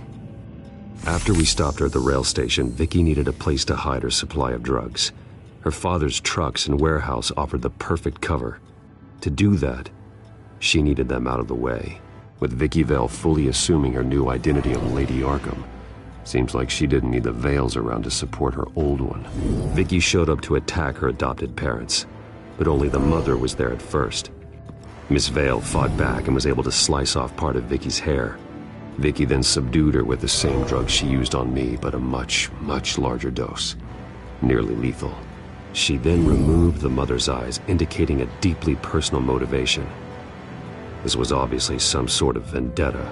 After we stopped her at the rail station, Vicky needed a place to hide her supply of drugs. Her father's trucks and warehouse offered the perfect cover. To do that, she needed them out of the way, with Vicky Vale fully assuming her new identity of Lady Arkham. Seems like she didn't need the Vales around to support her old one. Vicky showed up to attack her adopted parents, but only the mother was there at first. Miss Vale fought back and was able to slice off part of Vicky's hair. Vicky then subdued her with the same drug she used on me, but a much, much larger dose. Nearly lethal. She then removed the mother's eyes, indicating a deeply personal motivation. This was obviously some sort of vendetta.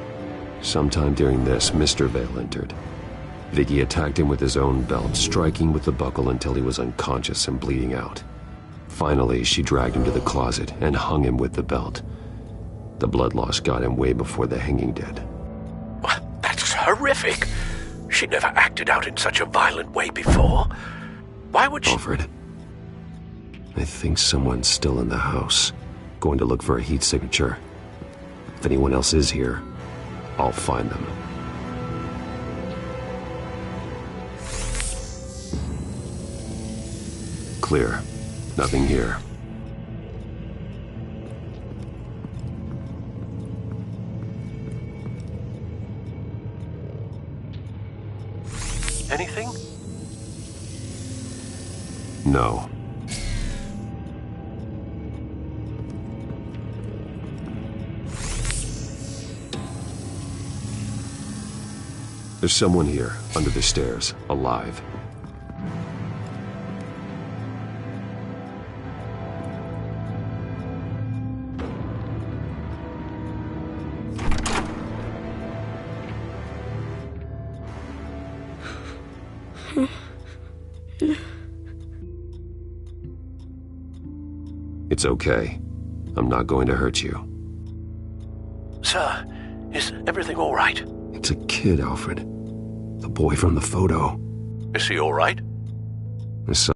Sometime during this, Mr. Vale entered. Vicky attacked him with his own belt, striking with the buckle until he was unconscious and bleeding out. Finally, she dragged him to the closet and hung him with the belt. The blood loss got him way before the hanging did. That's horrific. She never acted out in such a violent way before. Why would she... Alfred, I think someone's still in the house. Going to look for a heat signature. If anyone else is here, I'll find them. Clear. Nothing here. Anything? No. There's someone here, under the stairs, alive. It's okay. I'm not going to hurt you. Sir, is everything all right? It's a kid, Alfred. The boy from the photo. Is he all right? His son